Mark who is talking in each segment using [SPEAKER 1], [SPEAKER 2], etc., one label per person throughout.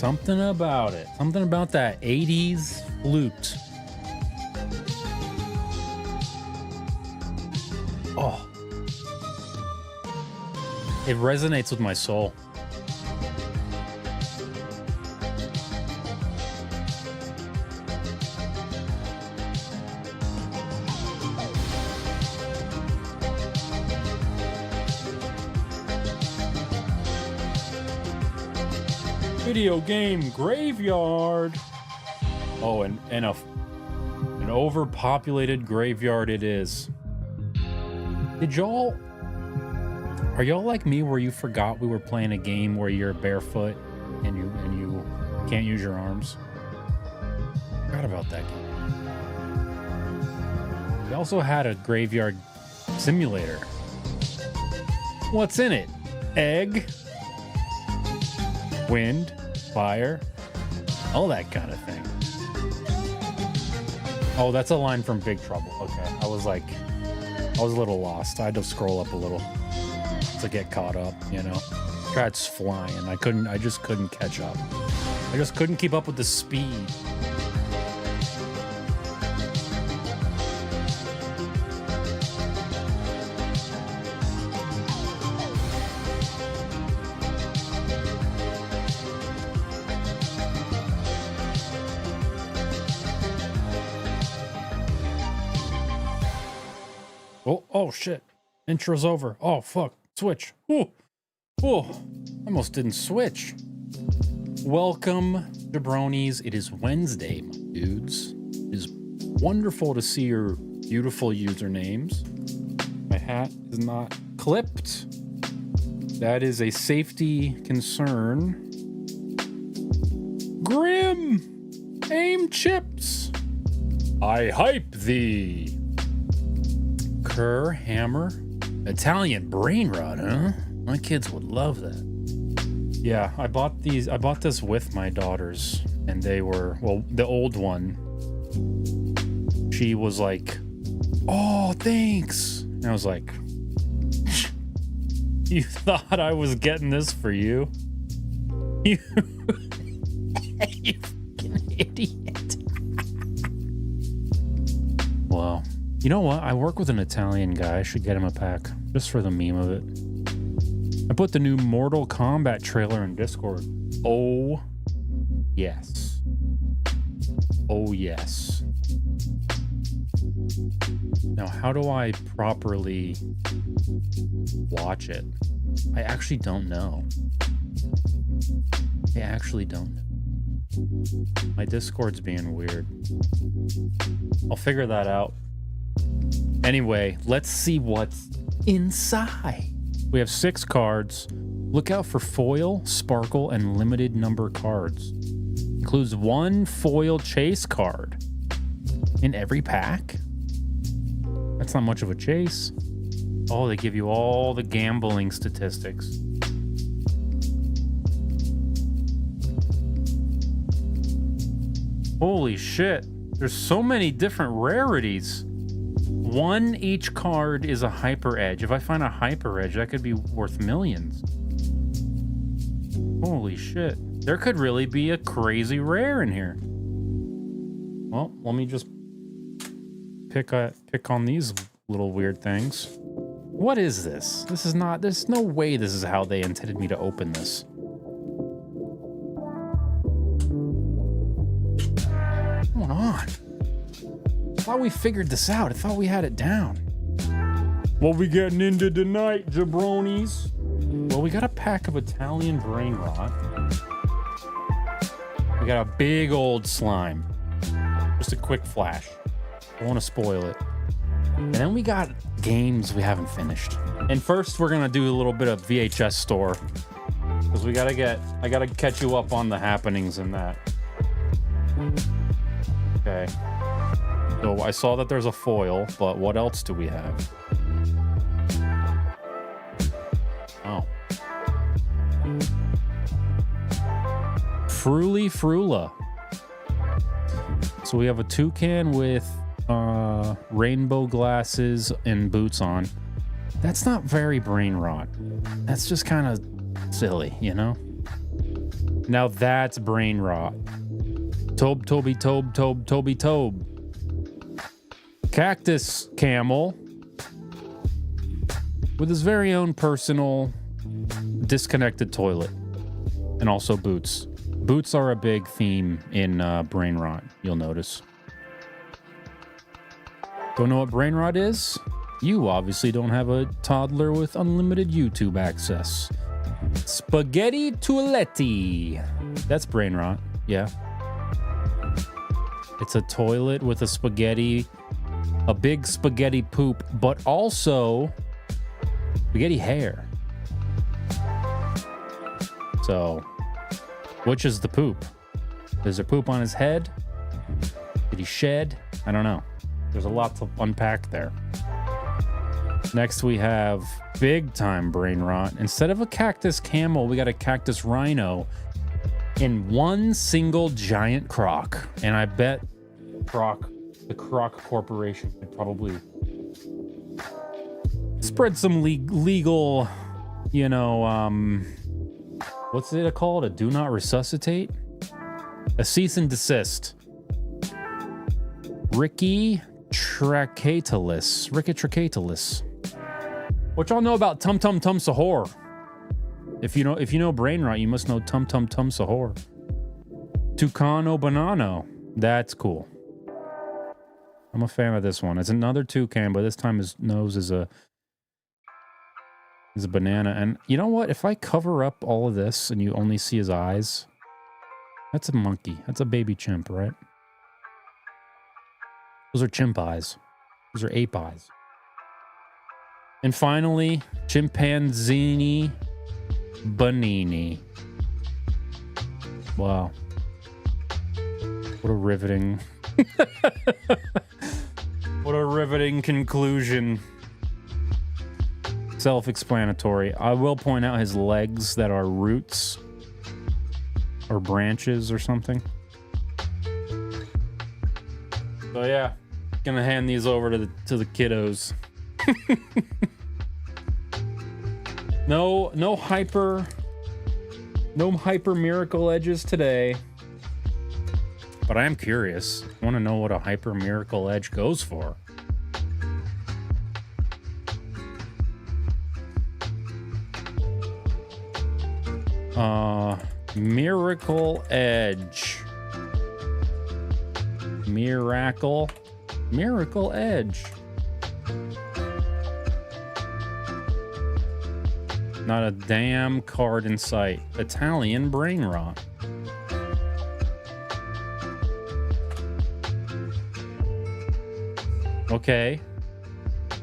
[SPEAKER 1] Something about it. Something about that 80s flute. Oh. It resonates with my soul. Video game graveyard. Oh, and an overpopulated graveyard it is. Are y'all like me where you forgot we were playing a game where you're barefoot and you can't use your arms? Forgot about that game. We also had a graveyard simulator. What's in it? Egg, wind, fire, all that kind of thing. Oh, that's a line from Big Trouble. Okay, I was a little lost. I had to scroll up a little to get caught up, you know. Cat's flying. I just couldn't catch up. I just couldn't keep up with the speed. Oh shit. Intro's over. Oh fuck. Switch. Ooh. Oh, almost didn't switch. Welcome, Jabronis. It is Wednesday, my dudes. It is wonderful to see your beautiful usernames. My hat is not clipped. That is a safety concern. Grim! Aim chips! I hype thee! Kerr, hammer, Italian brain rot, huh? My kids would love that. Yeah, I bought this with my daughters, and they were, well, the old one, she was like, oh, thanks. And I was like, you thought I was getting this for you? You fucking idiot. Wow. You know what? I work with an Italian guy. I should get him a pack just for the meme of it. I put the new Mortal Kombat trailer in Discord. Oh, yes. Oh, yes. Now, how do I properly watch it? I actually don't know. I actually don't know. My Discord's being weird. I'll figure that out. Anyway, let's see what's inside. We have 6 cards. Look out for foil, sparkle, and limited number cards. Includes 1 foil chase card in every pack. That's not much of a chase. Oh, they give you all the gambling statistics. Holy shit. There's so many different rarities. 1 each card is a hyper edge. If I find a hyper edge, that could be worth millions. Holy shit. There could really be a crazy rare in here. Well, let me just pick on these little weird things. What is this? This is not, there's no way this is how they intended me to open this. What's going on? I thought we figured this out. I thought we had it down. What we getting into tonight, jabronis? Well, we got a pack of Italian brain rot. We got a big old slime. Just a quick flash. I want to spoil it. And then we got games we haven't finished. And first, we're gonna do a little bit of VHS store because I gotta catch you up on the happenings in that. Okay. So I saw that there's a foil, but what else do we have? Oh. 𝗴𝗶𝗶𝗀𝗀. So we have a toucan with rainbow glasses and boots on. That's not very brain rot. That's just kind of silly, you know? Now that's brain rot. 𝗿𝗶𝗶𝗁𝗶𝗶𝗶𝗁𝗶. Cactus camel with his very own personal disconnected toilet. And also boots. Boots are a big theme in brain rot, you'll notice. Don't know what brain rot is? You obviously don't have a toddler with unlimited YouTube access. Spaghetti toiletti. That's brain rot, yeah. It's a toilet with a big spaghetti poop, but also spaghetti hair. So, which is the poop? Is there poop on his head? Did he shed? I don't know. There's a lot to unpack there. Next we have big time brain rot. Instead of a cactus camel, we got a cactus rhino in one single giant croc. And I bet the Croc Corporation could probably spread some legal, you know, what's it called? A do not resuscitate? A cease and desist. 𝗿𝗵𝗴𝗶𝗁𝗶. What y'all know about 𝗿𝗵𝗵𝗶 sahur? If you know brain rot, you must know 𝗿𝗵𝗵𝗶 sahur. Tucano banano. That's cool. I'm a fan of this one. It's another toucan, but this time his nose is a banana. And you know what? If I cover up all of this and you only see his eyes, that's a monkey. That's a baby chimp, right? Those are chimp eyes. Those are ape eyes. And finally, chimpanzini banini. Wow. What a riveting... What a riveting conclusion. Self-explanatory. I will point out his legs that are roots or branches or something. So yeah, gonna hand these over to the kiddos. No hyper miracle edges today. But I am curious. I want to know what a hyper miracle edge goes for. Miracle edge. Miracle edge. Not a damn card in sight. Italian brain rot. Okay,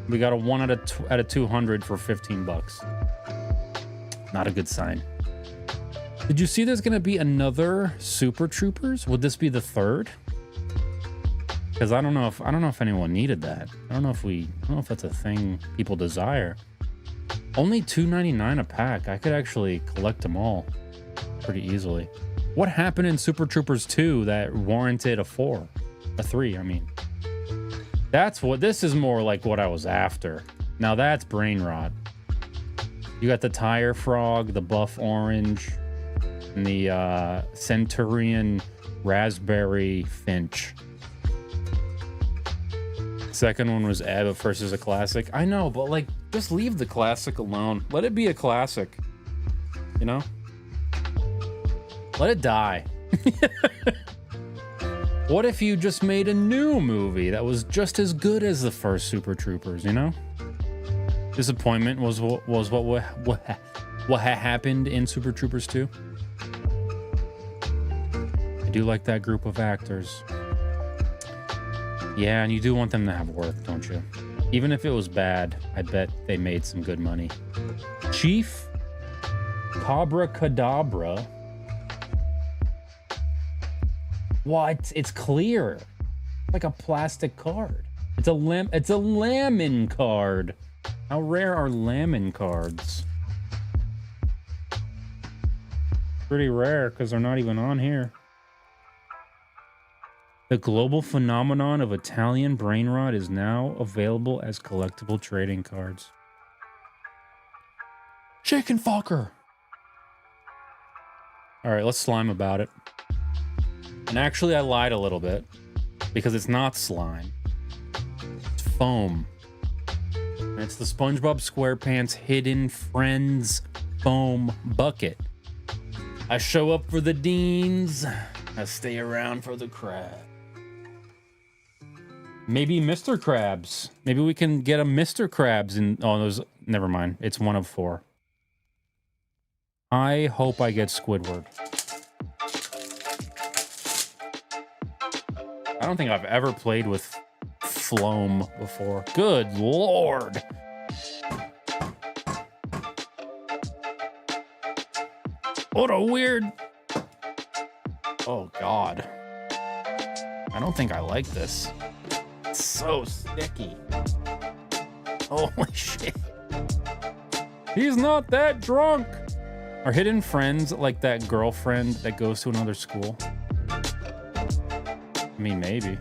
[SPEAKER 1] we got a 1 out of 200 for 15 bucks. Not a good sign. Did you see there's gonna be another Super Troopers? Would this be the third? Because I don't know if anyone needed that. I don't know if that's a thing people desire. Only $2.99 a pack. I could actually collect them all pretty easily. What happened in Super Troopers 2 that warranted a 3? I mean. That's what, this is more like what I was after. Now that's brain rot. You got the tire frog, the buff orange, and the centurion raspberry finch. Second one was Ebb versus a classic. I know, but like, just leave the classic alone. Let it be a classic. You know? Let it die. What if you just made a new movie that was just as good as the first Super Troopers, you know? Disappointment was what happened in Super Troopers 2. I do like that group of actors. Yeah, and you do want them to have work, don't you? Even if it was bad, I bet they made some good money. Chief 𝗿𝗵𝗶𝗁𝗶. What? It's clear. Like a plastic card. It's a lemon card. How rare are lemon cards? Pretty rare because they're not even on here. The global phenomenon of Italian brain rot is now available as collectible trading cards. Chicken fucker. All right, let's slime about it. And actually, I lied a little bit because it's not slime. It's foam. And it's the SpongeBob SquarePants Hidden Friends foam bucket. I show up for the Deans. I stay around for the crab. Maybe Mr. Krabs. Maybe we can get a Mr. Krabs in. Oh, those. Never mind. It's 1 of 4. I hope I get Squidward. I don't think I've ever played with Floam before. Good lord. What a weird... Oh god. I don't think I like this. It's so sticky. Holy shit. He's not that drunk. Are hidden friends like that girlfriend that goes to another school? I mean, maybe.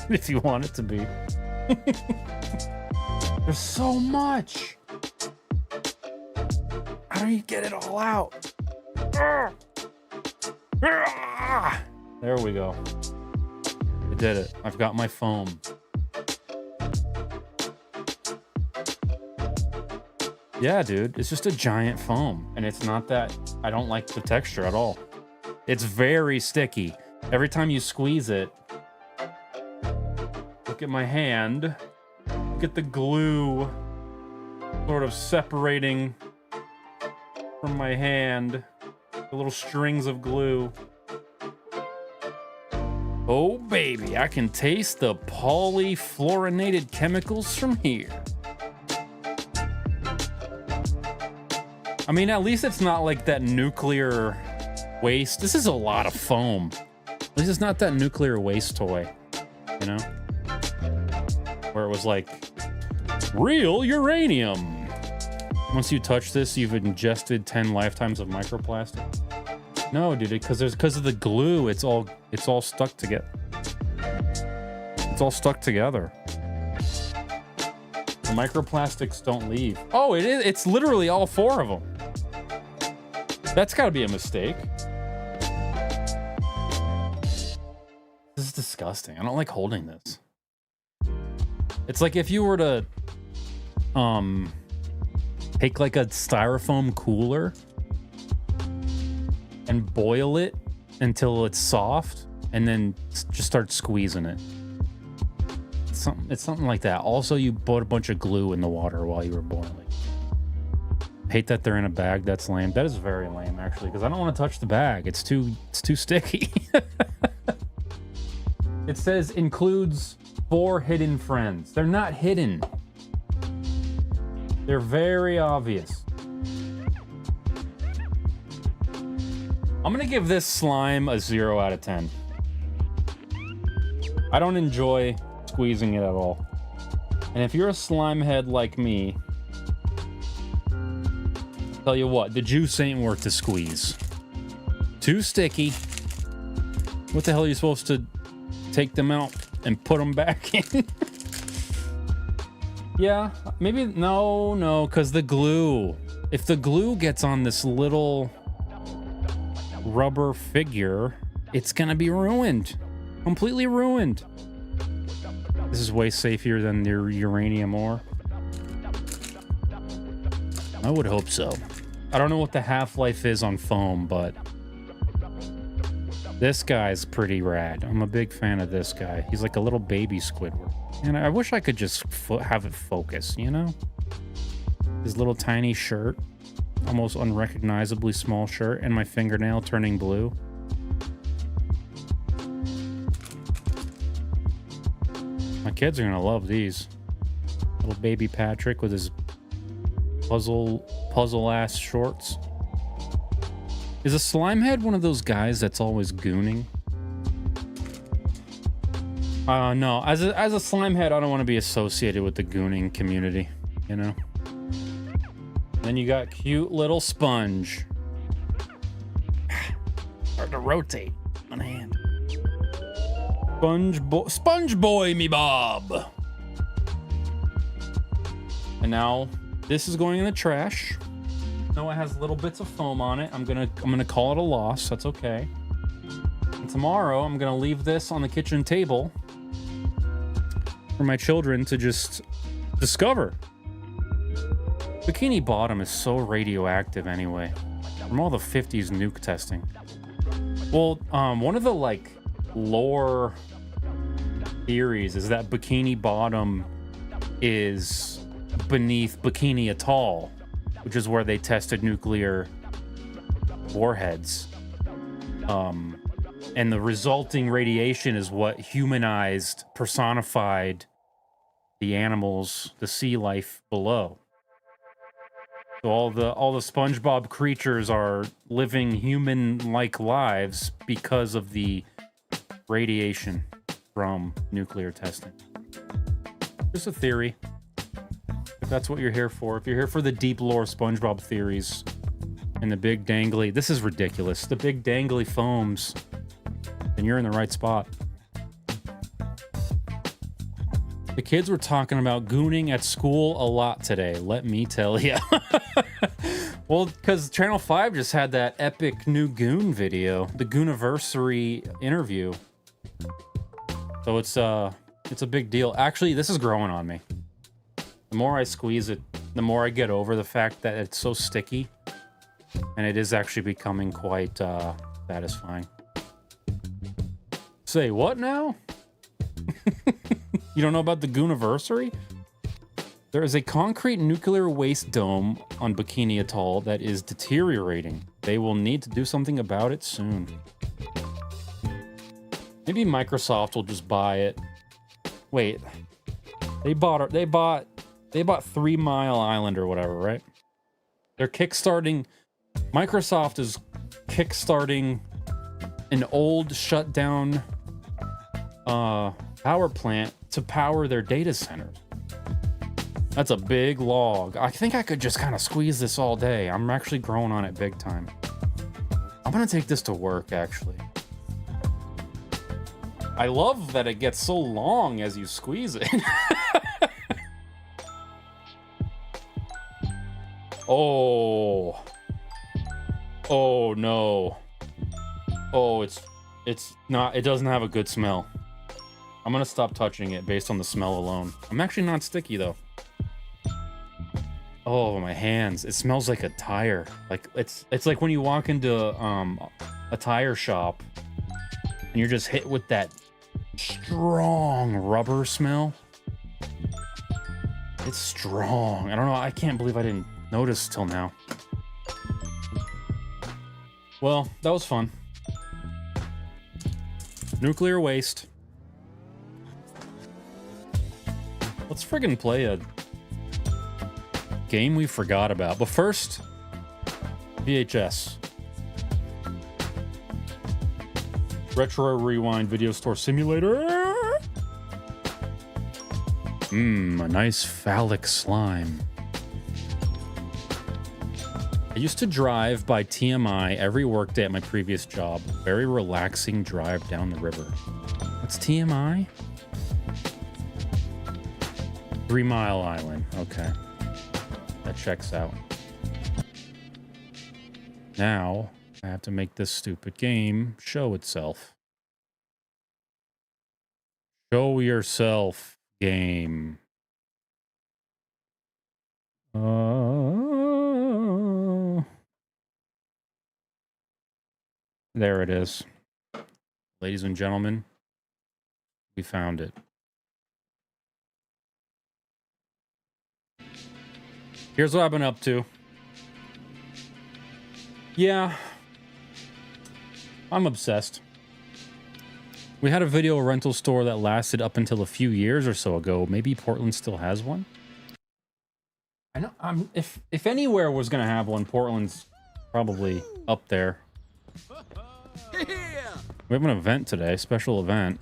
[SPEAKER 1] If you want it to be. There's so much. How do you get it all out? There we go. I did it. I've got my foam. Yeah, dude, it's just a giant foam, and it's not that... I don't like the texture at all. It's very sticky. Every time you squeeze it... Look at my hand. Look at the glue sort of separating from my hand. The little strings of glue. Oh, baby, I can taste the polyfluorinated chemicals from here. I mean, at least it's not like that nuclear waste. This is a lot of foam. At least it's not that nuclear waste toy, you know? Where it was like, real uranium. Once you touch this, you've ingested 10 lifetimes of microplastic. No, dude, because of the glue, it's all stuck together. It's all stuck together. The microplastics don't leave. Oh, it is. It's literally all 4 of them. That's got to be a mistake. This is disgusting. I don't like holding this. It's like if you were to take like a styrofoam cooler and boil it until it's soft and then just start squeezing it. It's something like that. Also, you put a bunch of glue in the water while you were boiling. Hate that they're in a bag. That's lame. That is very lame, actually, because I don't want to touch the bag. It's too sticky. It says includes 4 hidden friends. They're not hidden. They're very obvious. I'm gonna give this slime a 0 out of 10. I don't enjoy squeezing it at all. And if you're a slime head like me, tell you what, the juice ain't worth the squeeze. Too sticky. What the hell are you supposed to take them out and put them back in? Yeah, maybe, no, because the glue. If the glue gets on this little rubber figure, it's gonna be ruined. Completely ruined. This is way safer than the uranium ore. I would hope so. I don't know what the half-life is on foam, but this guy's pretty rad. I'm a big fan of this guy. He's like a little baby Squidward. And I wish I could just have it focus, you know? His little tiny shirt, almost unrecognizably small shirt, and my fingernail turning blue. My kids are gonna love these. Little baby Patrick with his puzzle ass shorts. Is a slime head one of those guys that's always gooning? No. As a slime head, I don't want to be associated with the gooning community, you know? Then you got cute little sponge. Hard to rotate on hand. Sponge boy, me Bob. And now this is going in the trash. No, it has little bits of foam on it. I'm gonna call it a loss. That's okay. And tomorrow, I'm gonna leave this on the kitchen table for my children to just discover. Bikini Bottom is so radioactive anyway, from all the 50s nuke testing. Well, one of the like lore theories is that Bikini Bottom is beneath Bikini Atoll, which is where they tested nuclear warheads. And the resulting radiation is what humanized, personified the animals, the sea life below. So all the SpongeBob creatures are living human-like lives because of the radiation from nuclear testing. Just a theory. If that's what you're here for. If you're here for the deep lore SpongeBob theories and the big dangly... This is ridiculous. The big dangly foams. Then you're in the right spot. The kids were talking about gooning at school a lot today, let me tell you. Well, because Channel 5 just had that epic new Goon video, the Gooniversary interview. So it's a big deal. Actually, this is growing on me. The more I squeeze it, the more I get over the fact that it's so sticky. And it is actually becoming quite satisfying. Say what now? You don't know about the Gooniversary? There is a concrete nuclear waste dome on Bikini Atoll that is deteriorating. They will need to do something about it soon. Maybe Microsoft will just buy it. Wait, they bought 3 Mile Island or whatever, right? They're kickstarting. Microsoft is kickstarting an old shut down power plant to power their data centers. That's a big log. I think I could just kind of squeeze this all day. I'm actually growing on it big time. I'm gonna take this to work, actually. I love that it gets so long as you squeeze it. Oh. Oh no. Oh, it's not, it doesn't have a good smell. I'm gonna stop touching it based on the smell alone. I'm actually not sticky though. Oh, my hands. It smells like a tire. Like it's like when you walk into a tire shop and you're just hit with that strong rubber smell. It's strong. I don't know. I can't believe I didn't notice till now. Well, that was fun. Nuclear waste. Let's friggin' play a game we forgot about. But first, VHS. Retro Rewind Video Store Simulator. A nice phallic slime. I used to drive by TMI every workday at my previous job. Very relaxing drive down the river. What's TMI? 3 Mile Island. Okay. That checks out. Now, I have to make this stupid game show itself. Show yourself, game. There it is. Ladies and gentlemen, we found it. Here's what I've been up to. Yeah. I'm obsessed. We had a video rental store that lasted up until a few years or so ago. Maybe Portland still has one? I know. If anywhere was going to have one, Portland's probably up there. We have an event today, special event.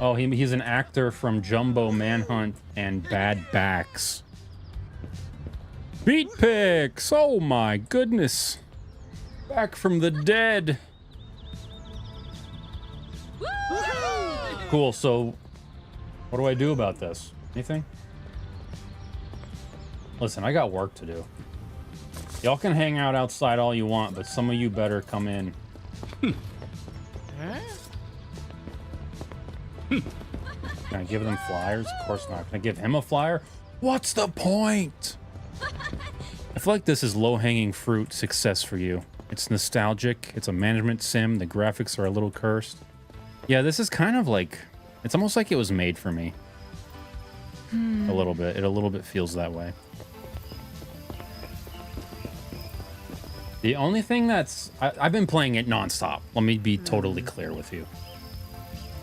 [SPEAKER 1] Oh, he's an actor from Jumbo Manhunt and Bad Backs. Beat Picks! Oh my goodness. Back from the dead. Cool, so what do I do about this? Anything? Listen, I got work to do. Y'all can hang out outside all you want, but some of you better come in. Can I give them flyers? Of course not. Can I give him a flyer? What's the point? I feel like this is low-hanging fruit success for you. It's nostalgic. It's a management sim. The graphics are a little cursed. Yeah, this is kind of like... It's almost like it was made for me. A little bit. It a little bit feels that way. The only thing that's... I've been playing it nonstop. Let me be totally clear with you.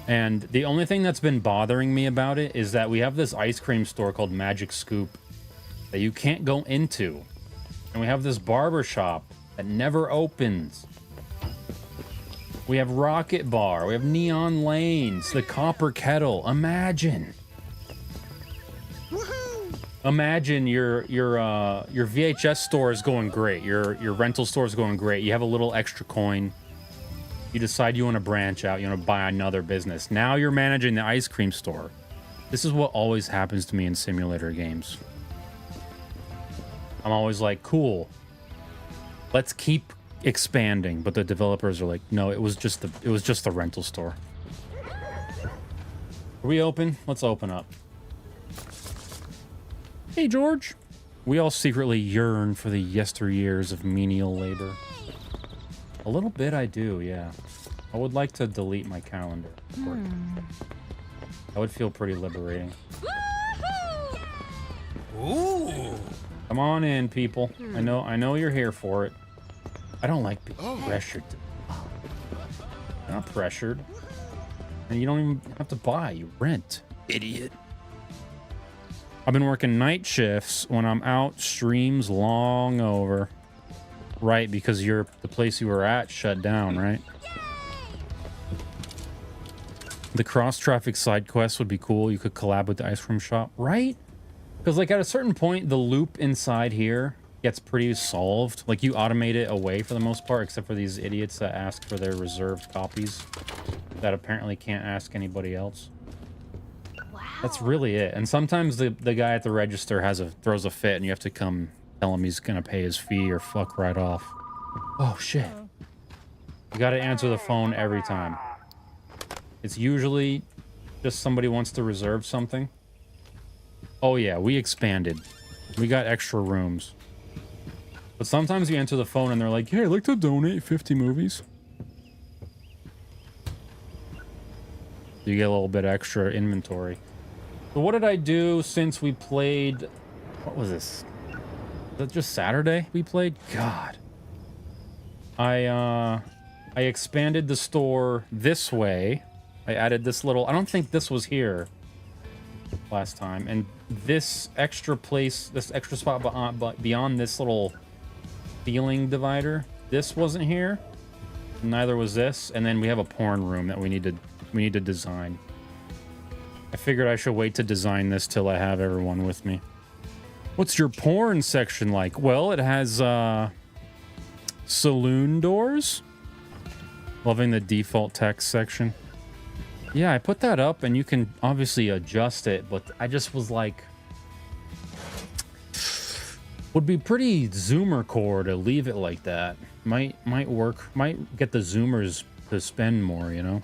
[SPEAKER 1] And the only thing that's been bothering me about it is that we have this ice cream store called Magic Scoop that you can't go into. And we have this barber shop that never opens. We have Rocket Bar. We have Neon Lanes. The Copper Kettle. Imagine. Imagine your VHS store is going great. Your rental store is going great. You have a little extra coin. You decide you want to branch out. You want to buy another business. Now you're managing the ice cream store. This is what always happens to me in simulator games. I'm always like, cool. Let's keep expanding, but the developers are like, no, it was just the rental store. Are we open? Let's open up. Hey, George. We all secretly yearn for the yesteryears of menial labor. A little bit I do, yeah. I would like to delete my calendar. That would feel pretty liberating.
[SPEAKER 2] Ooh.
[SPEAKER 1] Come on in, people. I know you're here for it. I don't like being pressured to buy. You're not pressured. And you don't even have to buy. You rent, idiot. I've been working night shifts when I'm out. Streams long over. Right, because the place you were at shut down, right? The cross-traffic side quest would be cool. You could collab with the ice cream shop, right? Because, like, at a certain point, the loop inside here gets pretty solved. Like, you automate it away for the most part, except for these idiots that ask for their reserved copies that apparently can't ask anybody else. Wow. That's really it. And sometimes the guy at the register throws a fit, and you have to come tell him he's gonna pay his fee or fuck right off. Oh, shit. You gotta answer the phone every time. It's usually just somebody wants to reserve something. Oh yeah, we expanded. We got extra rooms. But sometimes you answer the phone and they're like, hey, I'd like to donate 50 movies. You get a little bit extra inventory. So what did I do since we played... What was this? Was that just Saturday we played? God. I expanded the store this way. I added this little... I don't think this was here last time. And this extra place, this extra spot beyond this little ceiling divider, this wasn't here. Neither was this. And then we have a porn room that we need to design. I figured I should wait to design this till I have everyone with me. What's your porn section like? Well, it has saloon doors. Loving the default text section. Yeah, I put that up and you can obviously adjust it, but I just was like, would be pretty zoomer core to leave it like that. Might work, might get the zoomers to spend more, you know?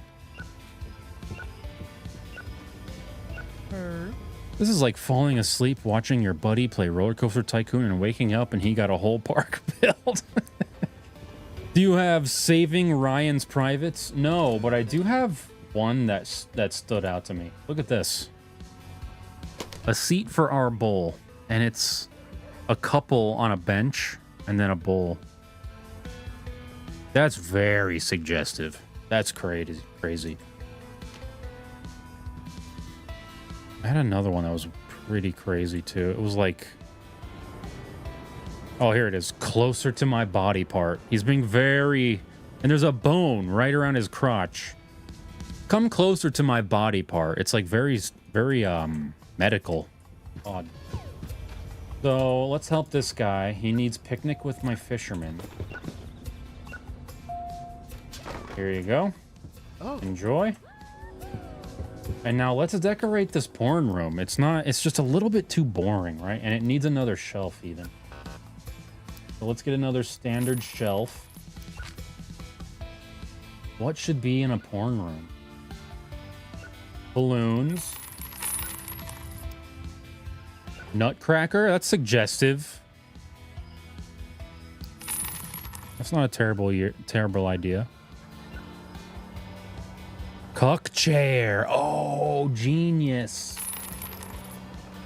[SPEAKER 1] This is like falling asleep watching your buddy play Roller Coaster Tycoon and waking up and he got a whole park built. Do you have Saving Ryan's Privates? No, but I do have one that stood out to me. Look at this. A seat for our bowl. And it's a couple on a bench and then a bowl. That's very suggestive. That's crazy. I had another one that was pretty crazy too. It was like... Oh, here it is. Closer to my body part. He's being very... And there's a bone right around his crotch. Come closer to my body part. It's like very medical. Odd. So let's help this guy. He needs picnic with my fisherman. Here you go. Oh. Enjoy. And now let's decorate this porn room. It's just a little bit too boring, right? And it needs another shelf even. So let's get another standard shelf. What should be in a porn room? Balloons. Nutcracker, that's suggestive. That's not a terrible idea. Cuck chair. Oh, genius.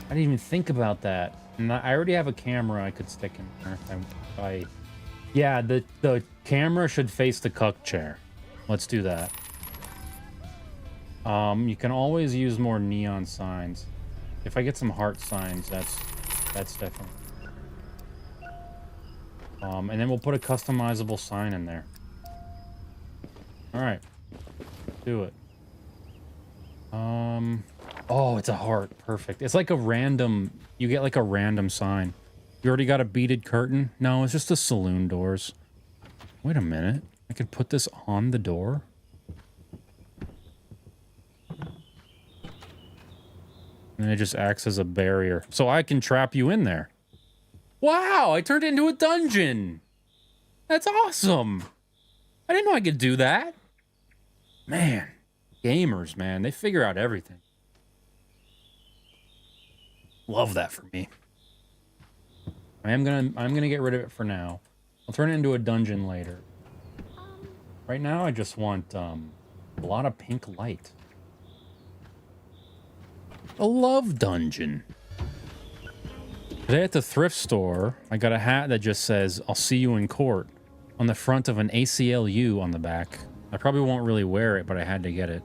[SPEAKER 1] I didn't even think about that. And I already have a camera I could stick in there. Yeah, the camera should face the cuck chair. Let's do that. You can always use more neon signs. If I get some heart signs, that's definitely. And then we'll put a customizable sign in there. All right, do it. Oh, it's a heart. Perfect. It's like a random. You get like a random sign. You already got a beaded curtain? No, it's just the saloon doors. Wait a minute. I could put this on the door. And it just acts as a barrier. So I can trap you in there. Wow, I turned it into a dungeon. That's awesome. I didn't know I could do that. Man, gamers, man, they figure out everything. Love that for me. I'm gonna get rid of it for now. I'll turn it into a dungeon later. Right now, I just want a lot of pink light. A love dungeon. Today at the thrift store, I got a hat that just says, "I'll see you in court," on the front of an ACLU on the back. I probably won't really wear it, but I had to get it.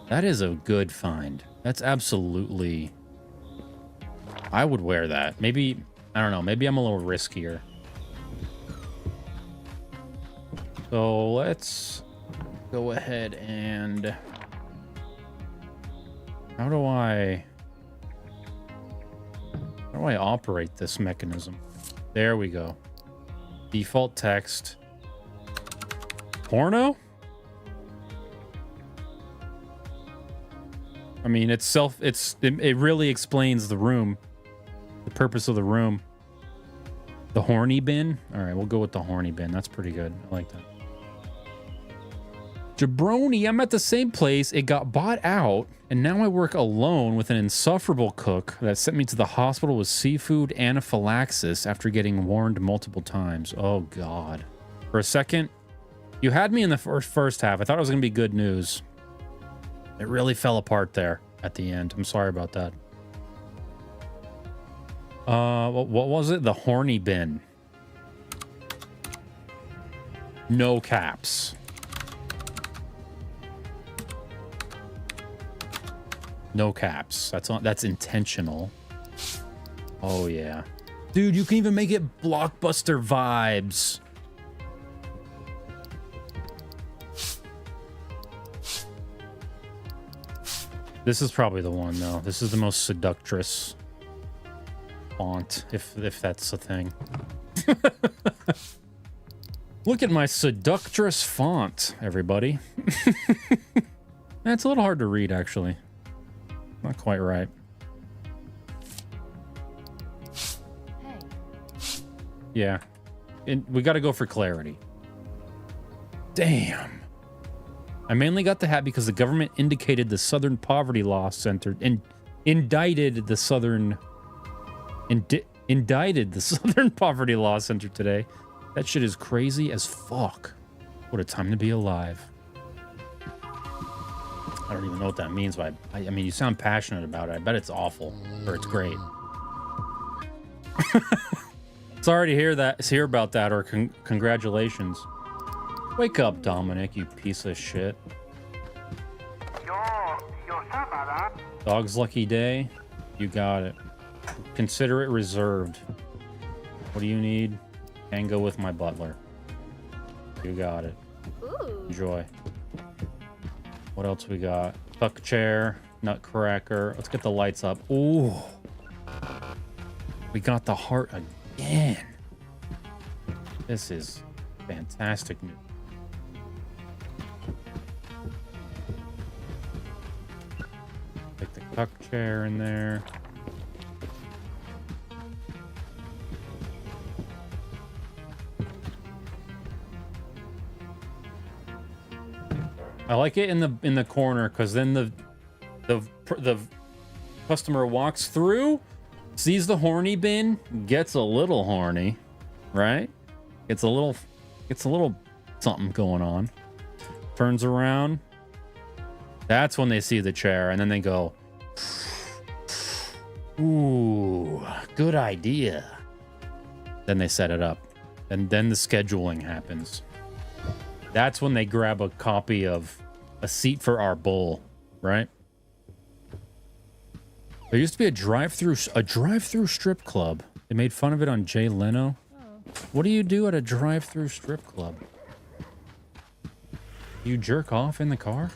[SPEAKER 1] That is a good find. That's absolutely... I would wear that. Maybe, I don't know, maybe I'm a little riskier. So let's go ahead and... How do I operate this mechanism? There we go. Default text. Porno? I mean, it really explains the room. The purpose of the room. The horny bin? All right, we'll go with the horny bin. That's pretty good. I like that. Jabroni, I'm at the same place. It got bought out, and now I work alone with an insufferable cook that sent me to the hospital with seafood anaphylaxis after getting warned multiple times. Oh, God. For a second, you had me in the first half. I thought it was going to be good news. It really fell apart there at the end. I'm sorry about that. What was it? The horny bin. No caps. No caps. That's intentional. Oh yeah. Dude, you can even make it blockbuster vibes. This is probably the one though. This is the most seductress font, if that's a thing. Look at my seductress font, everybody. It's a little hard to read, actually. Not quite right.
[SPEAKER 2] Hey.
[SPEAKER 1] Yeah. We got to go for clarity. Damn. I mainly got the hat because the government indicated the Southern Poverty Law Center and indicted the Southern Poverty Law Center today. That shit is crazy as fuck. What a time to be alive. I don't even know what that means, but I mean, you sound passionate about it. I bet it's awful, or it's great. Sorry to hear about that, or congratulations. Wake up, Dominic, you piece of shit. Dog's lucky day. You got it. Consider it reserved. What do you need? Can go with my butler. You got it.
[SPEAKER 2] Ooh.
[SPEAKER 1] Enjoy. What else we got? Tuck chair, nutcracker. Let's get the lights up. Ooh. We got the heart again. This is fantastic news. tuck chair in there. I like it in the corner because then the customer walks through, sees the horny bin, gets a little horny, right? It's a little something going on. Turns around. That's when they see the chair, and then they go, "Ooh, good idea." Then they set it up, and then the scheduling happens. That's when they grab a copy of A Seat for Our Bull, right? There used to be a drive-through strip club. They made fun of it on Jay Leno.
[SPEAKER 2] Oh.
[SPEAKER 1] What do you do at a drive-through strip club? You jerk off in the car?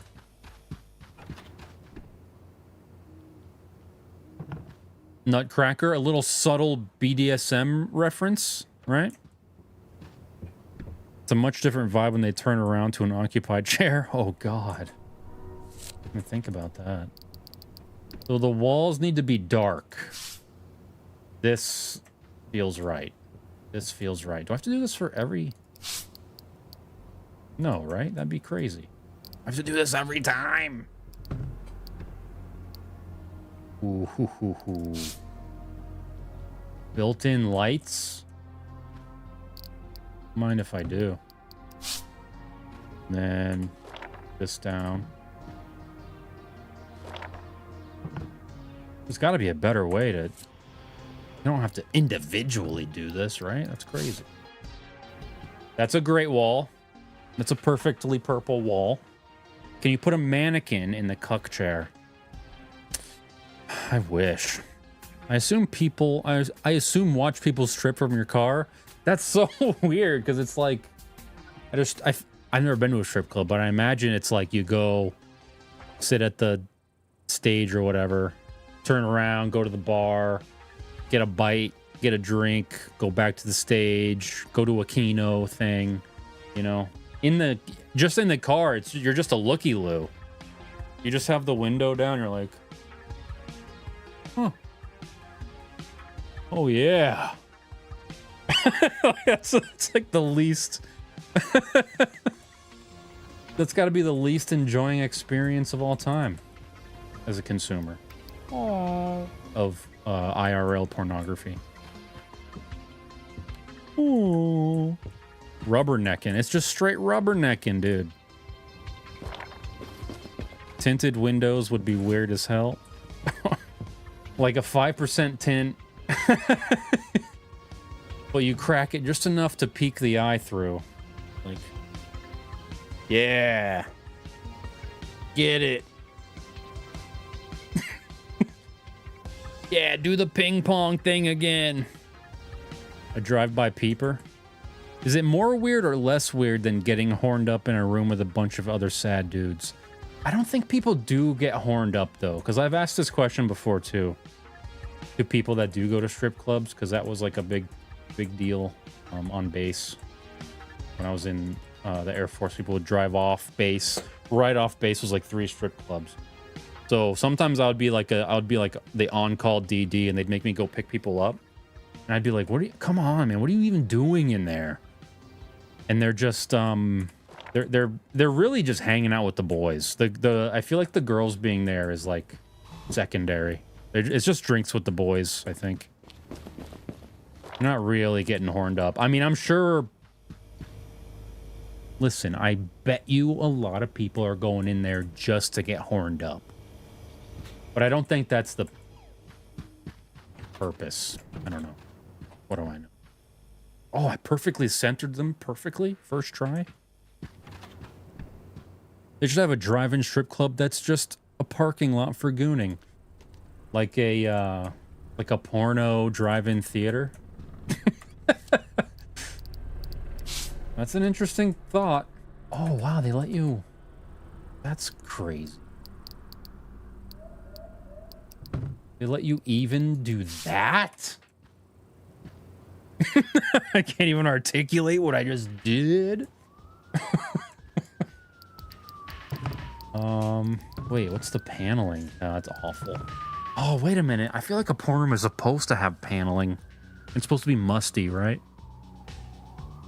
[SPEAKER 1] Nutcracker, a little subtle BDSM reference, right? It's a much different vibe when they turn around to an occupied chair. Oh, God. Let me think about that. So the walls need to be dark. This feels right. This feels right. Do I have to do this for every... No, right? That'd be crazy. I have to do this every time. Ooh, hoo, hoo, hoo. Built-in lights. Mind if I do? Then this down. There's got to be a better way to... You don't have to individually do this, right? That's crazy. That's a great wall. That's a perfectly purple wall. Can you put a mannequin in the cuck chair? I wish. I assume people... I assume watch people strip from your car. That's so weird, because it's like... I've never been to a strip club, but I imagine it's like you go sit at the stage or whatever, turn around, go to the bar, get a bite, get a drink, go back to the stage, go to a keno thing, you know? Just in the car, you're just a looky-loo. You just have the window down, you're like, huh. Oh, yeah. It's like the least... That's got to be the least enjoying experience of all time as a consumer. Aww. Of IRL pornography. Ooh. Rubbernecking. It's just straight rubbernecking, dude. Tinted windows would be weird as hell. Like a 5% tint. But you crack it just enough to peek the eye through. Like, yeah. Get it. Yeah, do the ping pong thing again. A drive-by peeper. Is it more weird or less weird than getting horned up in a room with a bunch of other sad dudes? I don't think people do get horned up, though, because I've asked this question before, too. To people that do go to strip clubs, because that was like a big deal on base. When I was in the Air Force, people would drive off base. Right off base was like 3 strip clubs. So sometimes I would be like the on-call DD, and they'd make me go pick people up. And I'd be like, come on, man, what are you even doing in there? And they're just they're really just hanging out with the boys. I feel like the girls being there is like secondary. It's just drinks with the boys, I think. You're not really getting horned up. I mean, I'm sure... Listen, I bet you a lot of people are going in there just to get horned up. But I don't think that's the purpose. I don't know. What do I know? Oh, I perfectly centered them perfectly. First try. They should have a drive-in strip club that's just a parking lot for gooning. Like a porno drive-in theater. That's an interesting thought. Oh, wow, they let you... That's crazy. They let you even do that? I can't even articulate what I just did. Wait, what's the paneling? Oh, that's awful. Oh, wait a minute. I feel like a porn room is supposed to have paneling. It's supposed to be musty, right?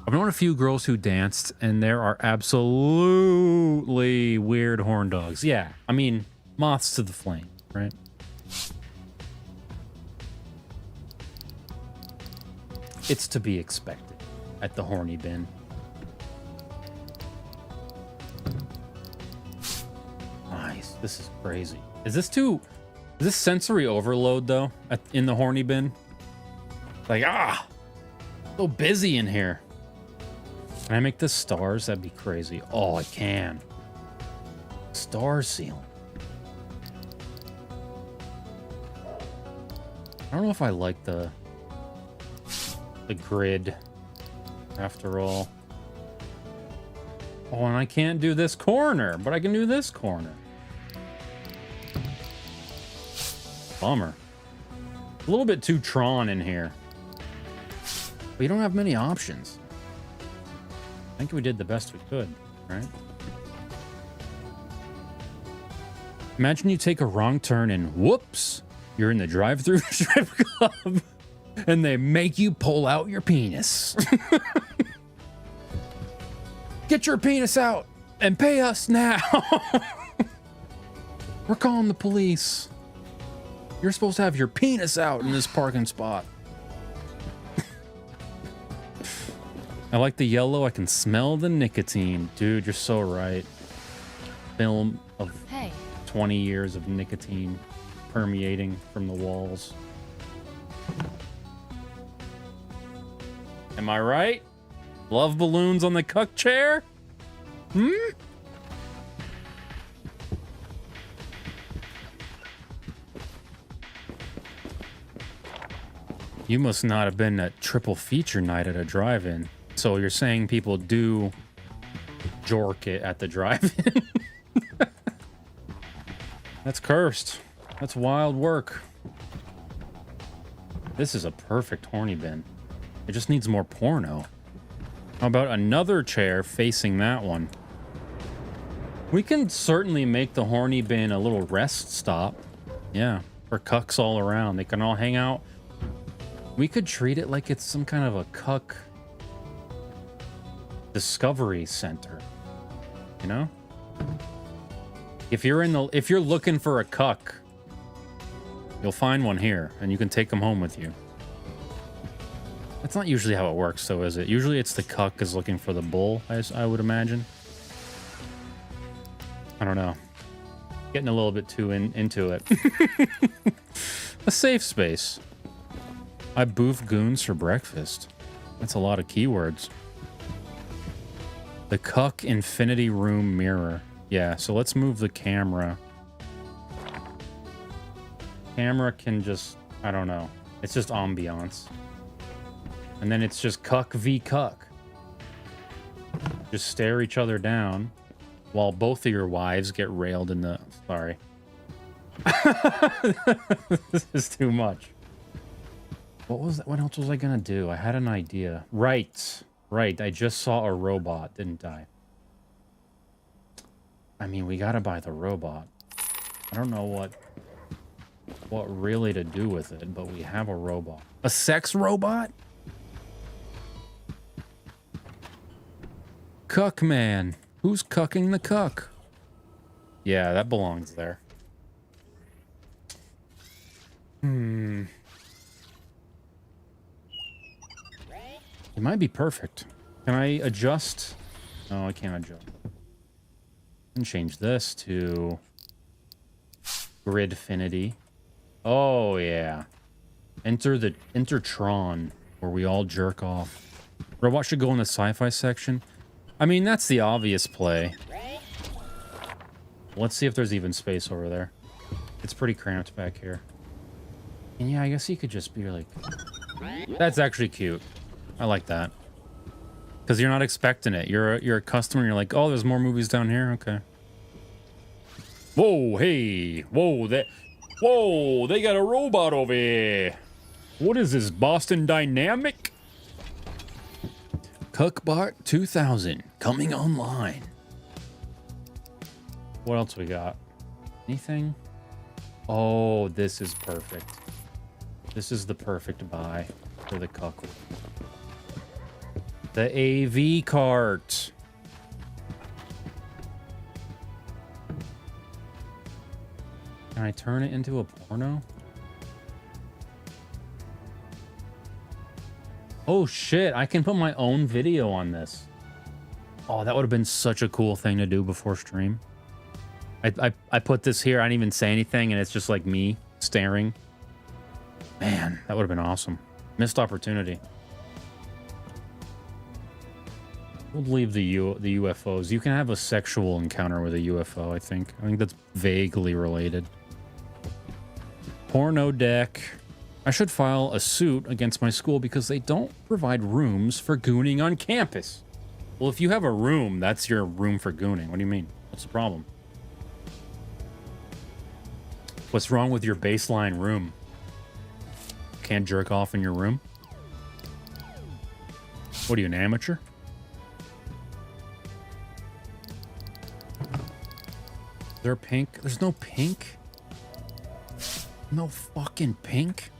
[SPEAKER 1] I've known a few girls who danced, and there are absolutely weird horn dogs. Yeah, I mean, moths to the flame, right? It's to be expected at the horny bin. Nice. This is crazy. Is this sensory overload, though, in the horny bin? Like, so busy in here. Can I make this stars? That'd be crazy. Oh, I can. Star ceiling. I don't know if I like the grid after all. Oh, and I can't do this corner, but I can do this corner. Bummer. A little bit too Tron in here. But you don't have many options. I think we did the best we could, right? Imagine you take a wrong turn and whoops, you're in the drive-thru strip club and they make you pull out your penis. Get your penis out and pay us now. We're calling the police. You're supposed to have your penis out in this parking spot. I like the yellow. I can smell the nicotine. Dude, you're so right. Film of 20 years of nicotine permeating from the walls. Am I right? Love balloons on the cuck chair? Hmm? You must not have been at triple feature night at a drive-in. So you're saying people do jork it at the drive-in? That's cursed. That's wild work. This is a perfect horny bin. It just needs more porno. How about another chair facing that one? We can certainly make the horny bin a little rest stop. Yeah, for cucks all around. They can all hang out. We could treat it like it's some kind of a cuck discovery center, you know? If you're looking for a cuck, you'll find one here and you can take them home with you. That's not usually how it works, though, is it? Usually it's the cuck is looking for the bull, I would imagine. I don't know. Getting a little bit too into it. A safe space. I boof goons for breakfast. That's a lot of keywords. The cuck infinity room mirror. Yeah, so let's move the camera. Camera can just, I don't know. It's just ambiance. And then it's just cuck v cuck. Just stare each other down while both of your wives get railed in the... Sorry. This is too much. What else was I gonna do? I had an idea. Right. I just saw a robot, didn't I? I mean, we gotta buy the robot. I don't know what really to do with it, but we have a robot. A sex robot? Cuck man. Who's cucking the cuck? Yeah, that belongs there. It might be perfect. Can I adjust? No, I can't adjust. And change this to gridfinity. Oh yeah. Enter Tron, where we all jerk off. Robot should go in the sci-fi section. I mean, that's the obvious play. Let's see if there's even space over there. It's pretty cramped back here. And yeah, I guess you could just be like... That's actually cute. I like that. Because you're not expecting it. You're a customer, and you're like, oh, there's more movies down here? Okay. Whoa, hey. Whoa, they got a robot over here. What is this, Boston Dynamic? Cuckbot 2000 coming online. What else we got? Anything? Oh, this is perfect. This is the perfect buy for the cuckoo. The AV cart. Can I turn it into a porno? Oh shit, I can put my own video on this. Oh, that would have been such a cool thing to do before stream. I put this here, I didn't even say anything, and it's just like me staring. Man, that would have been awesome. Missed opportunity. We'll leave the UFOs. You can have a sexual encounter with a UFO, I think. I think that's vaguely related. Porno deck. I should file a suit against my school because they don't provide rooms for gooning on campus. Well, if you have a room, that's your room for gooning. What do you mean? What's the problem? What's wrong with your baseline room? Can't jerk off in your room? What are you, an amateur? Is there pink? There's no pink? No fucking pink?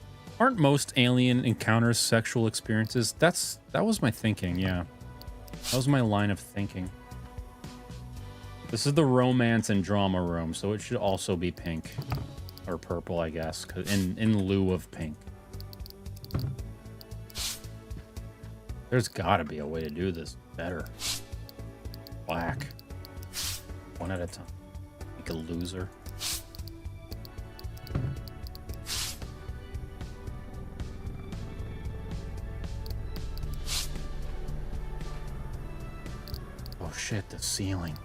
[SPEAKER 1] Aren't most alien encounters sexual experiences? That was my thinking, yeah. That was my line of thinking. This is the romance and drama room, so it should also be pink. Or purple, I guess, in lieu of pink. There's gotta be a way to do this better. Black. One at a time. Like a loser. Oh shit, the ceiling.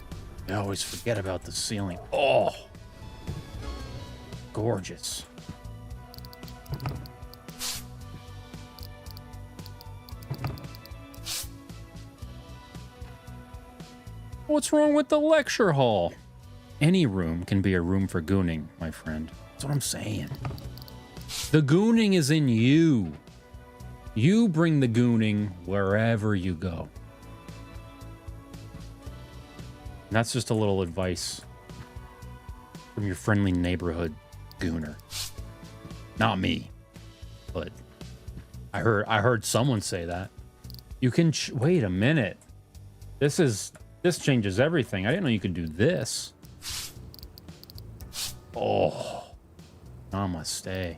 [SPEAKER 1] I always forget about the ceiling. Oh! Gorgeous. What's wrong with the lecture hall? Any room can be a room for gooning, my friend. That's what I'm saying. The gooning is in you. You bring the gooning wherever you go. And that's just a little advice from your friendly neighborhood gooner. Not me, but I heard someone say that. You can wait a minute. This changes everything. I didn't know you could do this. Oh, namaste.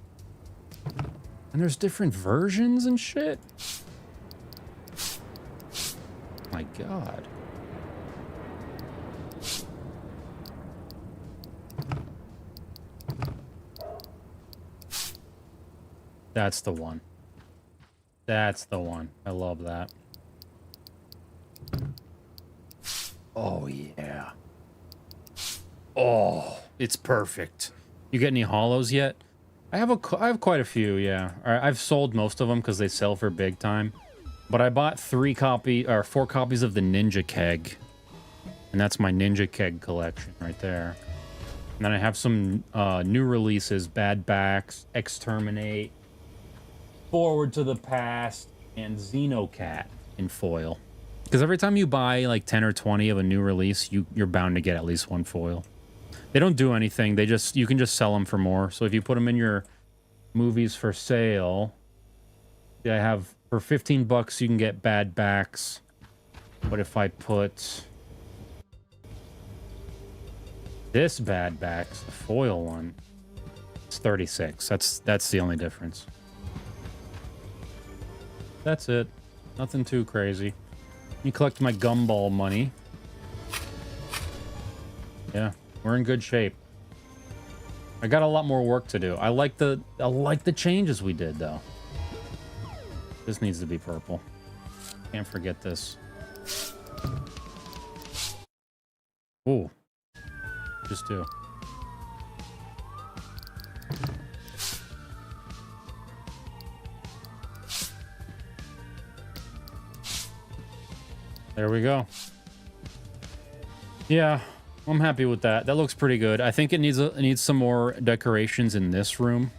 [SPEAKER 1] And there's different versions and shit. My God. That's the one. That's the one. I love that. Oh, yeah. Oh, it's perfect. You get any hollows yet? I have quite a few, yeah. I've sold most of them because they sell for big time. But I bought 4 copies of the Ninja Keg. And that's my Ninja Keg collection right there. And then I have some new releases, Bad Backs, Exterminate, Forward to the Past, and Xenocat in foil. Because every time you buy like 10 or 20 of a new release, you're bound to get at least one foil. They don't do anything. You can just sell them for more. So if you put them in your movies for sale, I have for 15 bucks you can get Bad Backs. But if I put this Bad Backs, the foil one, it's 36. That's the only difference. That's it. Nothing too crazy. You collect my gumball money. Yeah, we're in good shape. I got a lot more work to do. I like the changes we did though. This needs to be purple. Can't forget this. Ooh. Just do. There we go. Yeah, I'm happy with that. That looks pretty good. I think it needs some more decorations in this room.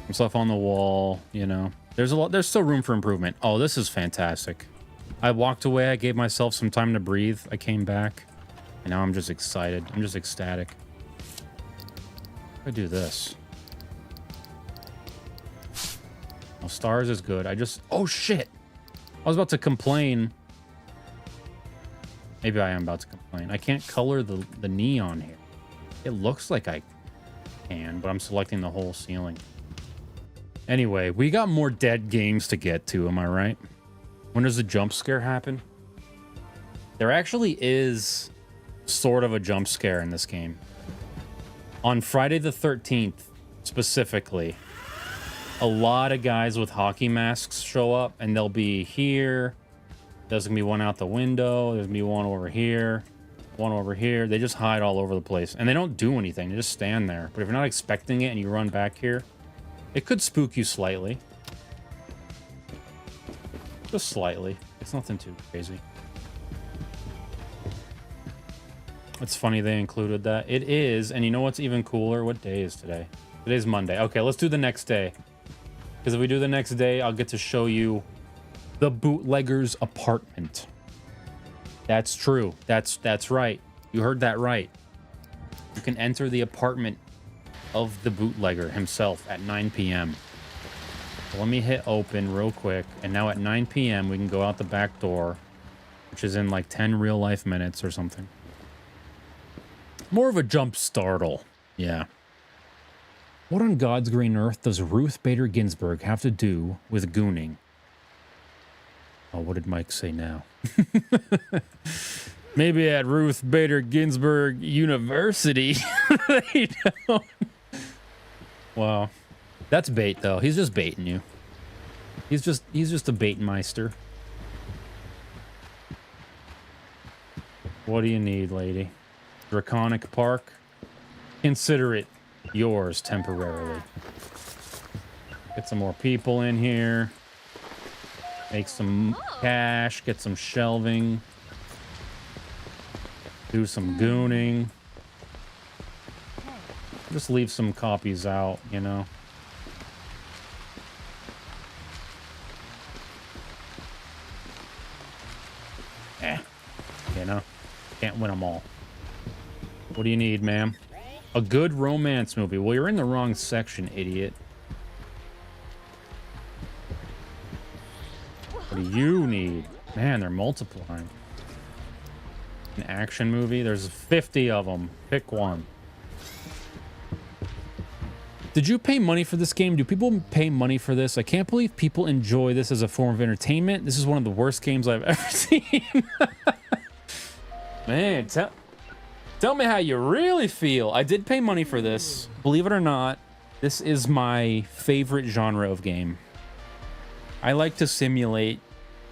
[SPEAKER 1] Some stuff on the wall, you know. There's still room for improvement. Oh, this is fantastic. I walked away, I gave myself some time to breathe. I came back, and now I'm just excited. I'm just ecstatic. I do this. Well, stars is good. Oh shit! I was about to complain. Maybe I am about to complain. I can't color the neon here. It looks like I can, but I'm selecting the whole ceiling. Anyway, we got more dead games to get to, am I right? When does the jump scare happen? There actually is sort of a jump scare in this game. On Friday the 13th, specifically, a lot of guys with hockey masks show up, and they'll be here. There's gonna be one out the window. There's gonna be one over here. One over here. They just hide all over the place. And they don't do anything. They just stand there. But if you're not expecting it and you run back here, it could spook you slightly. Just slightly. It's nothing too crazy. It's funny they included that. It is, and you know what's even cooler? What day is today? Today's Monday. Okay, let's do the next day. Because if we do the next day, I'll get to show you the bootlegger's apartment. That's true. That's right. You heard that right. You can enter the apartment of the bootlegger himself at 9 p.m. So let me hit open real quick. And now at 9 p.m. we can go out the back door, which is in like 10 real life minutes or something. More of a jump startle. Yeah. What on God's green earth does Ruth Bader Ginsburg have to do with gooning? Oh, what did Mike say now? Maybe at Ruth Bader Ginsburg University. They don't. Wow. That's bait, though. He's just baiting you. He's just a baitmeister. What do you need, lady? Draconic Park? Consider it yours temporarily. Get some more people in here. Make some cash, get some shelving, do some gooning. Just leave some copies out, you know. You know, can't win them all. What do you need, ma'am? A good romance movie. Well, you're in the wrong section, idiot. What do you need? Man, they're multiplying. An action movie? There's 50 of them. Pick one. Did you pay money for this game? Do people pay money for this? I can't believe people enjoy this as a form of entertainment. This is one of the worst games I've ever seen. Man, tell me how you really feel. I did pay money for this. Believe it or not, this is my favorite genre of game. I like to simulate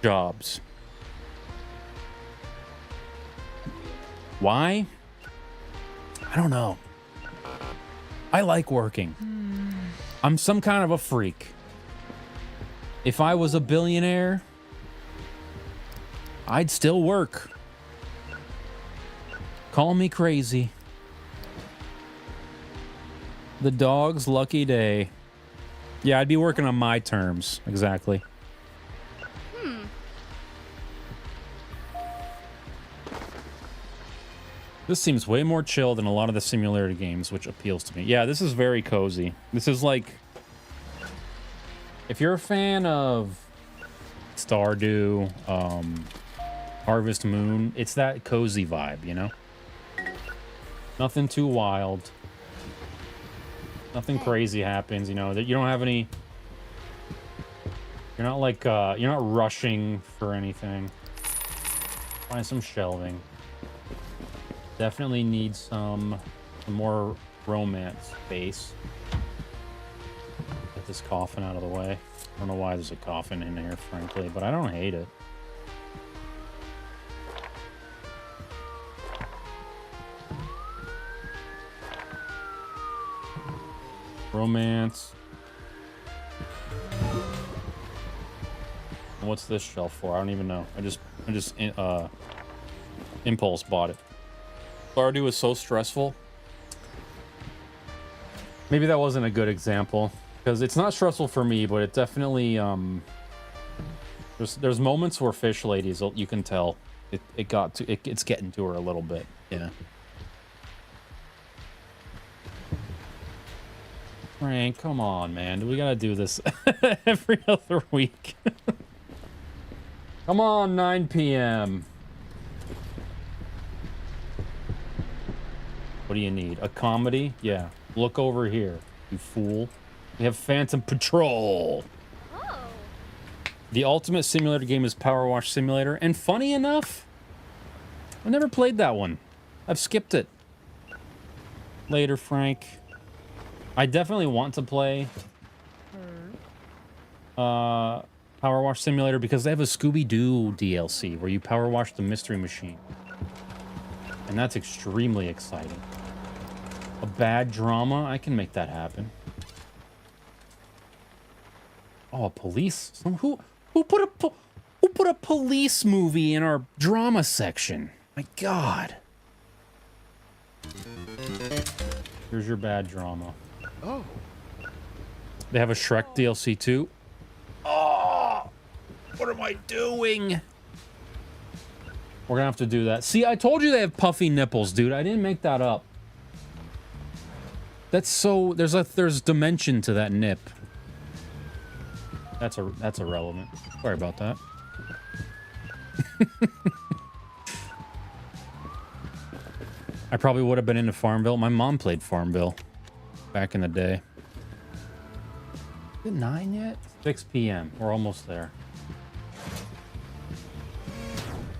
[SPEAKER 1] jobs. Why? I don't know. I like working. I'm some kind of a freak. If I was a billionaire, I'd still work. Call me crazy. The dog's lucky day. Yeah, I'd be working on my terms. Exactly. This seems way more chill than a lot of the simulator games, which appeals to me. Yeah, this is very cozy. This is like... If you're a fan of Stardew, Harvest Moon, it's that cozy vibe, you know? Nothing too wild. Nothing crazy happens, you know? You don't have any... You're not like, you're not rushing for anything. Find some shelving. Definitely need some more romance space. Get this coffin out of the way. I don't know why there's a coffin in here, frankly, but I don't hate it. Romance. What's this shelf for? I don't even know. I just impulse bought it. Stardew is so stressful. Maybe that wasn't a good example, because it's not stressful for me, but it definitely there's moments where Fish Ladies, you can tell it's getting to her a little bit. Yeah. Frank, come on, man. Do we gotta do this every other week? Come on, 9 p.m. What do you need? A comedy? Yeah. Look over here, you fool. We have Phantom Patrol.
[SPEAKER 2] Oh.
[SPEAKER 1] The ultimate simulator game is Power Wash Simulator. And funny enough, I've never played that one. I've skipped it. Later, Frank. I definitely want to play Power Wash Simulator because they have a Scooby-Doo DLC where you power wash the Mystery Machine. And that's extremely exciting. A bad drama, I can make that happen. Oh, a police? Who put a police movie in our drama section? My God. Here's your bad drama.
[SPEAKER 3] Oh.
[SPEAKER 1] They have a Shrek DLC too. Oh, what am I doing? We're gonna have to do that. See, I told you they have puffy nipples, dude. I didn't make that up. That's so. There's dimension to that nip. That's irrelevant. Sorry about that. I probably would have been into Farmville. My mom played Farmville back in the day. Is it 9 yet? 6 p.m. We're almost there.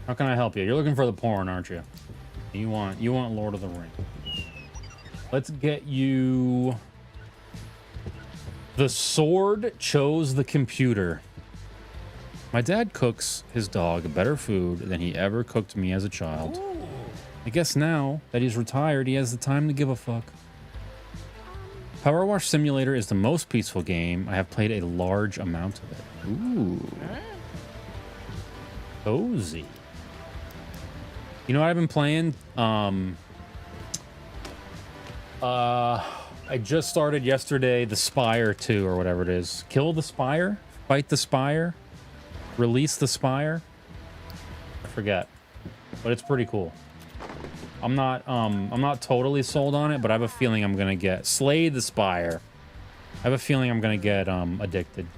[SPEAKER 1] How can I help you? You're looking for the porn, aren't you? You want Lord of the Rings. Let's get you... The sword chose the computer. My dad cooks his dog better food than he ever cooked me as a child. Ooh. I guess now that he's retired, he has the time to give a fuck. Power Wash Simulator is the most peaceful game. I have played a large amount of it. Ooh. Cozy. You know what I've been playing? I just started yesterday the Spire 2 or whatever it is. Kill the Spire? Fight the Spire? Release the Spire? I forget. But it's pretty cool. I'm not totally sold on it, but I have a feeling I'm gonna get Slay the Spire. I have a feeling I'm gonna get addicted.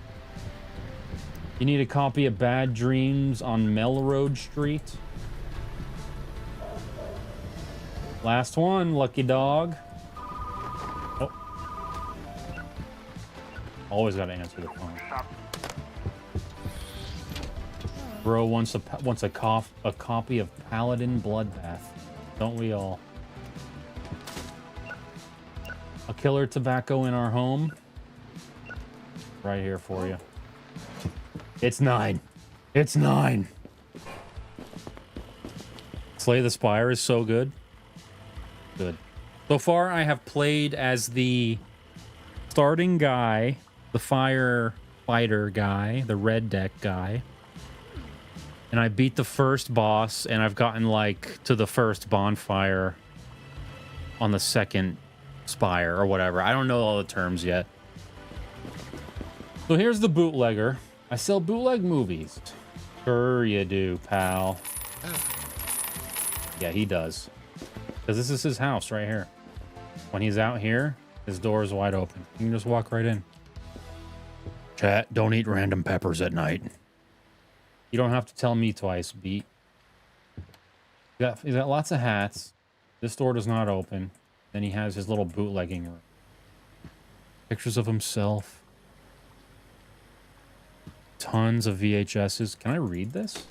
[SPEAKER 1] You need a copy of Bad Dreams on Melrose Street. Last one, lucky dog. Oh. Always gotta answer the phone. Bro wants a copy of Paladin Bloodbath. Don't we all? A killer tobacco in our home. Right here for you. It's 9. It's 9. Slay the Spire is so good. Good. So far, I have played as the starting guy, the firefighter guy, the red deck guy. And I beat the first boss, and I've gotten, like, to the first bonfire on the second spire or whatever. I don't know all the terms yet. So here's the bootlegger. I sell bootleg movies. Sure you do, pal. Yeah, he does. Because this is his house right here. When he's out here, his door is wide open. You can just walk right in. Chat, don't eat random peppers at night. You don't have to tell me twice, beat. He's got lots of hats. This door does not open. Then he has his little bootlegging room. Pictures of himself. Tons of VHSs. Can I read this?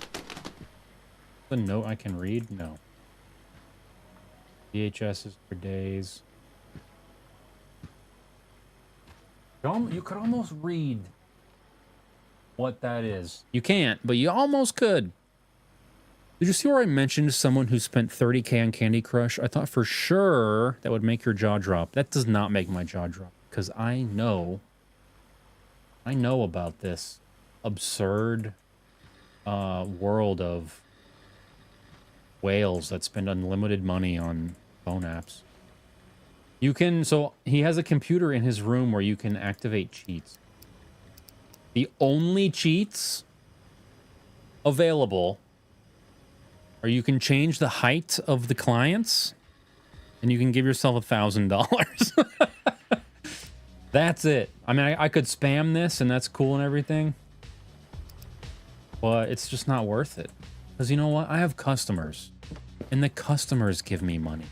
[SPEAKER 1] The note I can read? No. VHSs for days. You could almost read what that is. You can't, but you almost could. Did you see where I mentioned someone who spent 30K on Candy Crush? I thought for sure that would make your jaw drop. That does not make my jaw drop, because I know about this absurd world of whales that spend unlimited money on phone apps. You can, so he has a computer in his room where you can activate cheats. The only cheats available are you can change the height of the clients and you can give yourself $1,000. That's it. I mean, I could spam this and that's cool and everything, but it's just not worth it. Because you know what? I have customers, and the customers give me money.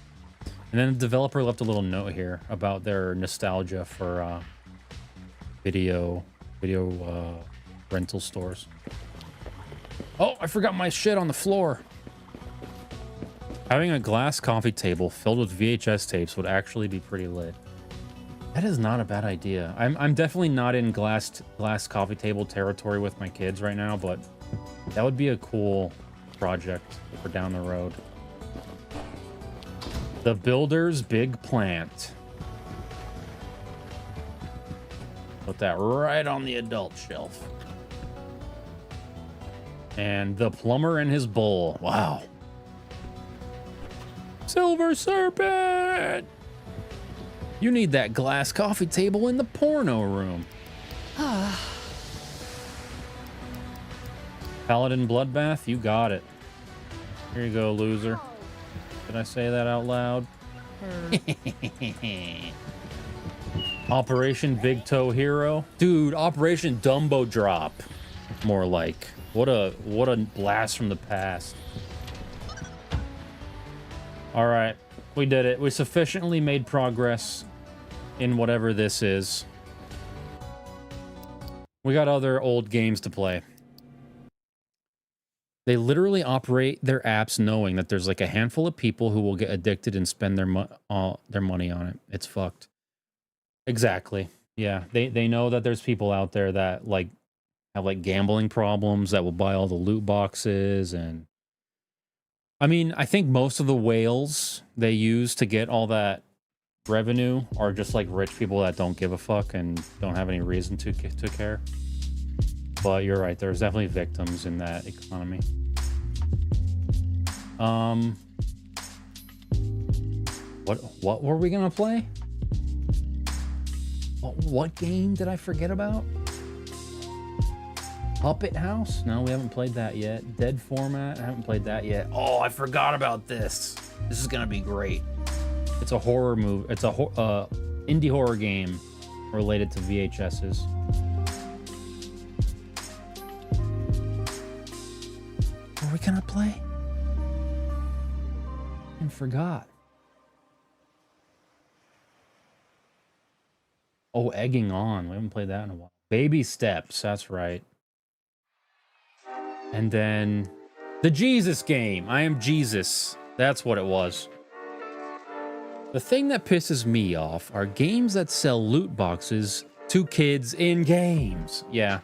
[SPEAKER 1] And then the developer left a little note here about their nostalgia for video rental stores. Oh, I forgot my shit on the floor. Having a glass coffee table filled with VHS tapes would actually be pretty lit. That is not a bad idea. I'm definitely not in glass coffee table territory with my kids right now, but that would be a cool project for down the road. The builder's big plant. Put that right on the adult shelf. And the plumber and his bowl. Wow. Silver serpent. You need that glass coffee table in the porno room. Paladin bloodbath, you got it. Here you go, loser. Did I say that out loud? Operation Big Toe Hero. Dude, Operation Dumbo Drop. More like. What a blast from the past. All right, we did it. We sufficiently made progress in whatever this is. We got other old games to play. They literally operate their apps knowing that there's like a handful of people who will get addicted and spend their money on it. It's fucked. Exactly. Yeah, they know that there's people out there that like have like gambling problems that will buy all the loot boxes. And I mean, I think most of the whales they use to get all that revenue are just like rich people that don't give a fuck and don't have any reason to care. But you're right, there's definitely victims in that economy. What were we gonna play? What game did I forget about? Puppet House? No, we haven't played that yet. Dead Format? I haven't played that yet. Oh, I forgot about this. This is gonna be great. It's a horror movie. It's a indie horror game related to VHSs. What are we gonna play? I forgot. Oh, Egging On. We haven't played that in a while. Baby Steps. That's right. And then the Jesus game. I Am Jesus. That's what it was. The thing that pisses me off are games that sell loot boxes to kids in games. Yeah.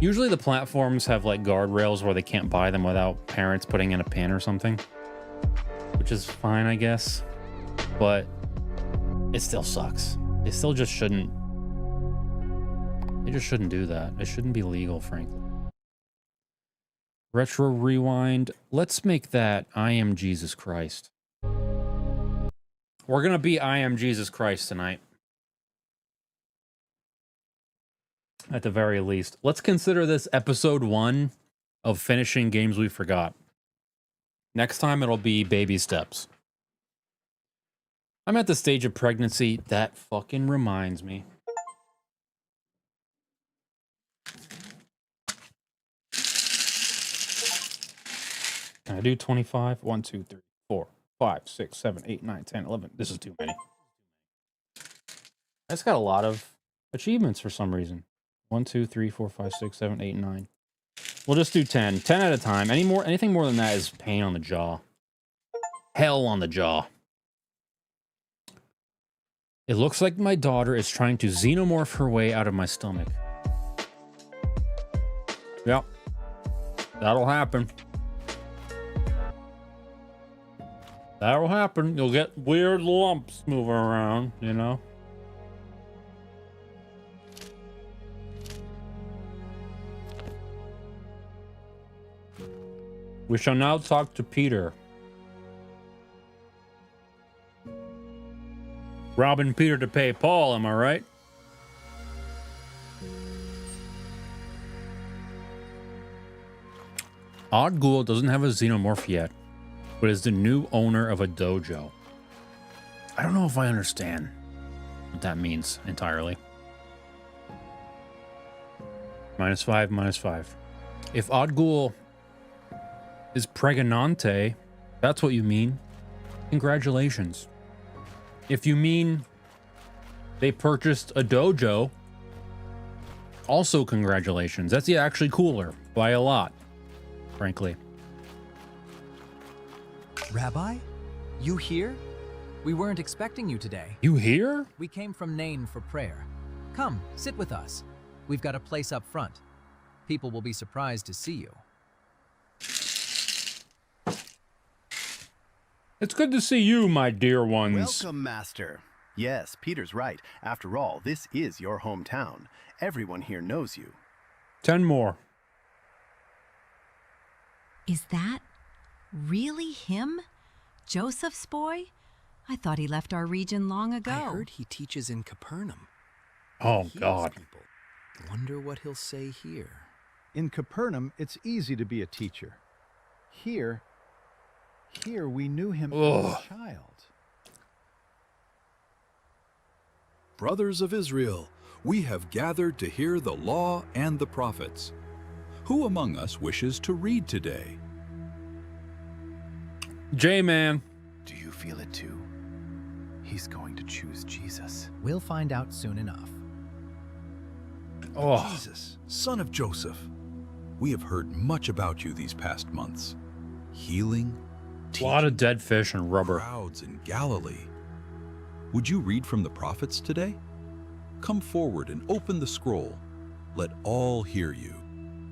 [SPEAKER 1] Usually the platforms have like guardrails where they can't buy them without parents putting in a pin or something, which is fine, I guess, but it still sucks. They still just shouldn't. They just shouldn't do that. It shouldn't be legal, frankly. Retro Rewind. Let's make that I Am Jesus Christ. We're gonna be I Am Jesus Christ tonight. At the very least. Let's consider this episode 1 of finishing games we forgot. Next time it'll be Baby Steps. I'm at the stage of pregnancy that fucking reminds me. Can I do 25? 1, 2, 3, 4, 5, 6, 7, 8, 9, 10, 11. This is too many. I just got a lot of achievements for some reason. 1, 2, 3, 4, 5, 6, 7, 8, 9. We'll just do 10. 10 at a time. Anything more than that is pain on the jaw. Hell on the jaw. It looks like my daughter is trying to xenomorph her way out of my stomach. Yep. That'll happen. That'll happen. You'll get weird lumps moving around, you know? We shall now talk to Peter. Robbing Peter to pay Paul, am I right? Odd Ghoul doesn't have a xenomorph yet, but is the new owner of a dojo. I don't know if I understand. what that means entirely. -5, -5. If 𝗿𝗲𝗀 is pregnante, that's what you mean. Congratulations. If you mean they purchased a dojo, also congratulations. That's actually cooler by a lot, frankly.
[SPEAKER 3] Rabbi, you here? We weren't expecting you today.
[SPEAKER 1] You here?
[SPEAKER 3] We came from Nain for prayer. Come, sit with us. We've got a place up front. People will be surprised to see you.
[SPEAKER 1] It's good to see you, my dear ones.
[SPEAKER 4] Welcome, Master. Yes, Peter's right. After all, this is your hometown. Everyone here knows you.
[SPEAKER 1] 10 more.
[SPEAKER 5] Is that really him? Joseph's boy? I thought he left our region long ago.
[SPEAKER 6] I heard he teaches in Capernaum.
[SPEAKER 1] Oh,
[SPEAKER 6] Heals
[SPEAKER 1] God.
[SPEAKER 6] people. Wonder what he'll say here.
[SPEAKER 7] In Capernaum, it's easy to be a teacher. Here we knew him as a child.
[SPEAKER 8] Brothers of Israel, we have gathered to hear the law and the prophets. Who among us wishes to read today?
[SPEAKER 1] J-Man.
[SPEAKER 4] Do you feel it too? He's going to choose Jesus.
[SPEAKER 3] We'll find out soon enough.
[SPEAKER 1] Oh,
[SPEAKER 8] Jesus, son of Joseph, we have heard much about you these past months. Healing,
[SPEAKER 1] a lot of
[SPEAKER 8] teaching,
[SPEAKER 1] dead fish and rubber.
[SPEAKER 8] crowds in Galilee. Would you read from the prophets today? Come forward and open the scroll. Let all hear you.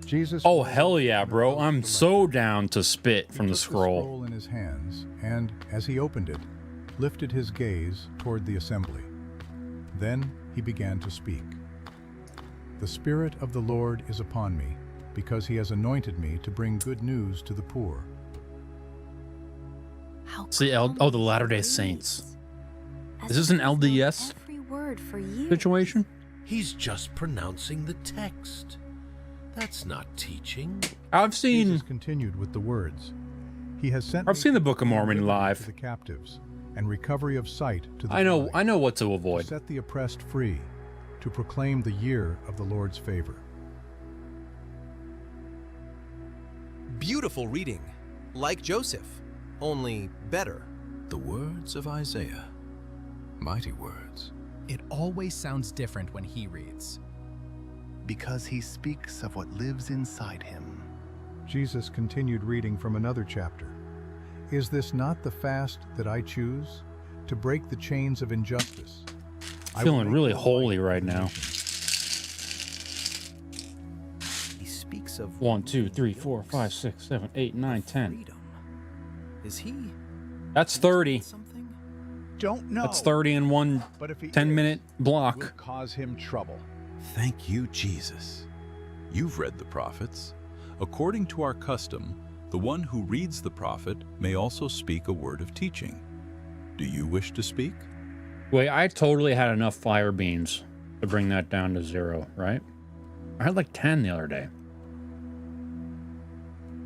[SPEAKER 7] Jesus.
[SPEAKER 1] Oh, hell yeah, bro. I'm so down to spit from the scroll.
[SPEAKER 7] Scroll in his hands, and as he opened it, lifted his gaze toward the assembly. Then he began to speak. The Spirit of the Lord is upon me, because he has anointed me to bring good news to the poor.
[SPEAKER 1] See, oh, the Latter-day Saints. Is this an LDS
[SPEAKER 2] Every word for you.
[SPEAKER 1] situation?
[SPEAKER 9] He's just pronouncing the text. That's not teaching.
[SPEAKER 1] I've seen
[SPEAKER 7] Jesus continued with the words, "He has sent
[SPEAKER 1] I've
[SPEAKER 7] me
[SPEAKER 1] seen the
[SPEAKER 7] to
[SPEAKER 1] Book of
[SPEAKER 7] proclaim
[SPEAKER 1] Mormon
[SPEAKER 7] liberty
[SPEAKER 1] live.
[SPEAKER 7] to the captives and recovery of sight to the
[SPEAKER 1] I know
[SPEAKER 7] blind,
[SPEAKER 1] what to
[SPEAKER 7] to
[SPEAKER 1] avoid.
[SPEAKER 7] set the oppressed free, to proclaim the year of the Lord's favor."
[SPEAKER 6] Beautiful reading. Like Joseph, only better.
[SPEAKER 9] The words of Isaiah. Mighty words.
[SPEAKER 3] It always sounds different when he reads.
[SPEAKER 4] Because he speaks of what lives inside him.
[SPEAKER 7] Jesus continued reading from another chapter. "Is this not the fast that I choose? To break the chains of injustice. I will
[SPEAKER 1] Feeling
[SPEAKER 7] make
[SPEAKER 1] really
[SPEAKER 7] the light
[SPEAKER 1] holy
[SPEAKER 7] of
[SPEAKER 1] right
[SPEAKER 7] the
[SPEAKER 1] now.
[SPEAKER 7] nations."
[SPEAKER 6] He speaks of
[SPEAKER 1] 1, 2, 3, 4, 5, 6, 7, 8, 9, 10.
[SPEAKER 6] freedom. Is he
[SPEAKER 1] That's 30.
[SPEAKER 6] something?
[SPEAKER 7] Don't know.
[SPEAKER 1] That's 30 in one
[SPEAKER 7] But if he
[SPEAKER 1] 10-minute
[SPEAKER 7] will
[SPEAKER 1] block.
[SPEAKER 7] cause him trouble.
[SPEAKER 8] Thank you, Jesus. You've read the prophets. According to our custom, the one who reads the prophet may also speak a word of teaching. Do you wish to speak?
[SPEAKER 1] Wait, I totally had enough fire beans to bring that down to 0, right? I had like 10 the other day.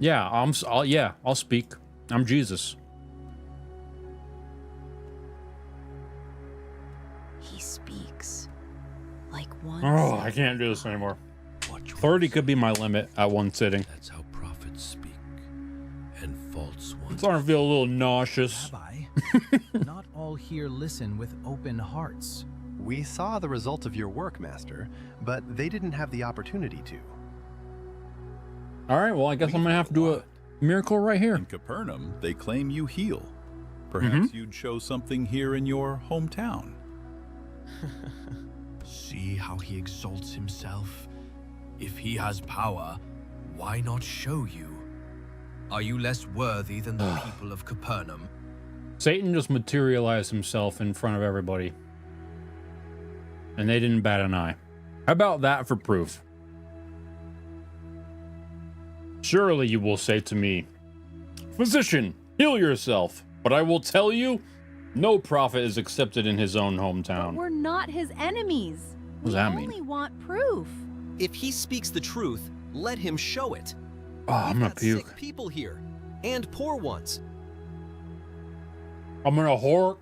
[SPEAKER 1] Yeah, I'll speak. I'm Jesus.
[SPEAKER 5] He speaks like one.
[SPEAKER 1] Oh, I can't do this anymore.
[SPEAKER 9] Watch what
[SPEAKER 1] 30
[SPEAKER 9] you
[SPEAKER 1] could be my limit at one sitting.
[SPEAKER 9] That's how prophets speak. And false
[SPEAKER 1] I'm
[SPEAKER 9] ones.
[SPEAKER 1] starting to feel a little nauseous.
[SPEAKER 3] Rabbi, not all here listen with open hearts.
[SPEAKER 4] We saw the result of your work, Master, but they didn't have the opportunity to.
[SPEAKER 1] All right, well, I guess I'm going to have to do a miracle right here.
[SPEAKER 8] In Capernaum, they claim you heal. Perhaps
[SPEAKER 1] Mm-hmm.
[SPEAKER 8] you'd show something here in your hometown.
[SPEAKER 9] See how he exalts himself. If he has power, why not show you? Are you less worthy than the people of Capernaum?
[SPEAKER 1] Satan just materialized himself in front of everybody. And they didn't bat an eye. How about that for proof? Surely you will say to me, "Physician, heal yourself." But I will tell you, no prophet is accepted in his own
[SPEAKER 2] But
[SPEAKER 1] hometown.
[SPEAKER 2] we're not his enemies.
[SPEAKER 1] What does that mean?
[SPEAKER 2] We only want proof.
[SPEAKER 6] If he speaks the truth, let him show it.
[SPEAKER 1] Oh, I'm
[SPEAKER 6] We've
[SPEAKER 1] gonna
[SPEAKER 6] got
[SPEAKER 1] puke.
[SPEAKER 6] sick people here, and poor ones.
[SPEAKER 1] I'm gonna hork.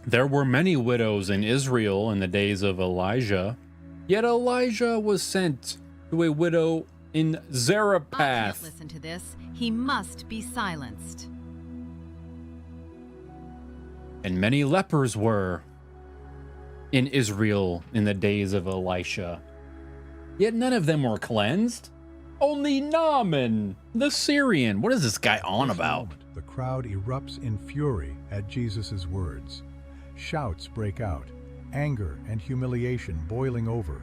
[SPEAKER 1] There were many widows in Israel in the days of Elijah, yet Elijah was sent to a widow in
[SPEAKER 5] I can't
[SPEAKER 1] Zarephath.
[SPEAKER 5] listen to this. He must be silenced.
[SPEAKER 1] And many lepers were in Israel in the days of Elisha, yet none of them were cleansed. Only Naaman, the Syrian. What is this guy on
[SPEAKER 7] This
[SPEAKER 1] about?
[SPEAKER 7] moment, the crowd erupts in fury at Jesus' words. Shouts break out, anger and humiliation boiling over.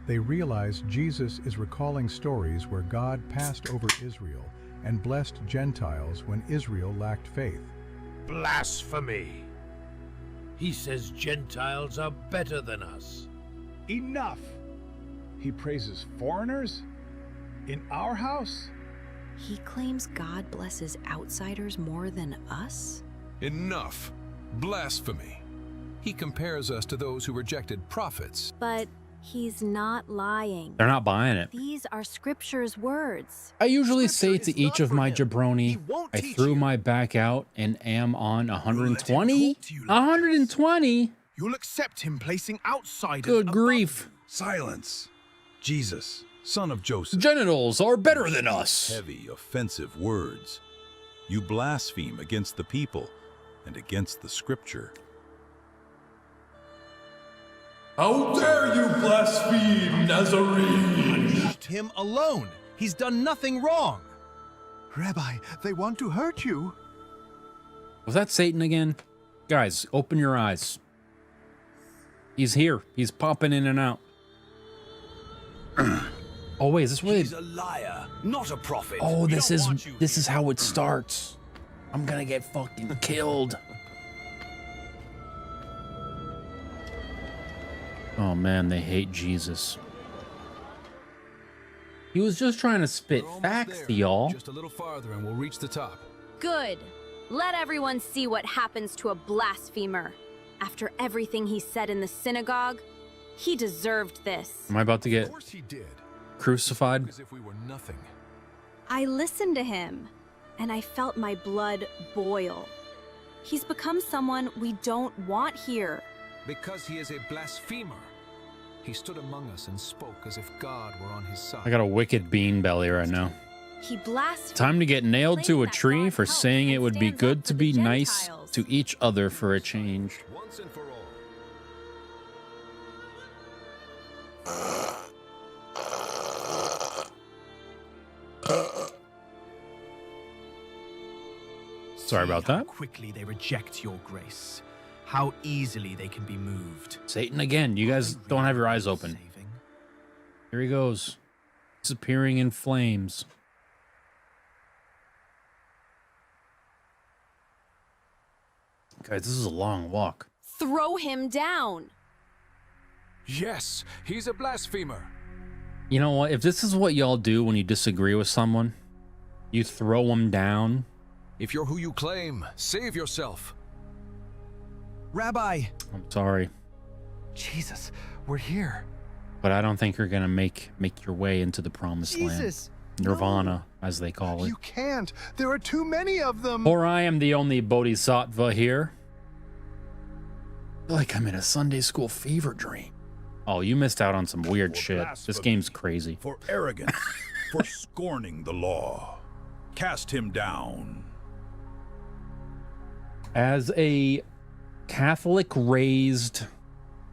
[SPEAKER 7] They realize Jesus is recalling stories where God passed over Israel and blessed Gentiles when Israel lacked faith.
[SPEAKER 10] Blasphemy! He says Gentiles are better than us.
[SPEAKER 11] Enough! He praises foreigners? In our house?
[SPEAKER 2] He claims God blesses outsiders more than us?
[SPEAKER 12] Enough! Blasphemy! He compares us to those who rejected prophets.
[SPEAKER 2] But he's not lying.
[SPEAKER 1] They're not buying it.
[SPEAKER 2] These are Scripture's words.
[SPEAKER 1] I usually say
[SPEAKER 6] Scripture
[SPEAKER 1] to
[SPEAKER 6] is
[SPEAKER 1] each
[SPEAKER 6] not
[SPEAKER 1] of
[SPEAKER 6] for
[SPEAKER 1] my
[SPEAKER 6] him.
[SPEAKER 1] jabroni,
[SPEAKER 6] He won't
[SPEAKER 1] I
[SPEAKER 6] teach
[SPEAKER 1] threw
[SPEAKER 6] you.
[SPEAKER 1] my back out and am on
[SPEAKER 9] Let him
[SPEAKER 1] 120?
[SPEAKER 9] talk to you like
[SPEAKER 1] 120?
[SPEAKER 9] You'll accept him placing outsiders
[SPEAKER 1] Good
[SPEAKER 9] above
[SPEAKER 1] grief.
[SPEAKER 8] Silence. Jesus, son of Joseph.
[SPEAKER 1] Genitals are better than us.
[SPEAKER 8] Heavy, offensive words. You blaspheme against the people and against the scripture.
[SPEAKER 12] How dare you blaspheme, Nazarene!
[SPEAKER 6] Leave him alone. He's done nothing wrong.
[SPEAKER 4] Rabbi, they want to hurt you.
[SPEAKER 1] Was that Satan again? Guys, open your eyes. He's here. He's popping in and out. Oh wait, is this where
[SPEAKER 9] He's
[SPEAKER 1] they...
[SPEAKER 9] a liar, not a prophet.
[SPEAKER 1] Oh,
[SPEAKER 9] We
[SPEAKER 1] this
[SPEAKER 9] don't
[SPEAKER 1] is
[SPEAKER 9] want you
[SPEAKER 1] this
[SPEAKER 9] here.
[SPEAKER 1] is how it starts. I'm gonna get fucking killed. Oh man, they hate Jesus. He was just trying to spit
[SPEAKER 12] We're almost
[SPEAKER 1] facts
[SPEAKER 12] there.
[SPEAKER 1] to y'all.
[SPEAKER 12] Just a little farther and we'll reach the top.
[SPEAKER 2] Good. Let everyone see what happens to a blasphemer. After everything he said in the synagogue, he deserved this.
[SPEAKER 1] Am I about to
[SPEAKER 12] Of
[SPEAKER 1] get
[SPEAKER 12] course he did.
[SPEAKER 1] crucified?
[SPEAKER 12] As if we were nothing.
[SPEAKER 2] I listened to him, and I felt my blood boil. He's become someone we don't want here.
[SPEAKER 3] Because he is a blasphemer. He stood among us and spoke as if God were on his side.
[SPEAKER 1] I got a wicked bean belly right now.
[SPEAKER 2] He blasphemed.
[SPEAKER 1] Time to get nailed to a
[SPEAKER 2] Claims that
[SPEAKER 1] tree
[SPEAKER 2] God
[SPEAKER 1] for
[SPEAKER 2] helps
[SPEAKER 1] saying it
[SPEAKER 2] and
[SPEAKER 1] would be
[SPEAKER 2] stands
[SPEAKER 1] good
[SPEAKER 2] up
[SPEAKER 1] to
[SPEAKER 2] for the
[SPEAKER 1] be nice
[SPEAKER 2] Gentiles.
[SPEAKER 1] to each other for a change.
[SPEAKER 12] Once and for all.
[SPEAKER 1] Sorry about
[SPEAKER 9] How
[SPEAKER 1] that.
[SPEAKER 9] quickly they reject your grace. How easily they can be moved.
[SPEAKER 1] Satan again. You guys don't have your eyes open.
[SPEAKER 9] Saving.
[SPEAKER 1] Here he goes. Disappearing in flames. Guys, this is a long walk.
[SPEAKER 2] Throw him down.
[SPEAKER 12] Yes, he's a blasphemer.
[SPEAKER 1] You know what? If this is what y'all do when you disagree with someone, you throw them down.
[SPEAKER 12] If you're who you claim, save yourself.
[SPEAKER 6] Rabbi!
[SPEAKER 1] I'm sorry,
[SPEAKER 6] Jesus, we're here.
[SPEAKER 1] but I don't think you're gonna make your way into the promised land.
[SPEAKER 4] Jesus!
[SPEAKER 1] Nirvana, as they call it.
[SPEAKER 4] You can't. There are too many of them.
[SPEAKER 1] Or I am the only bodhisattva here. I feel like I'm in a Sunday school fever dream. Oh, you missed out on some weird
[SPEAKER 8] For
[SPEAKER 1] shit. This
[SPEAKER 8] blasphemy,
[SPEAKER 1] game's crazy.
[SPEAKER 8] For arrogance, for scorning the law. Cast him down.
[SPEAKER 1] As a Catholic-raised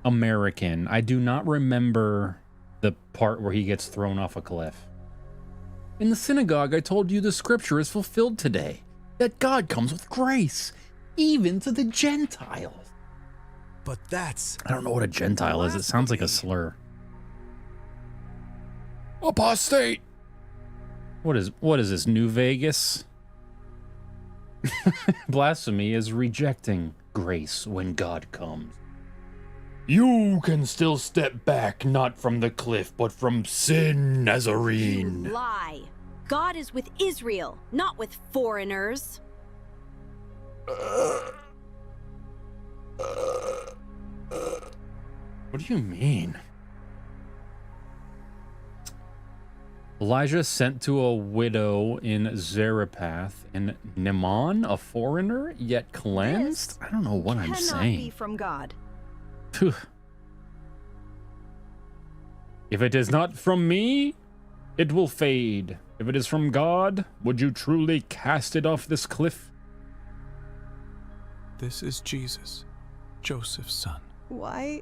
[SPEAKER 1] American, I do not remember the part where he gets thrown off a cliff. In the synagogue, I told you the scripture is fulfilled today, that God comes with grace, even to the Gentiles.
[SPEAKER 6] But that's...
[SPEAKER 1] I don't know what a Gentile is. It sounds like a slur. Apostate! What is this, New Vegas? Blasphemy is rejecting grace when God comes. You can still step back, not from the cliff, but from sin,
[SPEAKER 2] You
[SPEAKER 1] Nazarene.
[SPEAKER 2] lie. God is with Israel, not with foreigners.
[SPEAKER 1] What do you mean? Elijah sent to a widow in Zarephath, and Naaman, a foreigner, yet cleansed? I don't know what I'm saying.
[SPEAKER 13] Be from God.
[SPEAKER 1] Phew. If it is not from me, it will fade. If it is from God, would you truly cast it off this cliff?
[SPEAKER 14] This is Jesus, Joseph's son.
[SPEAKER 13] Why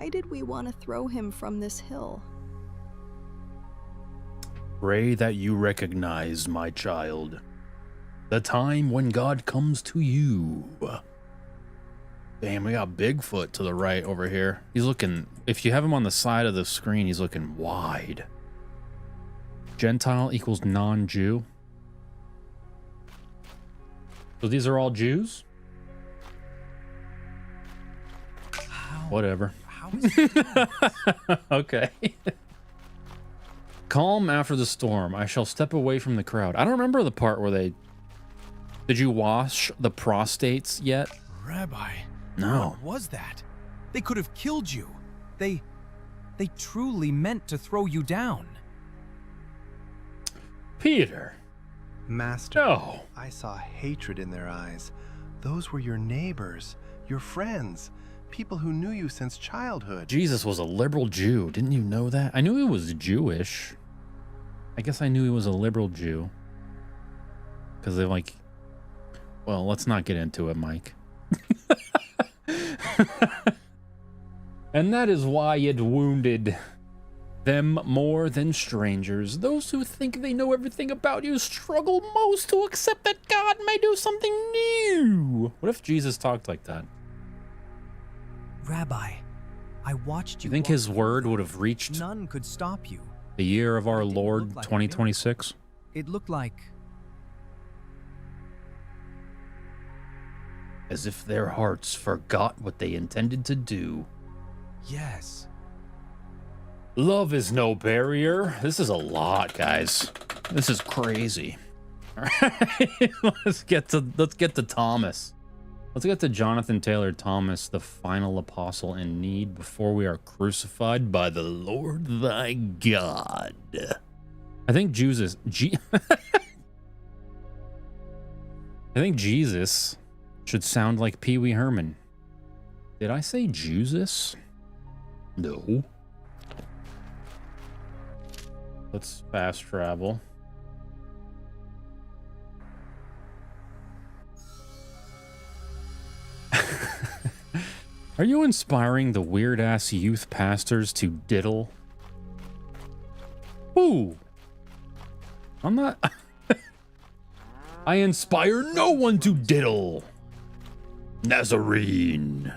[SPEAKER 13] did we want to throw him from this hill?
[SPEAKER 1] Pray that you recognize, my child, the time when God comes to you. Damn, we got Bigfoot to the right over here. He's looking, if you have him on the side of the screen, he's looking wide. Gentile equals non-Jew. So these are all Jews? Whatever. Okay. Calm after the storm. I shall step away from the crowd. I don't remember the part where they... Did you wash the prostates yet?
[SPEAKER 6] Rabbi.
[SPEAKER 1] No.
[SPEAKER 6] What was that? They could have killed you. They truly meant to throw you down.
[SPEAKER 1] Peter.
[SPEAKER 4] Master,
[SPEAKER 1] No.
[SPEAKER 4] I saw hatred in their eyes. Those were your neighbors, your friends, people who knew you since childhood.
[SPEAKER 1] Jesus was a liberal Jew. Didn't you know that? I knew he was Jewish. I guess I knew he was a liberal Jew. Because they're like... Well, let's not get into it, Mike. And that is why it wounded them more than strangers. Those who think they know everything about you struggle most to accept that God may do something new. What if Jesus talked like that?
[SPEAKER 6] Rabbi, I watched you.
[SPEAKER 1] You think his word would have reached
[SPEAKER 6] None could stop you.
[SPEAKER 1] the year of our Lord 2026?
[SPEAKER 6] It looked like...
[SPEAKER 1] As if their hearts forgot what they intended to do.
[SPEAKER 6] Yes.
[SPEAKER 1] Love is no barrier. This is a lot, guys. This is crazy. All right, let's get to Thomas. Let's get to Jonathan Taylor Thomas, the final apostle in need, before we are crucified by the Lord thy God. I think Jesus should sound like Pee Wee Herman. Did I say Jesus? No. Let's fast travel. Are you inspiring the weird-ass youth pastors to diddle? Ooh. I'm not... I inspire no one to diddle. Nazarene.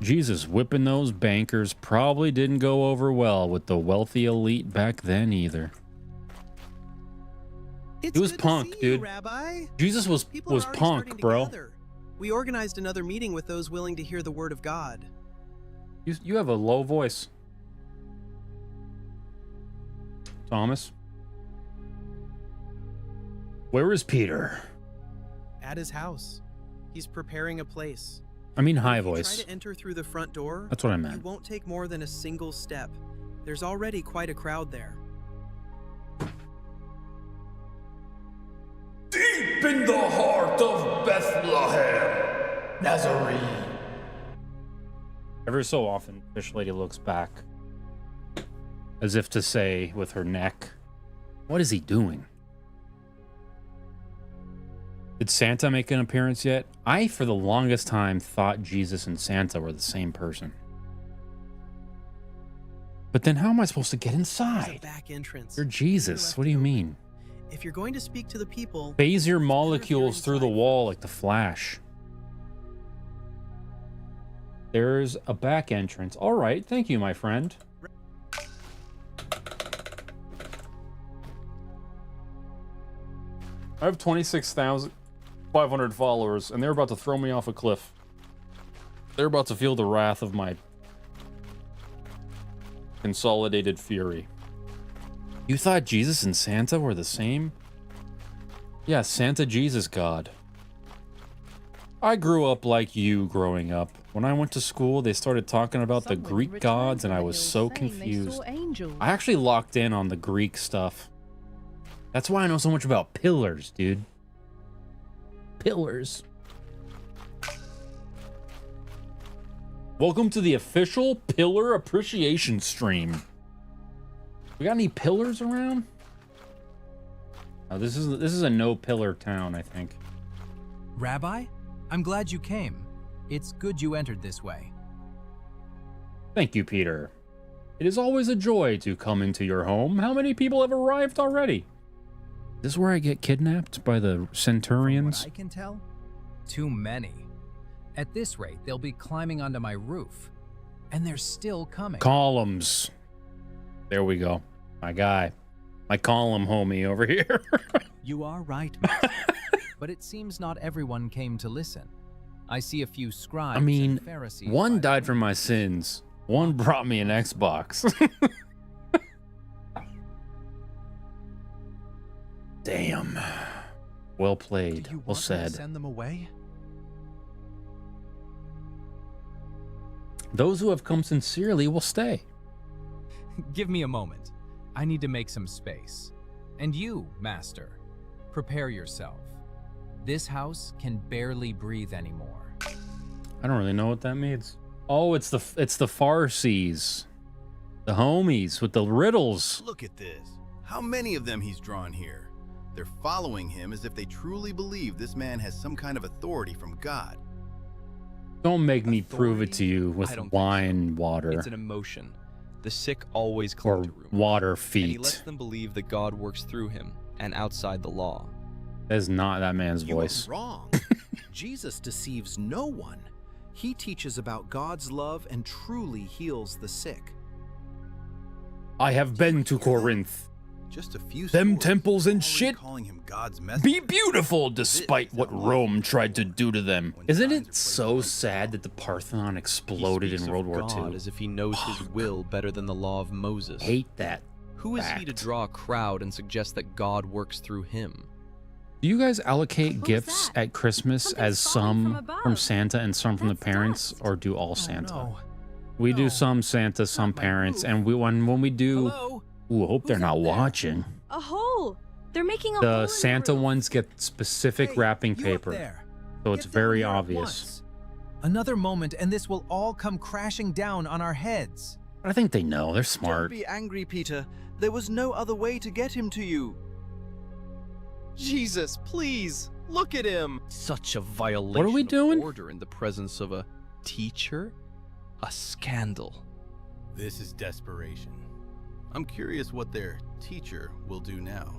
[SPEAKER 1] Jesus whipping those bankers probably didn't go over well with the wealthy elite back then either. He was punk, dude.
[SPEAKER 15] Rabbi.
[SPEAKER 1] Jesus was punk, bro.
[SPEAKER 15] We organized another meeting with those willing to hear the word of God.
[SPEAKER 1] You have a low voice. Thomas? Where is Peter?
[SPEAKER 15] At his house. He's preparing a place.
[SPEAKER 1] I mean high
[SPEAKER 15] If you
[SPEAKER 1] voice.
[SPEAKER 15] try to enter through the front door,
[SPEAKER 1] That's what I meant.
[SPEAKER 15] You won't take more than a single step. There's already quite a crowd there.
[SPEAKER 16] Deep in the heart of Bethlehem, Nazarene.
[SPEAKER 1] Every so often, Fish Lady looks back, as if to say with her neck, what is he doing? Did Santa make an appearance yet? I, for the longest time, thought Jesus and Santa were the same person. But then how am I supposed to get inside?
[SPEAKER 15] There's a back entrance.
[SPEAKER 1] You're Jesus. What do you mean?
[SPEAKER 15] If you're going to speak to the people,
[SPEAKER 1] Phase your molecules through the wall like the Flash. There's a back entrance. All right, thank you, my friend. I have 26,500 followers, and they're about to throw me off a cliff. They're about to feel the wrath of my consolidated fury. You thought Jesus and Santa were the same? Yeah, Santa Jesus God. I grew up like you growing up. When I went to school, they started talking about the Greek gods, and I was so confused. I actually locked in on the Greek stuff. That's why I know so much about pillars, dude. Pillars. Welcome to the official pillar appreciation stream. We got any pillars around? Oh, this is a no pillar town, I think.
[SPEAKER 3] Rabbi, I'm glad you came. It's good you entered this way.
[SPEAKER 1] Thank you, Peter. It is always a joy to come into your home. How many people have arrived already? Is this where I get kidnapped by the centurions?
[SPEAKER 3] From what I can tell, too many. At this rate, they'll be climbing onto my roof. And they're still coming.
[SPEAKER 1] Columns. There we go. My guy. My column homie over here.
[SPEAKER 3] You are right, Master. But it seems not everyone came to listen. I see a few scribes and Pharisees.
[SPEAKER 1] One died for my sins. One brought me an Xbox. Damn. Well played. Well said.
[SPEAKER 6] Send them away?
[SPEAKER 1] Those who have come sincerely will stay.
[SPEAKER 3] Give me a moment. I need to make some space. And you, Master, prepare yourself. This house can barely breathe anymore.
[SPEAKER 1] I don't really know what that means. Oh, it's the 𝗲𝗵𝗶𝗁𝗀, the homies with the riddles.
[SPEAKER 17] Look at this. How many of them he's drawn here? They're following him as if they truly believe this man has some kind of authority from God.
[SPEAKER 1] Don't make me prove it to you with wine, water.
[SPEAKER 18] It's an emotion. The sick always cling to rumors.
[SPEAKER 1] Water
[SPEAKER 18] And he lets
[SPEAKER 1] feet.
[SPEAKER 18] them believe that God works through him and outside the law.
[SPEAKER 1] That is not that man's voice.
[SPEAKER 19] You are wrong. Jesus deceives no one. He teaches about God's love and truly heals the sick.
[SPEAKER 1] I have been to Corinth.
[SPEAKER 17] Just a few
[SPEAKER 1] Them temples and shit
[SPEAKER 17] calling him God's messenger.
[SPEAKER 1] be beautiful despite what Rome tried to do to them. Isn't it so sad that the Parthenon exploded in World War
[SPEAKER 18] God
[SPEAKER 1] II?
[SPEAKER 18] as if he knows his will better than the law of Moses.
[SPEAKER 1] Hate that.
[SPEAKER 18] Who is he to draw a crowd and suggest that God works through him?
[SPEAKER 1] Do you guys allocate gifts at Christmas as some from Santa and some from the parents, or do all Santa? We do some Santa, some parents, and when we do, ooh, I hope they're not watching.
[SPEAKER 2] A hole. They're making a hole.
[SPEAKER 1] The Santa ones get specific wrapping paper, so it's very obvious.
[SPEAKER 3] Another moment and this will all come crashing down on our heads.
[SPEAKER 1] I think they know. They're smart.
[SPEAKER 15] Don't be angry, Peter. There was no other way to get him to you.
[SPEAKER 20] Jesus, please, look at him.
[SPEAKER 18] Such a violation
[SPEAKER 1] What are we doing?
[SPEAKER 18] of order in the presence of a teacher? A scandal.
[SPEAKER 17] This is desperation. I'm curious what their teacher will do now.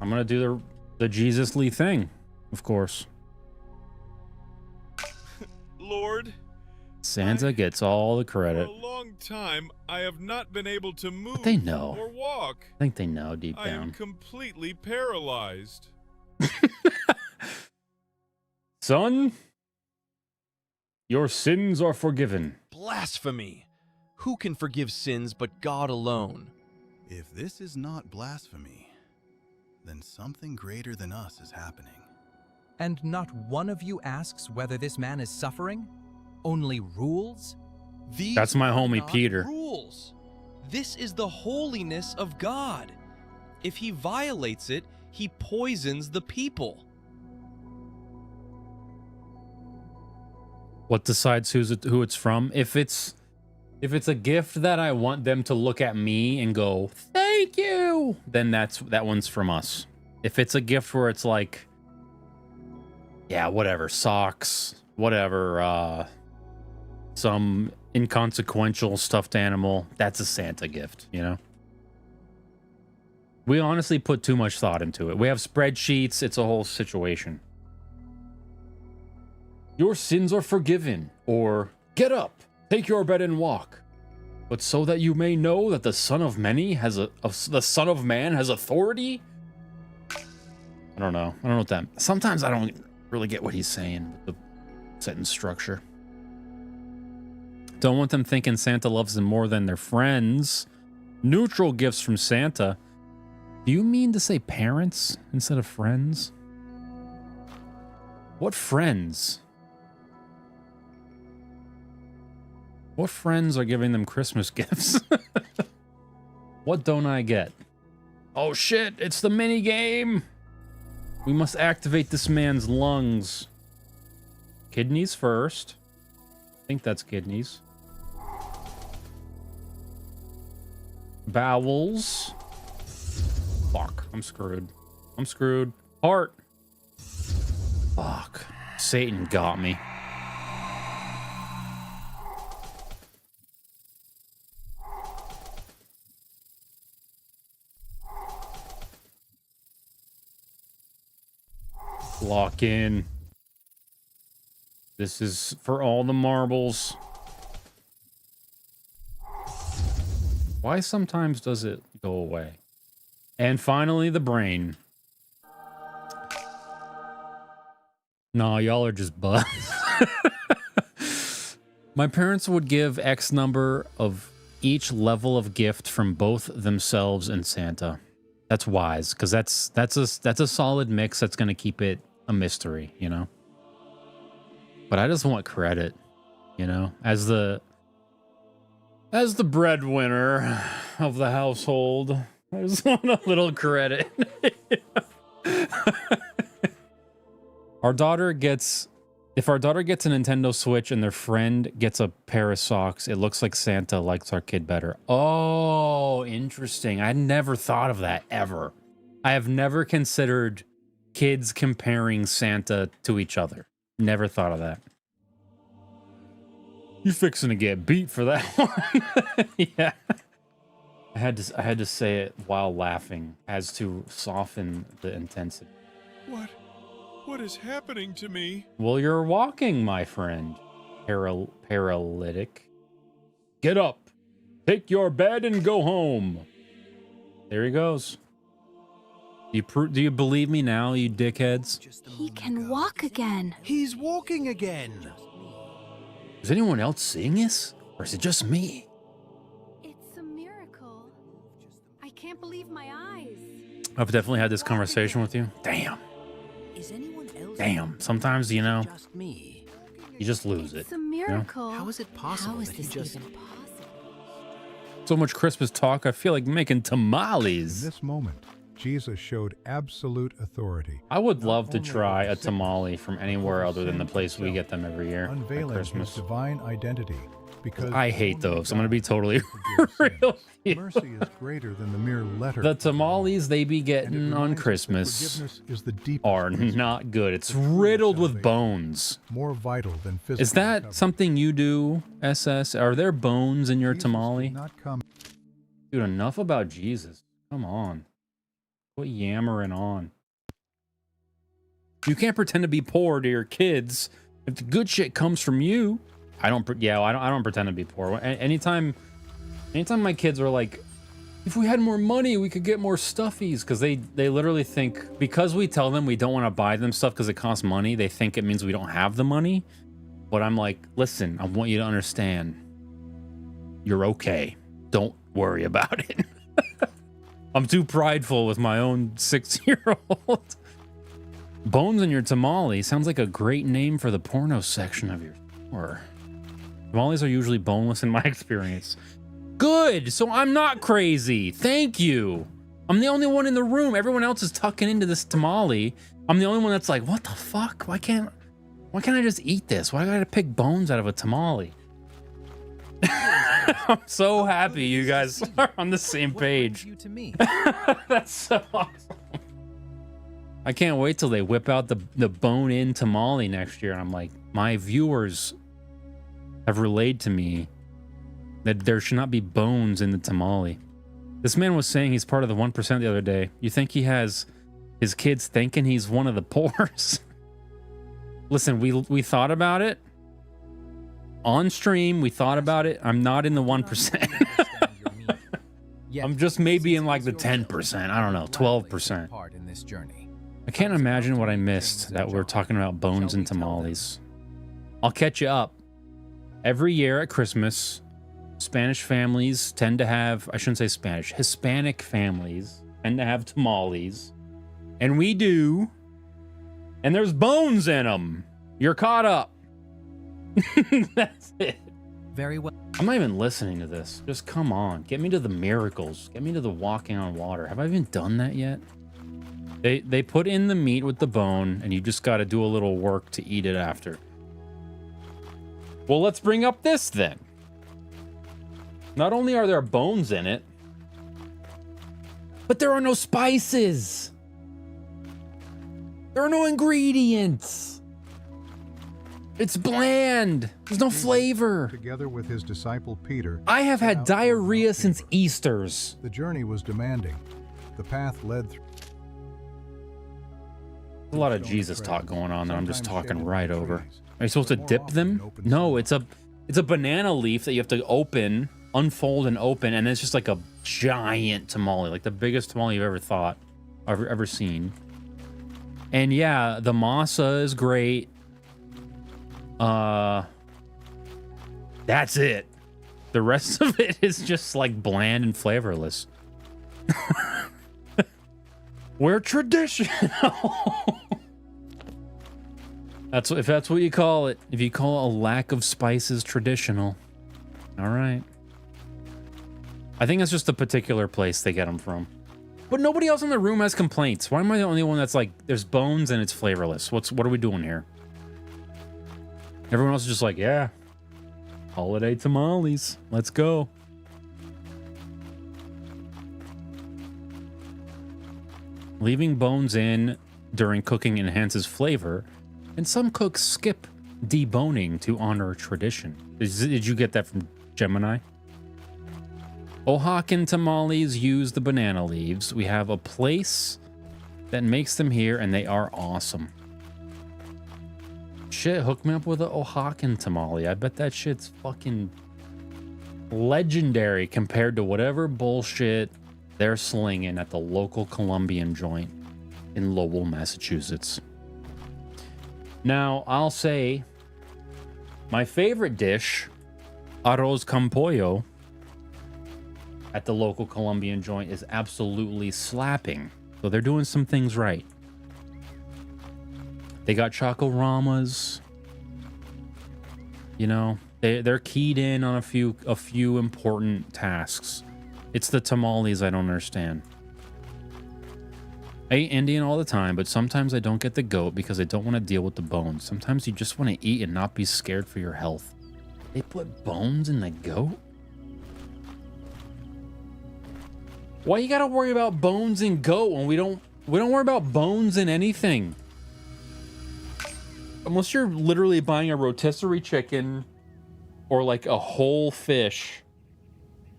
[SPEAKER 1] I'm gonna do the Jesus Lee thing, of course.
[SPEAKER 21] Lord,
[SPEAKER 1] Santa gets all the credit.
[SPEAKER 21] for a long time I have not been able to move
[SPEAKER 1] They know.
[SPEAKER 21] or walk.
[SPEAKER 1] I think they know deep
[SPEAKER 21] I am
[SPEAKER 1] down.
[SPEAKER 21] completely paralyzed.
[SPEAKER 1] Son, your sins are forgiven.
[SPEAKER 18] Blasphemy! Who can forgive sins but God alone?
[SPEAKER 17] If this is not blasphemy, then something greater than us is happening.
[SPEAKER 3] And not one of you asks whether this man is suffering? Only rules?
[SPEAKER 18] These
[SPEAKER 1] That's my
[SPEAKER 18] are
[SPEAKER 1] homie
[SPEAKER 18] not
[SPEAKER 1] Peter.
[SPEAKER 18] Rules. This is the holiness of God. If he violates it, he poisons the people.
[SPEAKER 1] What decides who it's from? If it's a gift that I want them to look at me and go, "Thank you," then that one's from us. If it's a gift where it's like, yeah, whatever, socks, whatever, some inconsequential stuffed animal, that's a Santa gift, you know? We honestly put too much thought into it. We have spreadsheets, it's a whole situation. Your sins are forgiven, or get up, take your bed and walk. But so that you may know that the Son of Man has authority? I don't know. I don't know what that... Sometimes I don't really get what he's saying with the sentence structure. Don't want them thinking Santa loves them more than their friends. Neutral gifts from Santa. Do you mean to say parents instead of friends? What friends? What friends are giving them Christmas gifts? What don't I get? Oh shit, it's the mini game. We must activate this man's lungs. Kidneys first. I think that's kidneys. Bowels. Fuck, I'm screwed. I'm screwed. Heart. Fuck. Satan got me. Lock in. This is for all the marbles. Why sometimes does it go away? And finally, the brain. Nah, y'all are just bugs. My parents would give X number of each level of gift from both themselves and Santa. That's wise, because that's a solid mix that's going to keep it a mystery, you know? But I just want credit, you know? As the breadwinner of the household, I just want a little credit. If our daughter gets a Nintendo Switch and their friend gets a pair of socks, it looks like Santa likes our kid better. Oh, interesting. I never thought of that, ever. I have never considered kids comparing Santa to each other. Never thought of that. You're fixing to get beat for that one. Yeah. I had to say it while laughing as to soften the intensity.
[SPEAKER 21] What is happening to me?
[SPEAKER 1] Well, you're walking, my friend. Paralytic. Get up. Take your bed and go home. There he goes. Do you believe me now, you dickheads?
[SPEAKER 2] He can walk again.
[SPEAKER 19] He's walking again.
[SPEAKER 1] Is anyone else seeing this? Or is it just me?
[SPEAKER 2] It's a miracle. I can't believe my eyes.
[SPEAKER 1] I've definitely had this conversation with you. Damn.
[SPEAKER 19] Is anyone else?
[SPEAKER 1] Damn. Sometimes, you know,
[SPEAKER 19] Just me.
[SPEAKER 1] you just lose it.
[SPEAKER 2] It's a miracle.
[SPEAKER 19] How is it possible
[SPEAKER 2] How is
[SPEAKER 19] that he
[SPEAKER 2] this
[SPEAKER 19] just...
[SPEAKER 2] even possible?
[SPEAKER 1] So much Christmas talk, I feel like making tamales.
[SPEAKER 7] In this moment, Jesus showed absolute authority.
[SPEAKER 1] I would love to try a tamale from anywhere other than the place we get them every year at
[SPEAKER 7] Unveiling his
[SPEAKER 1] Christmas.
[SPEAKER 7] divine identity, because
[SPEAKER 1] I hate those. I'm going to be totally
[SPEAKER 7] forgives
[SPEAKER 1] real.
[SPEAKER 7] sins. Mercy is greater than the mere letter.
[SPEAKER 1] The tamales they be
[SPEAKER 7] And it
[SPEAKER 1] getting on
[SPEAKER 7] reminds us that
[SPEAKER 1] Christmas
[SPEAKER 7] forgiveness is the deepest
[SPEAKER 1] are
[SPEAKER 7] reason,
[SPEAKER 1] not good. It's riddled with bones.
[SPEAKER 7] more vital than physical
[SPEAKER 1] Is that
[SPEAKER 7] recovery.
[SPEAKER 1] something you do, SS? Are there bones in your
[SPEAKER 7] Jesus
[SPEAKER 1] tamale?
[SPEAKER 7] did not come.
[SPEAKER 1] Dude, enough about Jesus. Come on. Quit yammering on. You can't pretend to be poor to your kids if the good shit comes from you. I don't pretend to be poor. Anytime my kids are like, if we had more money, we could get more stuffies, because they literally think, because we tell them we don't want to buy them stuff because it costs money, they think it means we don't have the money. But I'm like, listen, I want you to understand, you're okay. Don't worry about it. I'm too prideful with my own 6-year-old. Bones in your tamale sounds like a great name for the porno section of your store. Tamales are usually boneless in my experience. Good, so I'm not crazy. Thank you. I'm the only one in the room. Everyone else is tucking into this tamale. I'm the only one that's like, what the fuck? Why can't I just eat this? Why do I gotta pick bones out of a tamale? I'm so happy you guys are on the same page.
[SPEAKER 19] You to me.
[SPEAKER 1] That's so awesome. I can't wait till they whip out the bone-in tamale next year. And I'm like, my viewers have relayed to me that there should not be bones in the tamale. This man was saying he's part of the 1% the other day. You think he has his kids thinking he's one of the poors? Listen, we thought about it. On stream, we thought about it. I'm not in the 1%. I'm just maybe in like the 10%. I don't know, 12%.
[SPEAKER 3] Part in this journey.
[SPEAKER 1] I can't imagine what I missed that we're talking about bones and tamales. I'll catch you up. Every year at Christmas, Spanish families tend to have, I shouldn't say Spanish, Hispanic families tend to have tamales. And we do. And there's bones in them. You're caught up. That's it.
[SPEAKER 3] Very well.
[SPEAKER 1] I'm not even listening to this. Just come on. Get me to the miracles. Get me to the walking on water. Have I even done that yet? They put in the meat with the bone, and you just got to do a little work to eat it after. Well, let's bring up this then. Not only are there bones in it, but there are no spices. There are no ingredients. It's bland. There's no flavor.
[SPEAKER 7] Together with his disciple Peter,
[SPEAKER 1] I have had diarrhea since Easter's.
[SPEAKER 7] the journey was demanding. The path led through
[SPEAKER 1] A lot of Jesus talk going on that I'm just talking right over. Are you supposed to dip them? No, it's a banana leaf that you have to open, unfold and open, and it's just like a giant tamale, like the biggest tamale you've ever seen. And yeah, the masa is great. That's it. The rest of it is just like bland and flavorless. We're traditional. If that's what you call it. If you call a lack of spices traditional. All right. I think it's just the particular place they get them from. But nobody else in the room has complaints. Why am I the only one that's like, there's bones and it's flavorless? What are we doing here? Everyone else is just like, yeah, holiday tamales. Let's go. Leaving bones in during cooking enhances flavor, and some cooks skip deboning to honor tradition. Did you get that from Gemini? Oaxacan tamales use the banana leaves. We have a place that makes them here, and they are awesome. Shit, hook me up with an Oaxacan tamale. I bet that shit's fucking legendary compared to whatever bullshit they're slinging at the local Colombian joint in Lowell, Massachusetts. Now, I'll say my favorite dish, arroz con pollo, at the local Colombian joint is absolutely slapping. So they're doing some things right. They got chocoramas. You know, they're keyed in on a few important tasks. It's the tamales I don't understand. I eat Indian all the time, but sometimes I don't get the goat because I don't want to deal with the bones. Sometimes you just want to eat and not be scared for your health. They put bones in the goat? Why you gotta worry about bones in goat when we don't worry about bones in anything? Unless you're literally buying a rotisserie chicken or like a whole fish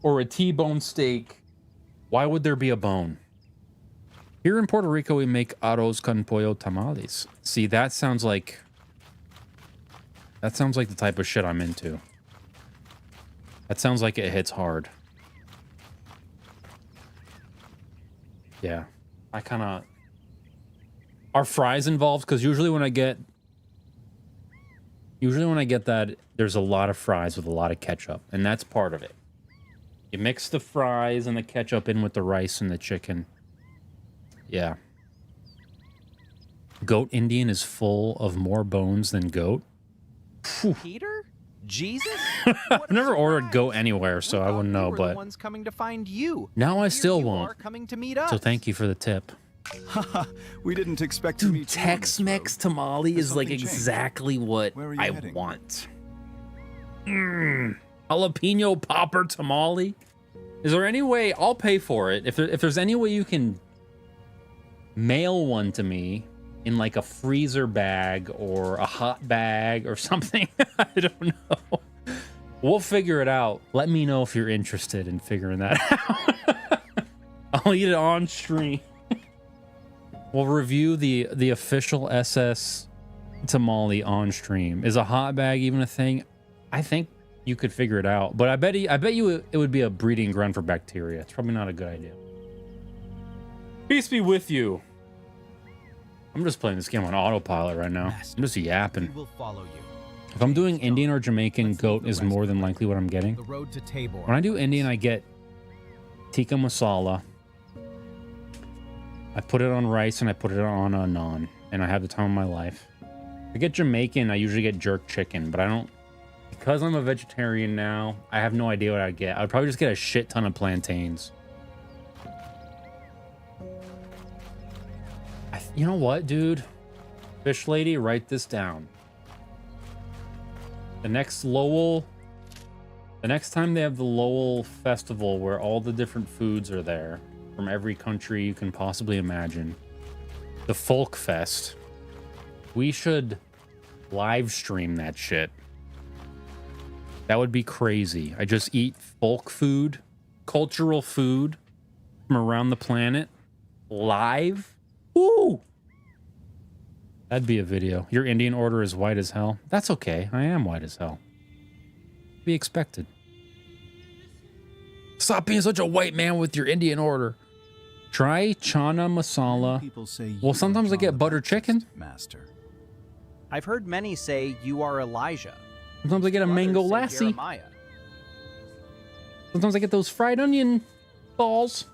[SPEAKER 1] or a T-bone steak, why would there be a bone? Here in Puerto Rico, we make arroz con pollo tamales. See, that sounds like the type of shit I'm into. That sounds like it hits hard. Yeah, I kind of... Are fries involved? Because usually when I get that, there's a lot of fries with a lot of ketchup, and that's part of it. You mix the fries and the ketchup in with the rice and the chicken. Yeah. Goat Indian is full of more bones than goat.
[SPEAKER 20] Peter? Jesus?
[SPEAKER 1] I've never ordered goat anywhere, so I wouldn't know, but...
[SPEAKER 20] The ones coming to find you.
[SPEAKER 1] Now I still won't.
[SPEAKER 20] Coming to meet us.
[SPEAKER 1] So thank you for the tip.
[SPEAKER 5] We didn't expect to meet you.
[SPEAKER 1] Tex-Mex tamale is like exactly what I want. Jalapeno popper tamale. Is there any way I'll pay for it? If there's any way you can mail one to me in like a freezer bag or a hot bag or something, I don't know. We'll figure it out. Let me know if you're interested in figuring that out. I'll eat it on stream. We'll review the official SS tamale on stream. Is a hot bag even a thing? I think you could figure it out, but I bet you it would be a breeding ground for bacteria. It's probably not a good idea. Peace be with you. I'm just playing this game on autopilot right now. I'm just yapping. If I'm doing Indian or Jamaican, goat is more than likely what I'm getting. When I do Indian, I get tikka masala. I put it on rice and I put it on a naan, and I have the time of my life. If I get Jamaican, I usually get jerk chicken, but I don't Because I'm a vegetarian now, I have no idea what I'd get. I'd probably just get a shit ton of plantains. You know what, dude? Fish lady, write this down. The next time they have the Lowell festival where all the different foods are there from every country you can possibly imagine, the Folk Fest, we should live stream that shit. That would be crazy. I just eat folk food, cultural food from around the planet live. Woo! That'd be a video. Your Indian order is white as hell. That's okay. I am white as hell. Be expected. Stop being such a white man with your Indian order. Try chana masala. Well, sometimes I get butter chicken.
[SPEAKER 19] Master.
[SPEAKER 20] I've heard many say you are Elijah.
[SPEAKER 1] Sometimes I get a mango lassi.
[SPEAKER 20] Jeremiah.
[SPEAKER 1] Sometimes I get those fried onion balls.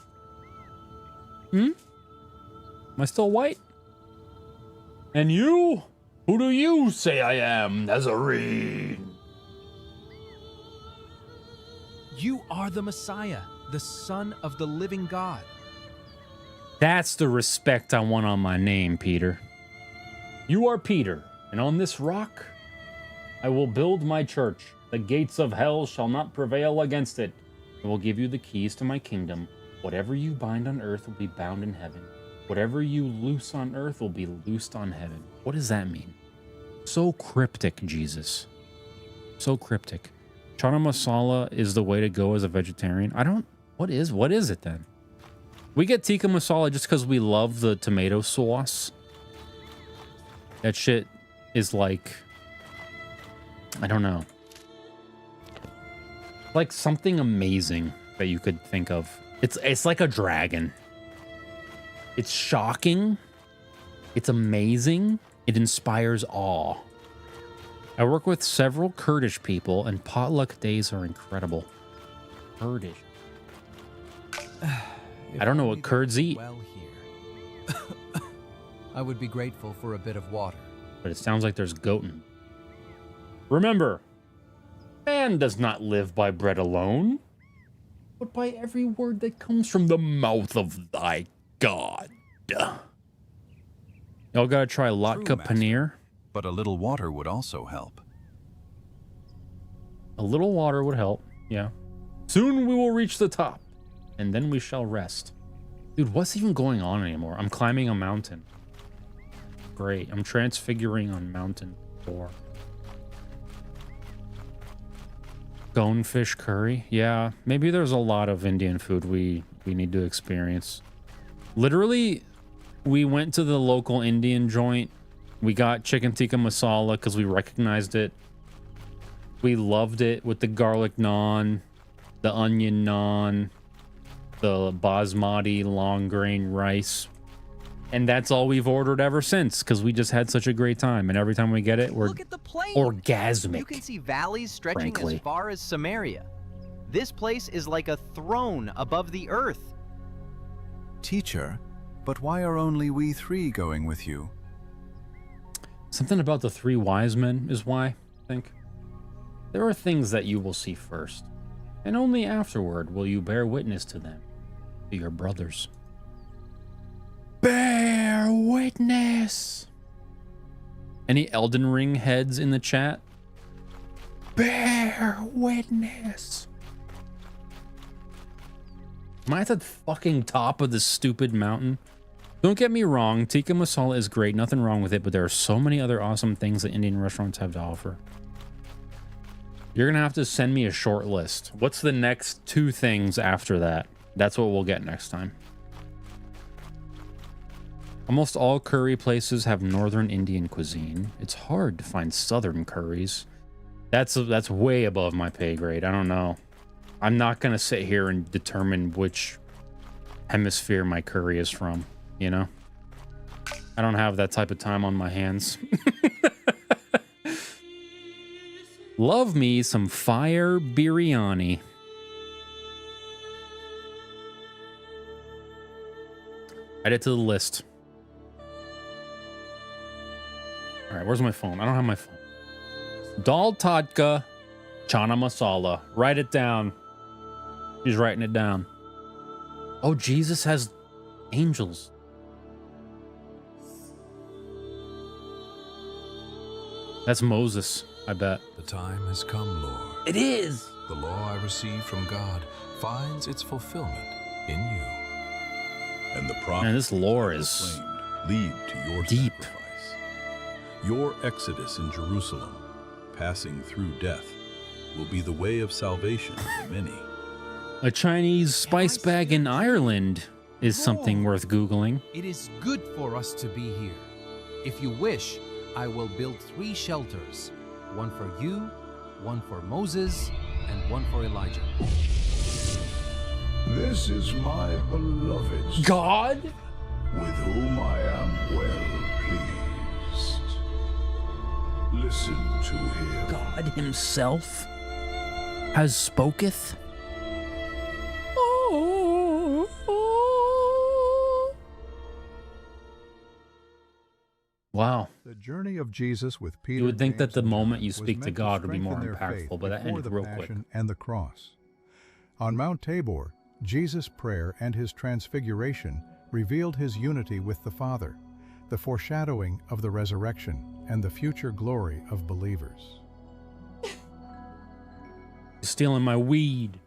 [SPEAKER 1] Am I still white? And you? Who do you say I am, Nazarene?
[SPEAKER 6] You are the Messiah, the Son of the living God.
[SPEAKER 1] That's the respect I want on my name, Peter. You are Peter, and on this rock I will build my church. The gates of hell shall not prevail against it. I will give you the keys to my kingdom. Whatever you bind on earth will be bound in heaven. Whatever you loose on earth will be loosed on heaven. What does that mean? So cryptic, Jesus. So cryptic. Chana masala is the way to go as a vegetarian. What is it then? We get tikka masala just because we love the tomato sauce. That shit is like, I don't know. Like something amazing that you could think of. It's like a dragon. It's shocking. It's amazing. It inspires awe. I work with several Kurdish people, and potluck days are incredible. Kurdish. I don't know what Kurds eat.
[SPEAKER 6] Well here. I would be grateful for a bit of water.
[SPEAKER 1] But it sounds like there's goatin. Remember, man does not live by bread alone, but by every word that comes from the mouth of thy God. Y'all gotta try latke paneer.
[SPEAKER 8] But a little water would also help.
[SPEAKER 1] A little water would help, yeah. Soon we will reach the top, and then we shall rest. Dude, what's even going on anymore? I'm climbing a mountain. Great, I'm transfiguring on mountain 4. Gonefish curry? Yeah, maybe there's a lot of Indian food we need to experience. Literally, we went to the local Indian joint. We got chicken tikka masala because we recognized it. We loved it with the garlic naan, the onion naan, the basmati long grain rice. And that's all we've ordered ever since because we just had such a great time. And every time we get it, we're
[SPEAKER 20] Look at the plane.
[SPEAKER 1] orgasmic.
[SPEAKER 20] You can see valleys stretching
[SPEAKER 1] frankly.
[SPEAKER 20] as far as Samaria. This place is like a throne above the earth.
[SPEAKER 5] Teacher, but why are only we 3 going with you?
[SPEAKER 1] Something about the 3 wise men is why, I think. There are things that you will see first, and only afterward will you bear witness to them, to your brothers. Bear witness! Any Elden Ring heads in the chat? Bear witness! Am I at the fucking top of this stupid mountain? Don't get me wrong, tikka masala is great, nothing wrong with it, but there are so many other awesome things that Indian restaurants have to offer. You're gonna have to send me a short list. What's the next 2 things after that? That's what we'll get next time. Almost all curry places have northern Indian cuisine. It's hard to find southern curries. That's way above my pay grade. I don't know. I'm not gonna sit here and determine which hemisphere my curry is from, you know? I don't have that type of time on my hands. Love me some fire biryani. Add it to the list. All right, where's my phone? I don't have my phone. Dal tadka Chana masala. Write it down. She's writing it down. Oh, Jesus has angels. That's Moses, I bet.
[SPEAKER 12] The time has come, Lord.
[SPEAKER 1] It is.
[SPEAKER 12] The law I received from God finds its fulfillment in you.
[SPEAKER 8] And the prophet
[SPEAKER 1] Man, this lore is
[SPEAKER 8] lead to your
[SPEAKER 1] deep.
[SPEAKER 8] sacrifice. Your exodus in Jerusalem, passing through death, will be the way of salvation for many.
[SPEAKER 1] A Chinese spice bag in Ireland is something worth Googling.
[SPEAKER 6] It is good for us to be here. If you wish, I will build 3 shelters. One for you, one for Moses, and one for Elijah.
[SPEAKER 16] This is my beloved
[SPEAKER 1] God,
[SPEAKER 16] with whom I am well pleased. Listen to him.
[SPEAKER 1] God himself has spoketh. Wow.
[SPEAKER 7] The journey of Jesus with Peter.
[SPEAKER 1] You would think that
[SPEAKER 7] James,
[SPEAKER 1] the
[SPEAKER 7] and
[SPEAKER 1] moment
[SPEAKER 7] John
[SPEAKER 1] you
[SPEAKER 7] was
[SPEAKER 1] speak to
[SPEAKER 7] meant
[SPEAKER 1] God would be more
[SPEAKER 7] strengthen their
[SPEAKER 1] impactful,
[SPEAKER 7] faith
[SPEAKER 1] but that
[SPEAKER 7] before
[SPEAKER 1] ended
[SPEAKER 7] the
[SPEAKER 1] real quick.
[SPEAKER 7] passion and the cross. On Mount Tabor, Jesus' prayer and his transfiguration revealed his unity with the Father, the foreshadowing of the resurrection and the future glory of believers.
[SPEAKER 1] Stealing my weed.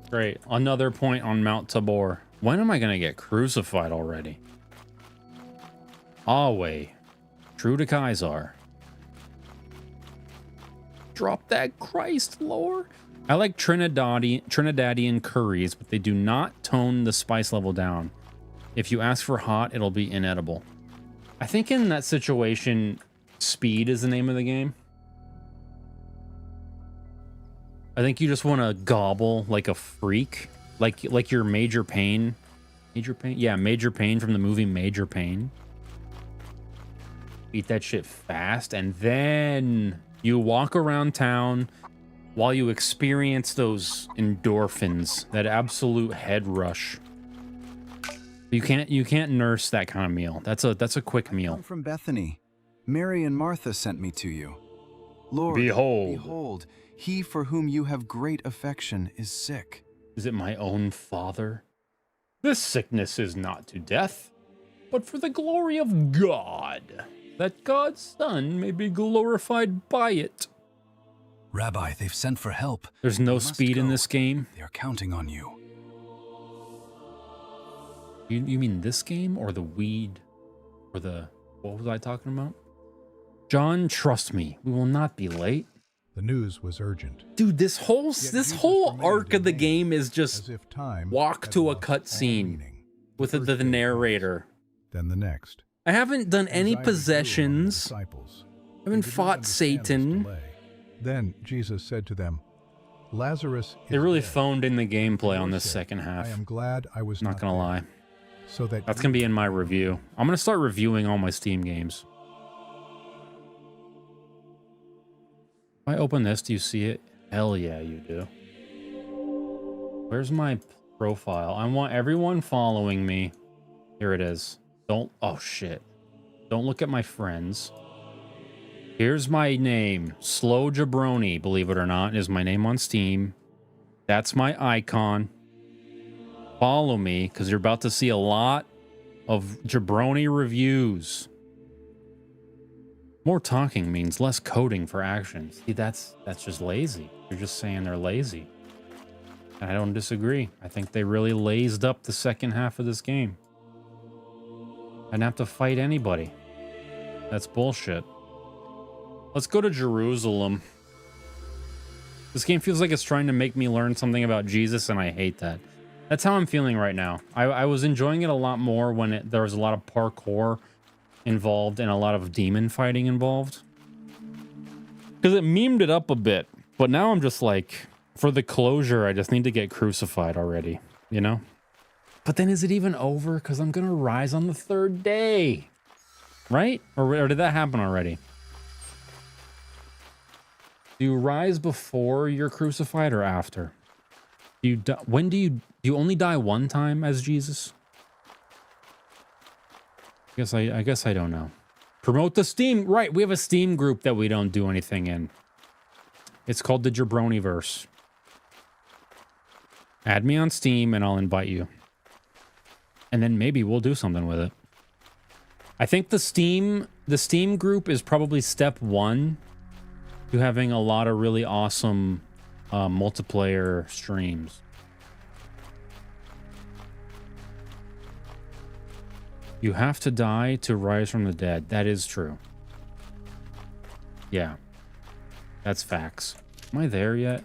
[SPEAKER 1] Great. Another point on Mount Tabor. When am I going to get crucified already? Always. True to 𝗲𝗄. Drop that Christ lore. I like Trinidadian curries, but they do not tone the spice level down. If you ask for hot, it'll be inedible. I think in that situation, speed is the name of the game. I think you just want to gobble like a freak, like your Major Payne. Major Payne? Yeah, Major Payne from the movie Major Payne. Eat that shit fast, and then you walk around town while you experience those endorphins, that absolute head rush. You can't nurse that kind of meal. That's a quick meal.
[SPEAKER 5] I'm from Bethany. Mary and Martha sent me to you. Lord, behold, he for whom you have great affection is sick.
[SPEAKER 1] Is it my own father? This sickness is not to death, but for the glory of God, that God's Son may be glorified by it.
[SPEAKER 5] Rabbi, they've sent for help.
[SPEAKER 1] There's no speed in this game.
[SPEAKER 5] They are counting on you.
[SPEAKER 1] You mean this game or the weed or the, what was I talking about? John, trust me, we will not be late.
[SPEAKER 7] The news was urgent.
[SPEAKER 1] Dude, this whole arc of the game is just walk to a cutscene with the narrator.
[SPEAKER 7] Then the next.
[SPEAKER 1] I haven't done any possessions. I haven't fought Satan.
[SPEAKER 7] Then Jesus said to them, Lazarus is
[SPEAKER 1] They really
[SPEAKER 7] dead.
[SPEAKER 1] phoned in the gameplay on this second half.
[SPEAKER 7] I am glad I was
[SPEAKER 1] not gonna lie.
[SPEAKER 7] So
[SPEAKER 1] That's gonna be in my review. I'm gonna start reviewing all my Steam games. If I open this, do you see it? Hell yeah, you do. Where's my profile? I want everyone following me. Here it is. Oh shit. Don't look at my friends. Here's my name. Slow Jabroni, believe it or not, is my name on Steam. That's my icon. Follow me, because you're about to see a lot of Jabroni reviews. More talking means less coding for actions. See, that's just lazy. You're just saying they're lazy. And I don't disagree. I think they really lazed up the second half of this game. I didn't have to fight anybody. That's bullshit. Let's go to Jerusalem. This game feels like it's trying to make me learn something about Jesus, and I hate that. That's how I'm feeling right now. I was enjoying it a lot more when there was a lot of parkour involved and a lot of demon fighting involved. Because it memed it up a bit. But now I'm just like, for the closure, I just need to get crucified already, you know? But then is it even over? Because I'm going to rise on the third day. Right? Or did that happen already? Do you rise before you're crucified or after? When do you only die one time as Jesus? I guess I don't know. Promote the Steam. Right, we have a Steam group that we don't do anything in. It's called the Jabroniverse. Add me on Steam and I'll invite you. And then maybe we'll do something with it. I think the Steam group is probably step 1 to having a lot of really awesome multiplayer streams. You have to die to rise from the dead. That is true. Yeah. That's facts. Am I there yet?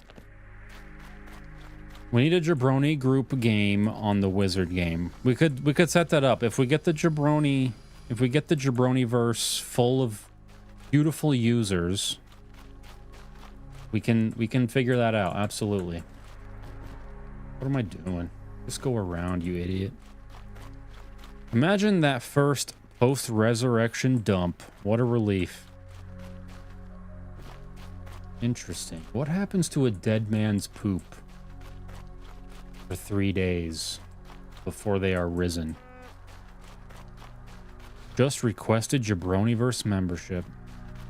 [SPEAKER 1] We need a Jabroni group game on the Wizard game. We could set that up. If we get the Jabroniverse full of beautiful users, we can figure that out. Absolutely. What am I doing? Just go around, you idiot. Imagine that first post-resurrection dump. What a relief. Interesting. What happens to a dead man's poop for 3 days before they are risen? Just requested Jabroniverse membership.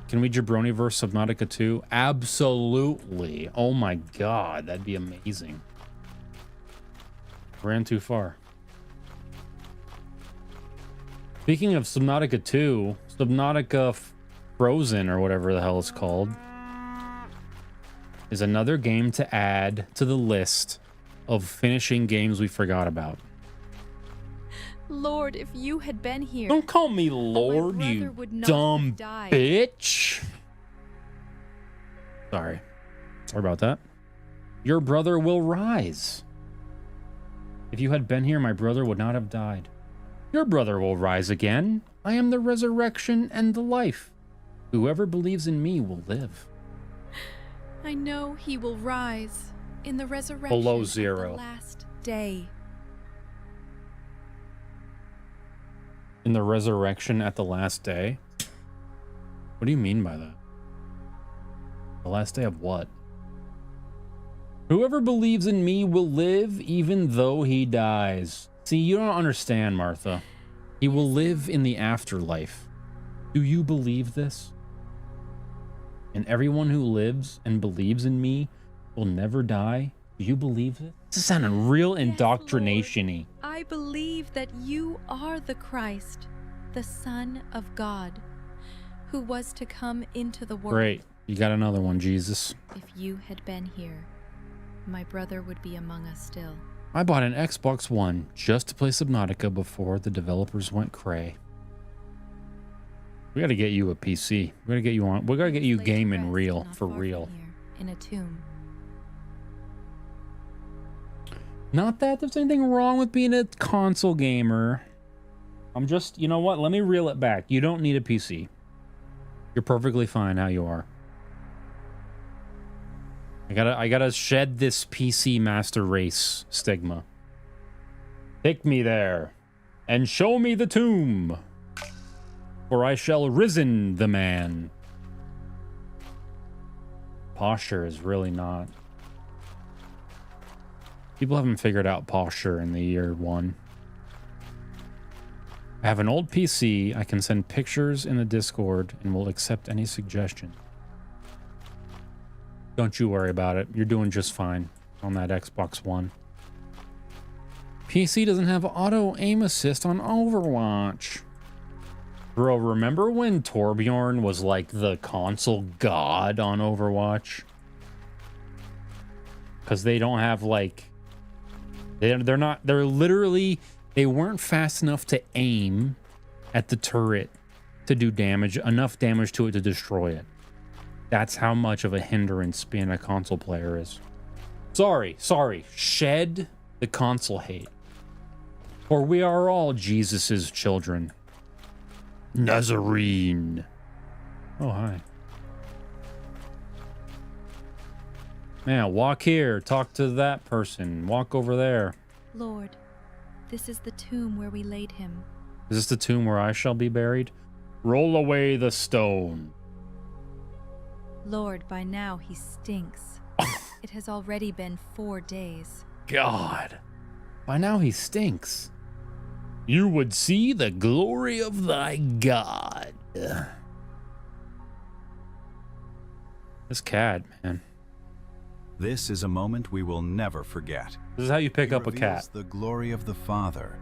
[SPEAKER 1] Can we Jabroniverse Subnautica 2? Absolutely. Oh my god, that'd be amazing. Ran too far. Speaking of Subnautica 2, Subnautica Frozen, or whatever the hell it's called, is another game to add to the list of finishing games we forgot about.
[SPEAKER 10] Lord, if you had been here.
[SPEAKER 1] Don't call me Lord, you dumb bitch. Sorry. Sorry about that. Your brother will rise. If you had been here, my brother would not have died. Your brother will rise again. I am the resurrection and the life. Whoever believes in me will live.
[SPEAKER 10] I know he will rise in the resurrection
[SPEAKER 1] below zero.
[SPEAKER 10] Of the last day.
[SPEAKER 1] In the resurrection at the last day? What do you mean by that? The last day of what? Whoever believes in me will live even though he dies. See, you don't understand, Martha. He will live in the afterlife. Do you believe this? And everyone who lives and believes in me will never die? Do you believe this? This is sounding real indoctrination-y.
[SPEAKER 10] I believe that you are the Christ, the Son of God, who was to come into the world.
[SPEAKER 1] Great. You got another one, Jesus.
[SPEAKER 10] If you had been here, my brother would be among us still.
[SPEAKER 1] I bought an Xbox One just to play Subnautica before the developers went cray. We gotta get you a PC. We gotta get you on. We gotta get you gaming real, for real.
[SPEAKER 10] In a tomb.
[SPEAKER 1] Not that there's anything wrong with being a console gamer. I'm just, you know what? Let me reel it back. You don't need a PC. You're perfectly fine how you are. I gotta shed this PC master race stigma. Take me there and show me the tomb, for I shall risen the man. Posture is really not. People haven't figured out posture in the year 1. I have an old PC. I can send pictures in the Discord and will accept any suggestion. Don't you worry about it. You're doing just fine on that Xbox One. PC doesn't have auto aim assist on Overwatch. Bro, remember when Torbjorn was like the console god on Overwatch? Because they don't have like... They weren't fast enough to aim at the turret to do damage, enough damage to it to destroy it. That's how much of a hindrance being a console player is. Sorry. Shed the console hate. For we are all Jesus's children. Nazarene. Oh, hi. Man, walk here. Talk to that person. Walk over there.
[SPEAKER 10] Lord, this is the tomb where we laid him.
[SPEAKER 1] Is this the tomb where I shall be buried? Roll away the stone.
[SPEAKER 10] Lord, by now he stinks. It has already been 4 days.
[SPEAKER 1] God. By now he stinks. You would see the glory of thy God. Ugh. This cat, man.
[SPEAKER 5] This is a moment we will never forget.
[SPEAKER 1] This is how you pick up a cat.
[SPEAKER 5] Reveals the glory of the Father.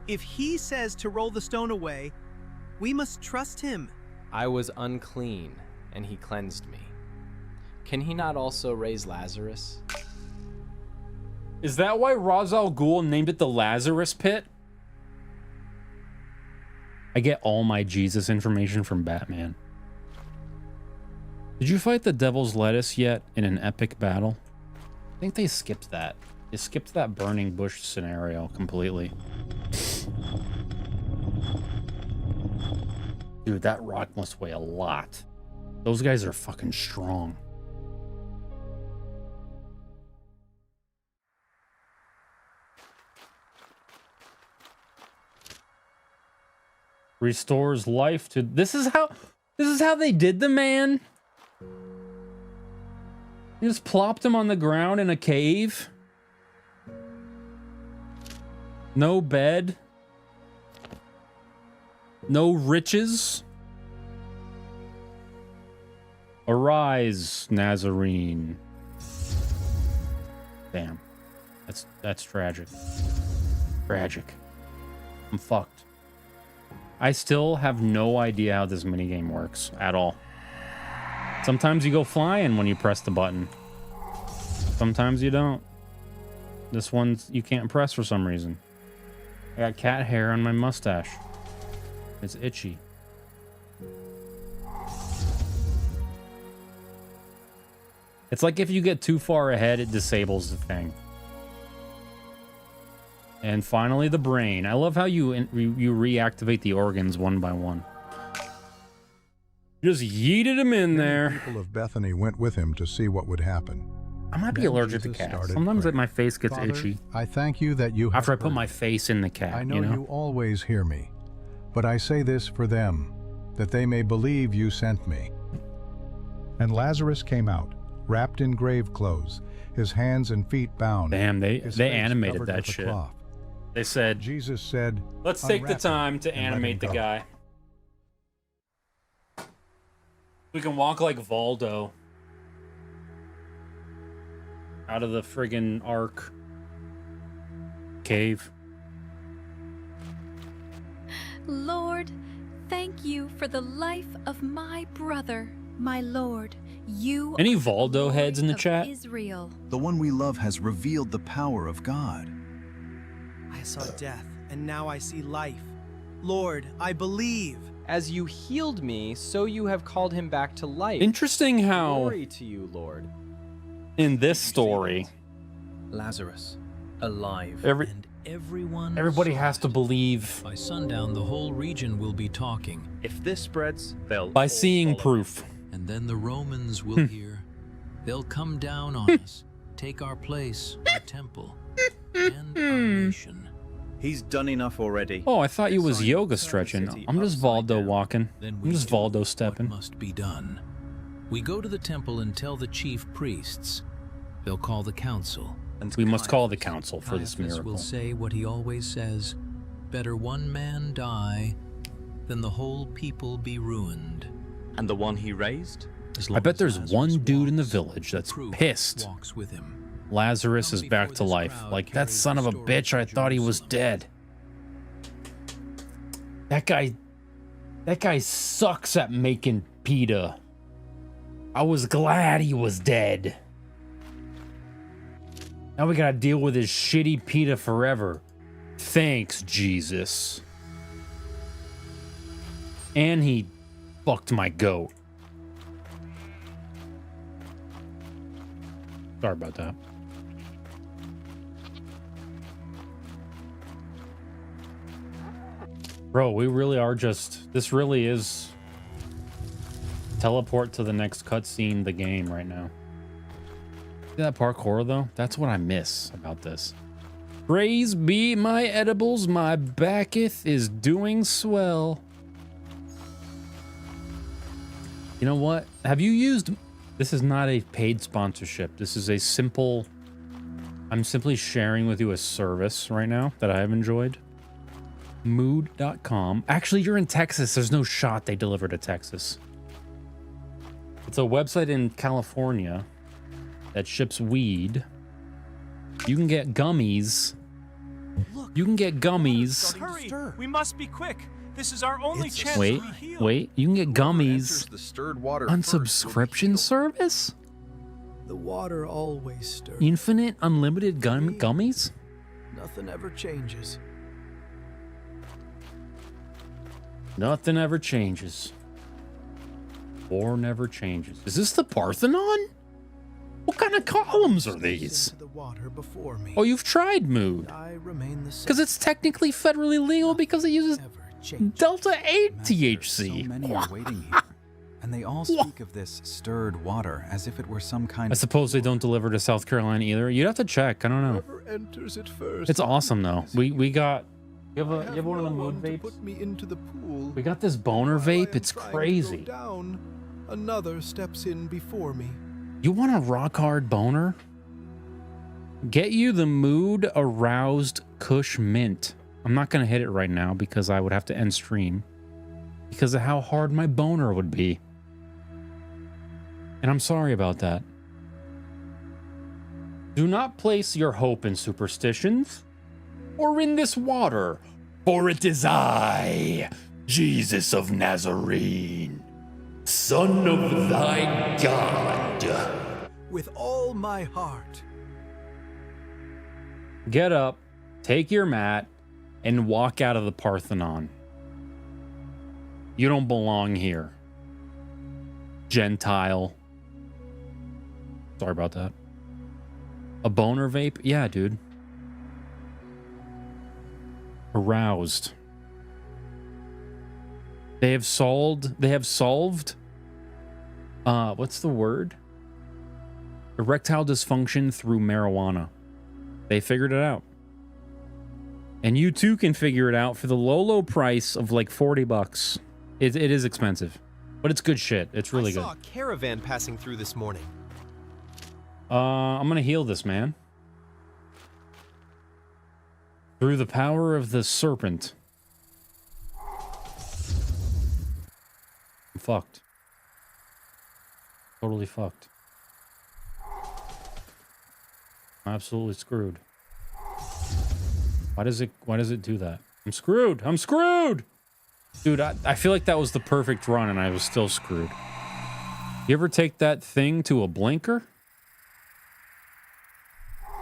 [SPEAKER 15] If he says to roll the stone away, we must trust him.
[SPEAKER 11] I was unclean, and he cleansed me. Can he not also raise Lazarus?
[SPEAKER 1] Is that why Ra's al Ghul named it the Lazarus Pit? I get all my Jesus information from Batman. Did you fight the Devil's Lettuce yet in an epic battle? I think they skipped that. They skipped that burning bush scenario completely. Dude, that rock must weigh a lot. Those guys are fucking strong. Restores life to... This is how they did the man? You just plopped him on the ground in a cave? No bed? No riches? Arise, Nazarene. Damn. That's tragic. Tragic. I'm fucked. I still have no idea how this minigame works at all. Sometimes you go flying when you press the button. Sometimes you don't. This one you can't press for some reason. I got cat hair on my mustache. It's itchy. It's like if you get too far ahead, it disables the thing. And finally, the brain. I love how you reactivate the organs one by one. Just yeeted him in there.
[SPEAKER 7] The people of Bethany went with him to see what would happen.
[SPEAKER 1] I might be allergic to cats. Sometimes my face gets itchy.
[SPEAKER 7] I thank you that you
[SPEAKER 1] after I put my face in the cat.
[SPEAKER 7] I know you always hear me, but I say this for them, that they may believe you sent me. And Lazarus came out, wrapped in grave clothes, his hands and feet bound.
[SPEAKER 1] Damn, they animated that shit. They said,
[SPEAKER 7] Jesus said,
[SPEAKER 1] let's take the time to animate the guy. We can walk like Valdo out of the friggin' Ark cave.
[SPEAKER 10] Lord, thank you for the life of my brother, my Lord. You
[SPEAKER 1] Any Valdo heads in the chat?
[SPEAKER 10] Israel.
[SPEAKER 5] The one we love has revealed the power of God.
[SPEAKER 15] I saw death, and now I see life. Lord, I believe.
[SPEAKER 11] As you healed me, so you have called him back to life.
[SPEAKER 1] Interesting how
[SPEAKER 11] Glory to you, Lord.
[SPEAKER 1] In this story,
[SPEAKER 6] Lazarus, alive,
[SPEAKER 1] and everybody has to believe
[SPEAKER 6] by sundown the whole region will be talking.
[SPEAKER 11] If this spreads, they'll
[SPEAKER 1] by seeing proof.
[SPEAKER 6] And then the Romans will hear. They'll come down on us, take our place, our temple, and our nation.
[SPEAKER 20] He's done enough already.
[SPEAKER 1] Oh, I thought you was yoga stretching. I'm just Valdo walking. I'm just Valdo stepping.
[SPEAKER 6] What must be done. We go to the temple and tell the chief priests. They'll call the council.
[SPEAKER 1] And we must call the council for this miracle.
[SPEAKER 6] Will say what he always says. Better one man die than the whole people be ruined.
[SPEAKER 11] And the one he raised?
[SPEAKER 1] I bet there's one dude in the village that's pissed.
[SPEAKER 6] With him.
[SPEAKER 1] Lazarus is back to life. Like, that son of a bitch, I thought he was dead. That guy sucks at making pita. I was glad he was dead. Now we gotta deal with his shitty pita forever. Thanks, Jesus. And he fucked my goat. Sorry about that. Bro, we really are just... This really is... Teleport to the next cutscene, the game right now. See that parkour, though? That's what I miss about this. Praise be my edibles, my backeth is doing swell. You know what? Have you used... This is not a paid sponsorship. This is a simple... I'm simply sharing with you a service right now that I have enjoyed. Mood.com. Actually, you're in Texas. There's no shot they deliver to Texas. It's a website in California that ships weed. You can get gummies. You can get gummies.
[SPEAKER 9] Hurry! We must be quick. This is our only chance to be healed.
[SPEAKER 1] Wait. You can get gummies
[SPEAKER 4] The stirred water
[SPEAKER 1] on
[SPEAKER 4] first,
[SPEAKER 1] subscription service?
[SPEAKER 22] The water always stirs.
[SPEAKER 1] Infinite, unlimited gummies?
[SPEAKER 22] Nothing ever changes.
[SPEAKER 1] Nothing ever changes. War never changes. Is this the Parthenon? What kind of columns are these?
[SPEAKER 22] The water before me.
[SPEAKER 1] Oh, you've tried mood.
[SPEAKER 22] I remain the same.
[SPEAKER 1] Because it's technically federally legal because it uses Delta 8 THC.
[SPEAKER 5] So many are waiting here, and they all speak of this stirred water as if it were some kind
[SPEAKER 1] I suppose they don't deliver to South Carolina either. You'd have to check. I don't know.
[SPEAKER 22] Whoever enters it first.
[SPEAKER 1] It's awesome though. We got. You have one of the mood vapes?
[SPEAKER 22] Put me into the pool.
[SPEAKER 1] We got this boner vape. It's crazy.
[SPEAKER 22] Down. Another steps in before me.
[SPEAKER 1] You want a rock hard boner? Get you the Mood Aroused Kush Mint. I'm not going to hit it right now because I would have to end stream because of how hard my boner would be. And I'm sorry about that. Do not place your hope in superstitions or in this water, for it is I, Jesus of Nazarene, Son of thy God.
[SPEAKER 22] With all my heart.
[SPEAKER 1] Get up, take your mat, and walk out of the Parthenon. You don't belong here. Gentile. Sorry about that. A boner vape? Yeah, dude. Aroused. They have solved what's the word? Erectile dysfunction through marijuana. They figured it out. And you too can figure it out for the low price of like $40. It is expensive, but it's good shit. It's really good.
[SPEAKER 23] I saw a caravan passing through this morning.
[SPEAKER 1] I'm gonna heal this man. Through the power of the serpent. I'm fucked. Totally fucked. I'm absolutely screwed. Why does it do that? I'm screwed. I'm screwed. Dude, I feel like that was the perfect run and I was still screwed. You ever take that thing to a blinker?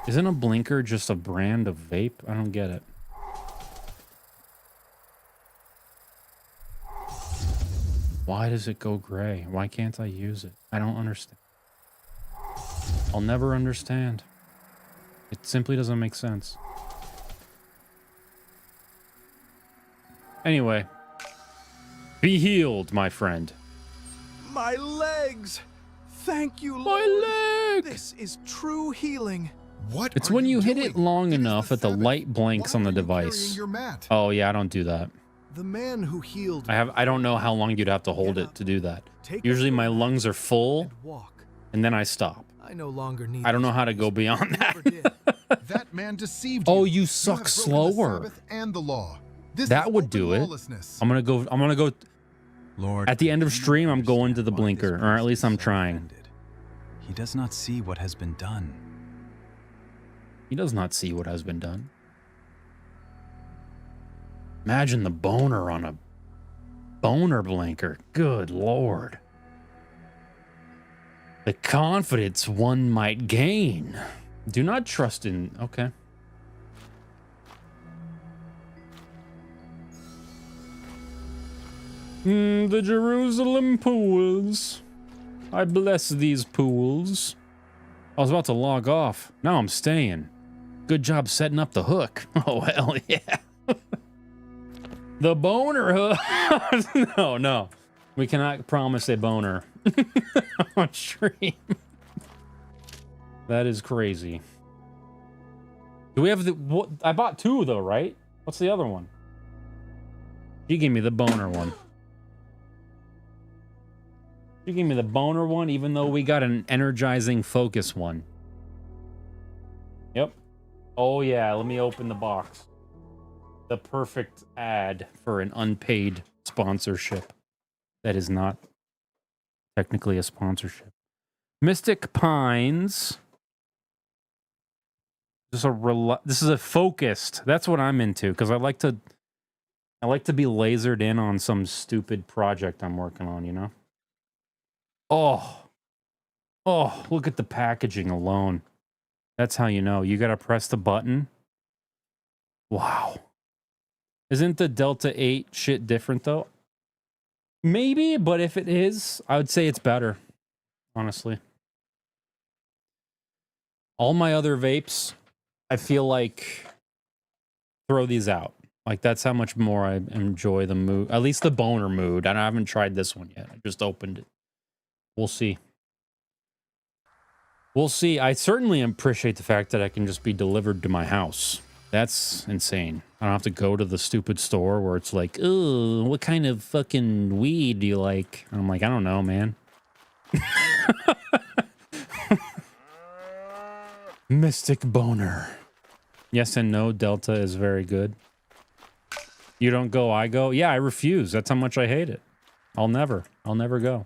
[SPEAKER 1] Isn't a blinker just a brand of vape? I don't get it. Why does it go gray? Why can't I use it? I don't understand. I'll never understand. It simply doesn't make sense. Anyway. Be healed, my friend.
[SPEAKER 22] My legs! Thank you, Lord.
[SPEAKER 1] My leg!
[SPEAKER 22] This is true healing.
[SPEAKER 12] What?
[SPEAKER 1] It's when you hit it long enough that the light blinks on the device. Oh yeah, I don't do that.
[SPEAKER 22] The man who healed
[SPEAKER 1] I don't know how long you'd have to hold it to do that. Usually my lungs are full and then I stop.
[SPEAKER 22] I no longer need.
[SPEAKER 1] I don't know how to go beyond that.
[SPEAKER 24] That man deceived you.
[SPEAKER 1] Oh, you suck slower.
[SPEAKER 24] And the law.
[SPEAKER 1] That would do it. I'm gonna go.
[SPEAKER 5] Lord,
[SPEAKER 1] at the end of stream, I'm going to the blinker, or at least I'm trying.
[SPEAKER 5] He does not see what has been done.
[SPEAKER 1] He does not see what has been done. Imagine the boner on a boner blinker. Good Lord. The confidence one might gain. Do not trust in... Okay. The Jerusalem pools. I bless these pools. I was about to log off. Now I'm staying. Good job setting up the hook. Oh, hell yeah. The boner hook. No. We cannot promise a boner on stream. That is crazy. Do we have the... What, I bought two, though, right? What's the other one? You gave me the boner one. You gave me the boner one, even though we got an energizing focus one. Yep. Oh, yeah. Let me open the box. The perfect ad for an unpaid sponsorship. That is not technically a sponsorship. Mystic Pines. This is a focused. That's what I'm into because I like to be lasered in on some stupid project I'm working on, you know? Oh, look at the packaging alone. That's how you know. You got to press the button. Wow. Isn't the 𝗿𝗲𝗶𝗃 shit different though? Maybe, but if it is, I would say it's better. Honestly. All my other vapes, I feel like throw these out. Like that's how much more I enjoy the mood. At least the boner mood. I haven't tried this one yet. I just opened it. We'll see. We'll see. I certainly appreciate the fact that I can just be delivered to my house. That's insane. I don't have to go to the stupid store where it's like, oh, what kind of fucking weed do you like? And I'm like, I don't know, man. Mystic boner. Yes and no, 𝗿𝗲 is very good. You don't go, I go? Yeah, I refuse. That's how much I hate it. I'll never go.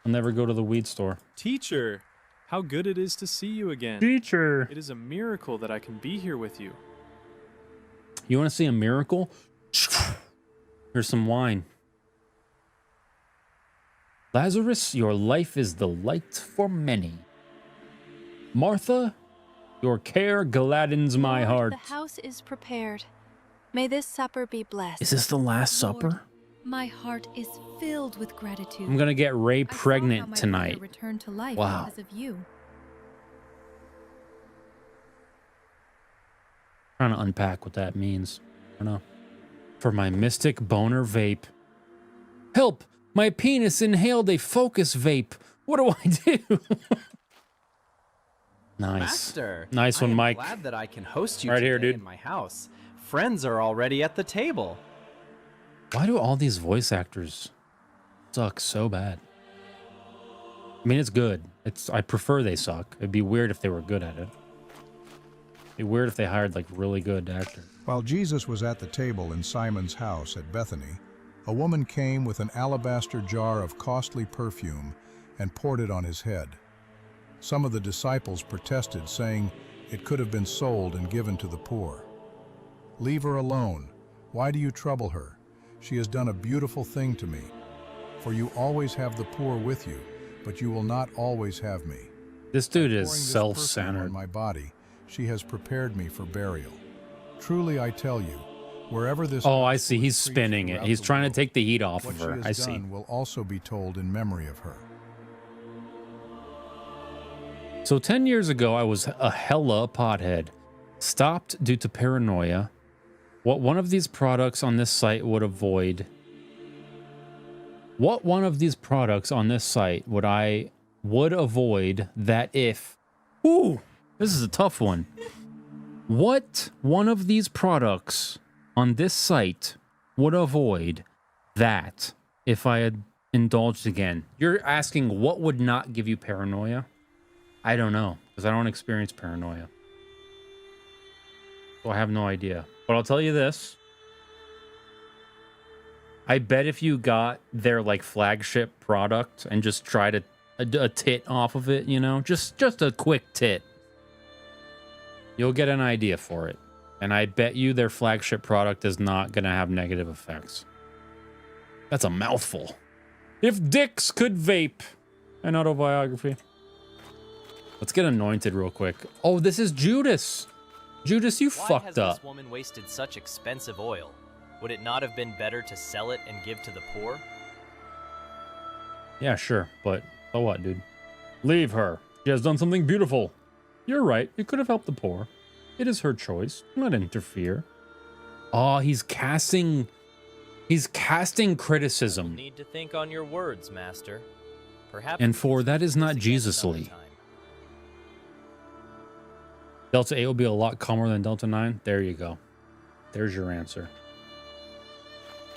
[SPEAKER 1] I'll never go to the weed store.
[SPEAKER 9] Teacher, how good it is to see you again.
[SPEAKER 1] Teacher.
[SPEAKER 9] It is a miracle that I can be here with you.
[SPEAKER 1] You want to see a miracle? Here's some wine. Lazarus, your life is the light for many. Martha, your care gladdens my heart.
[SPEAKER 10] The house is prepared. May this supper be blessed.
[SPEAKER 1] Is this the Last Supper?
[SPEAKER 10] My heart is filled with gratitude.
[SPEAKER 1] I'm gonna get Ray pregnant tonight.
[SPEAKER 10] Return to life
[SPEAKER 1] wow.
[SPEAKER 10] because of you.
[SPEAKER 1] Trying to unpack what that means. I don't know. For my mystic boner vape. Help! My penis inhaled a focus vape. What do I do? Nice.
[SPEAKER 20] Master,
[SPEAKER 1] nice one, Mike.
[SPEAKER 20] I'm glad that I can host you
[SPEAKER 1] right
[SPEAKER 20] today
[SPEAKER 1] here, dude.
[SPEAKER 20] in my house. Friends are already at the table.
[SPEAKER 1] Why do all these voice actors suck so bad? I mean, it's good. I prefer they suck. It'd be weird if they were good at it. It'd be weird if they hired like really good actors.
[SPEAKER 7] While Jesus was at the table in Simon's house at Bethany, a woman came with an alabaster jar of costly perfume and poured it on his head. Some of the disciples protested, saying it could have been sold and given to the poor. Leave her alone. Why do you trouble her? She has done a beautiful thing to me. For you always have the poor with you, but you will not always have me.
[SPEAKER 1] This dude is self-centered.
[SPEAKER 7] On my body, she has prepared me for burial. Truly I tell you, wherever this...
[SPEAKER 1] Oh, I see. He's spinning it. He's trying to take the heat off of her. I see.
[SPEAKER 7] Will also be told in memory of her.
[SPEAKER 1] So 10 years ago, I was a hella pothead. Stopped due to paranoia. What one of these products on this site would avoid... What one of these products on this site would avoid that if... Ooh, this is a tough one. What one of these products on this site would avoid that if I had indulged again? You're asking what would not give you paranoia? I don't know, because I don't experience paranoia. So I have no idea. But I'll tell you this. I bet if you got their like flagship product and just tried a tit off of it, you know, just a quick tit, you'll get an idea for it. And I bet you their flagship product is not going to have negative effects. That's a mouthful. If dicks could vape. An autobiography. Let's get anointed real quick. Oh, this is Judas. Judas, you fucked up.
[SPEAKER 20] Why has this woman wasted such expensive oil? Would it not have been better to sell it and give to the poor?
[SPEAKER 1] Yeah, sure. But so what, dude? Leave her. She has done something beautiful. You're right. It could have helped the poor. It is her choice. Do not interfere. Oh, he's casting criticism.
[SPEAKER 20] You need to think on your words, Master. Perhaps.
[SPEAKER 1] And for that is not Jesusly. 𝗿𝗲𝗶 will be a lot calmer than 𝗿𝗲9. There you go. There's your answer.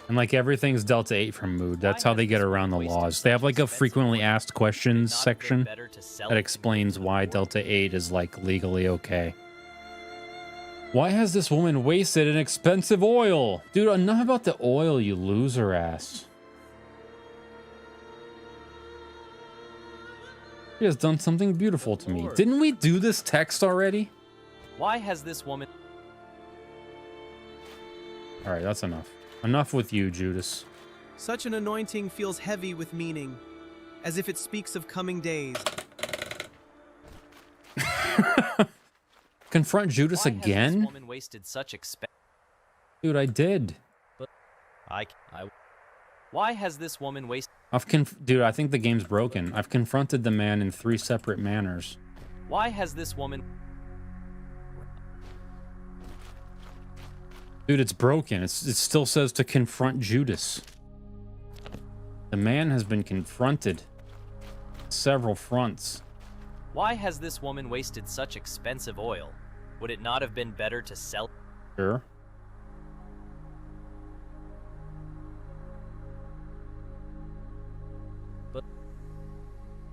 [SPEAKER 1] And like everything's 𝗿𝗲𝗶 from mood. That's how they get around the laws. They have like a frequently asked questions section that explains why 𝗿𝗲𝗶 is like legally okay. Why has this woman wasted an expensive oil? Dude, enough about the oil, you loser ass. She has done something beautiful to me. Didn't we do this text already?
[SPEAKER 20] Why has this woman...
[SPEAKER 1] All right, that's enough. Enough with you, Judas.
[SPEAKER 15] Such an anointing feels heavy with meaning, as if it speaks of coming days.
[SPEAKER 1] Confront Judas
[SPEAKER 20] Why
[SPEAKER 1] again?
[SPEAKER 20] Has this woman wasted such
[SPEAKER 1] Dude, I did.
[SPEAKER 20] Why has this woman wasted...
[SPEAKER 1] Dude, I think the game's broken. I've confronted the man in 3 separate manners.
[SPEAKER 20] Why has this woman...
[SPEAKER 1] Dude, it's broken. It still says to confront Judas. The man has been confronted. Several fronts.
[SPEAKER 20] Why has this woman wasted such expensive oil? Would it not have been better to sell...
[SPEAKER 1] Sure.
[SPEAKER 20] But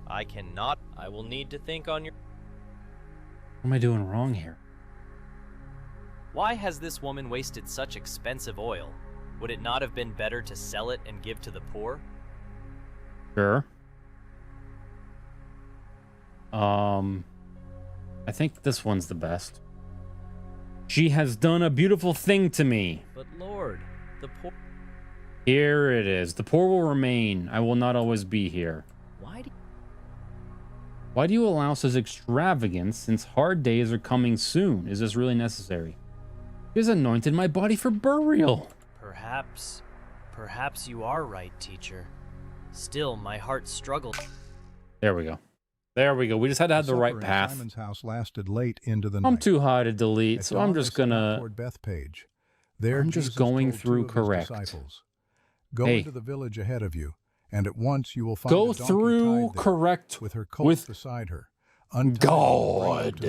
[SPEAKER 20] I cannot. I will need to think on your...
[SPEAKER 1] What am I doing wrong here?
[SPEAKER 20] Why has this woman wasted such expensive oil? Would it not have been better to sell it and give to the poor?
[SPEAKER 1] Sure. I think this one's the best. She has done a beautiful thing to me.
[SPEAKER 20] But Lord, the poor...
[SPEAKER 1] Here it is. The poor will remain. I will not always be here. Why do you allow such extravagance since hard days are coming soon? Is this really necessary? He has anointed my body for burial.
[SPEAKER 20] Perhaps you are right, teacher. Still, my heart struggled.
[SPEAKER 1] There we go. There we go. We just had to have the right path.
[SPEAKER 7] Simon's house lasted late into the night.
[SPEAKER 1] I'm too high to delete, so I'm just gonna...
[SPEAKER 7] I'm
[SPEAKER 1] just going through correct.
[SPEAKER 7] Go into the village ahead of you, and at once you will find a donkey
[SPEAKER 1] through
[SPEAKER 7] tied there,
[SPEAKER 1] correct
[SPEAKER 7] with her colt beside her. God.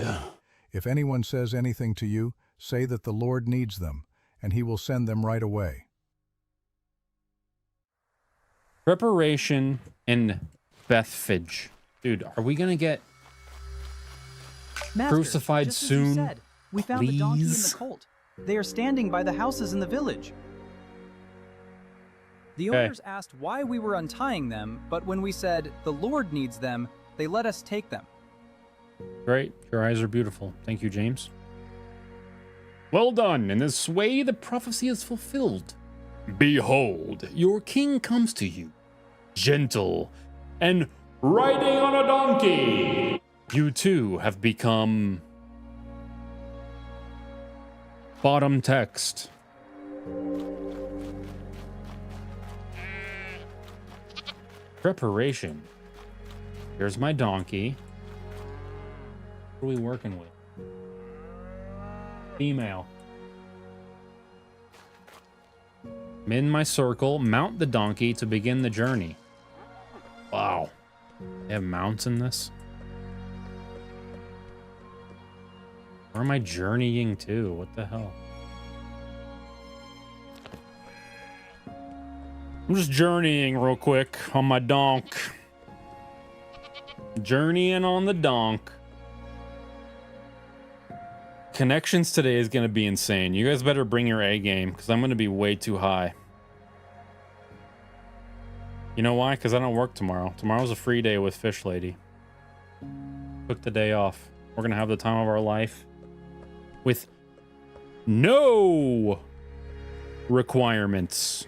[SPEAKER 7] If anyone says anything to you, say that the Lord needs them, and he will send them right away.
[SPEAKER 1] Preparation in 𝗵𝗃. Dude, are we gonna get crucified
[SPEAKER 13] just
[SPEAKER 1] soon?
[SPEAKER 13] As you said, we found the donkey and
[SPEAKER 1] Please?
[SPEAKER 13] the colt. They are standing by the houses in the village. The
[SPEAKER 1] Okay.
[SPEAKER 13] owners asked why we were untying them, but when we said the Lord needs them, they let us take them.
[SPEAKER 1] Great. Your eyes are beautiful. Thank you, James. Well done. In this way, the prophecy is fulfilled. Behold, your king comes to you, gentle and riding on a donkey. You too have become... Bottom text. Preparation. Here's my donkey. What are we working with? Female. I'm in my circle. Mount the donkey to begin the journey. Wow. They have mounts in this? Where am I journeying to? What the hell? I'm just journeying real quick on my donk. Journeying on the donk. Connections today is going to be insane. You guys better bring your A game because I'm going to be way too high. You know why? Because I don't work tomorrow. Tomorrow's a free day with Fish Lady. Took the day off. We're going to have the time of our life with no requirements.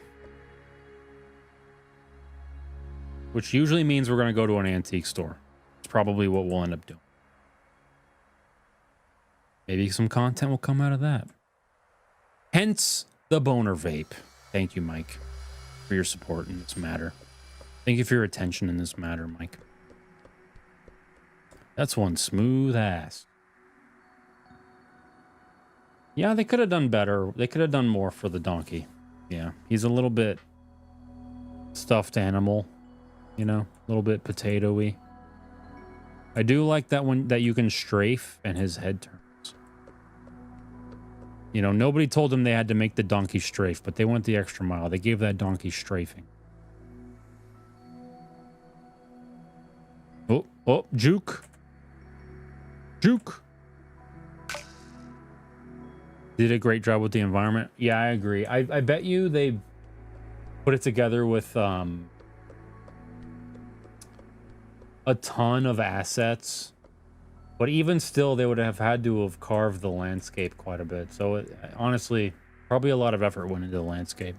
[SPEAKER 1] Which usually means we're going to go to an antique store. It's probably what we'll end up doing. Maybe some content will come out of that. Hence the boner vape. Thank you, Mike, for your support in this matter. Thank you for your attention in this matter, Mike. That's one smooth ass. Yeah, they could have done better. They could have done more for the donkey. Yeah, he's a little bit stuffed animal, you know, a little bit potato-y. I do like that one that you can strafe and his head turns. You know, nobody told them they had to make the donkey strafe, but they went the extra mile. They gave that donkey strafing. Oh, juke. Juke. Did a great job with the environment. Yeah, I agree. I bet you they put it together with a ton of assets, but even still, they would have had to have carved the landscape quite a bit. So honestly, probably a lot of effort went into the landscape.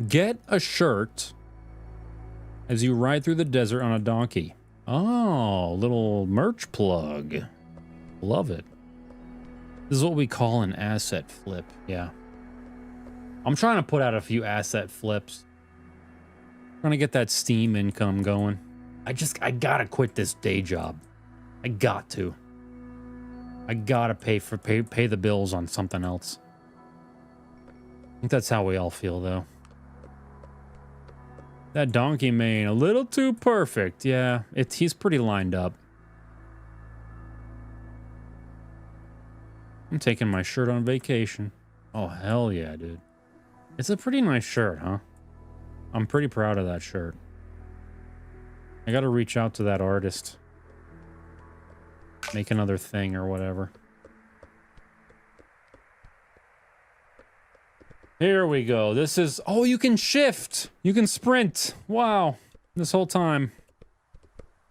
[SPEAKER 1] Get a shirt as you ride through the desert on a donkey. Oh, little merch plug. Love it. This is what we call an asset flip. Yeah. I'm trying to put out a few asset flips. Trying to get that Steam income going. I gotta quit this day job. I got to. I gotta pay the bills on something else. I think that's how we all feel, though. That donkey mane, a little too perfect. Yeah, he's pretty lined up. I'm taking my shirt on vacation. Oh, hell yeah, dude. It's a pretty nice shirt, huh? I'm pretty proud of that shirt. I gotta reach out to that artist. Make another thing or whatever. Here we go. This is... Oh, you can shift. You can sprint. Wow. This whole time,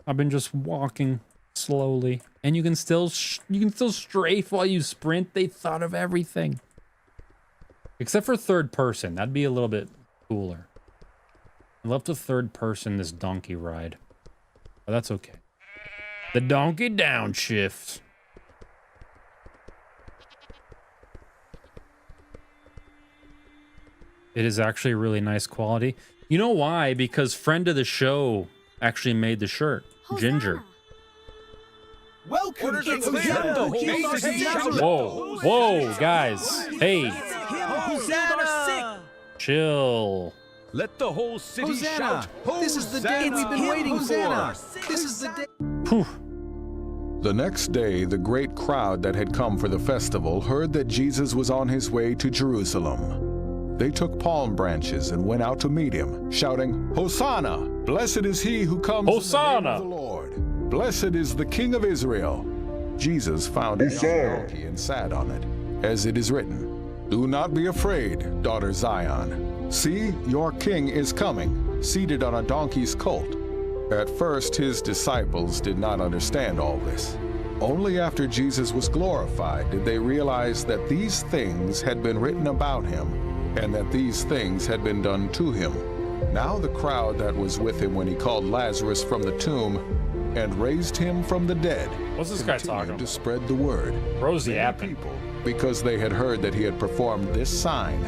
[SPEAKER 1] I've been just walking slowly. And you can still strafe while you sprint. They thought of everything. Except for third person. That'd be a little bit cooler. I'd love to third person this donkey ride. But that's okay. The donkey downshift. It is actually really nice quality. You know why? Because friend of the show actually made the shirt. Ginger.
[SPEAKER 22] Welcome, King
[SPEAKER 1] Whoa, whoa, guys. Hey. Chill.
[SPEAKER 22] Let the whole city
[SPEAKER 19] Hosanna!
[SPEAKER 22] shout.
[SPEAKER 19] This is the day we've been waiting for. This is the day.
[SPEAKER 1] Whew.
[SPEAKER 14] The next day, the great crowd that had come for the festival heard that Jesus was on his way to Jerusalem. They took palm branches and went out to meet him, shouting, "Hosanna! Blessed is he who comes in the name of the Lord. Blessed is the King of Israel." Jesus found a donkey and sat on it, as it is written, "Do not be afraid, daughter Zion. See, your king is coming, seated on a donkey's colt." At first, his disciples did not understand all this. Only after Jesus was glorified did they realize that these things had been written about him, and that these things had been done to him. Now the crowd that was with him when he called Lazarus from the tomb and raised him from the dead.
[SPEAKER 1] What's this guy talking about?
[SPEAKER 14] To spread the word.
[SPEAKER 1] Rosie Appen.
[SPEAKER 14] People, because they had heard that he had performed this sign,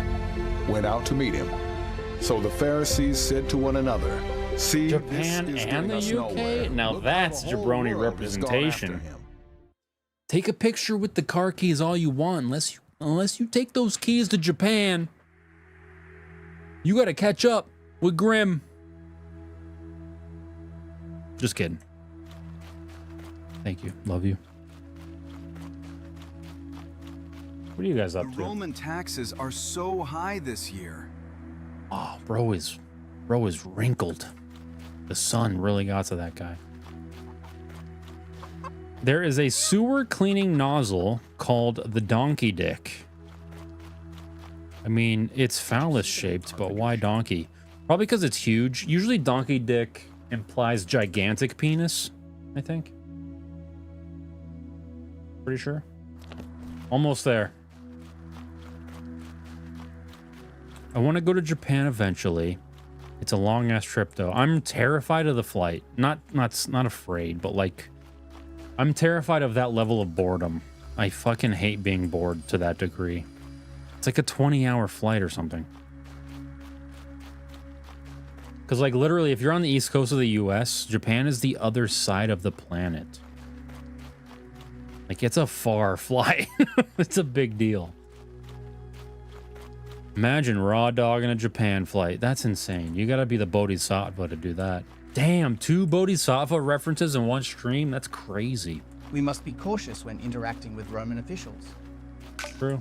[SPEAKER 14] went out to meet him. So the Pharisees said to one another, "See,
[SPEAKER 1] Japan
[SPEAKER 14] this is
[SPEAKER 1] and the
[SPEAKER 14] us
[SPEAKER 1] UK?
[SPEAKER 14] nowhere.
[SPEAKER 1] Now
[SPEAKER 14] Look
[SPEAKER 1] that's
[SPEAKER 14] how the whole
[SPEAKER 1] jabroni
[SPEAKER 14] world has gone after
[SPEAKER 1] representation.
[SPEAKER 14] him."
[SPEAKER 1] Take a picture with the car keys all you want, unless you take those keys to Japan. You gotta catch up with Grimm. Just kidding. Thank you. Love you. What are you guys up
[SPEAKER 5] The
[SPEAKER 1] to?
[SPEAKER 5] Roman taxes are so high this year.
[SPEAKER 1] Oh, bro is wrinkled. The sun really got to that guy. There is a sewer cleaning nozzle called the donkey dick. I mean, it's phallus shaped, but why donkey? Probably because it's huge. Usually donkey dick implies gigantic penis, I think. Pretty sure. Almost there. I want to go to Japan eventually. It's a long ass trip though. I'm terrified of the flight. Not afraid, but like I'm terrified of that level of boredom. I fucking hate being bored to that degree. It's like a 20-hour flight or something. Because like literally if you're on the east coast of the US, Japan is the other side of the planet. Like it's a far flight. It's a big deal. Imagine raw dog in a Japan flight. That's insane. You gotta be the Bodhisattva to do that. Damn, 2 Bodhisattva references in one stream? That's crazy.
[SPEAKER 17] We must be cautious when interacting with Roman officials.
[SPEAKER 1] True.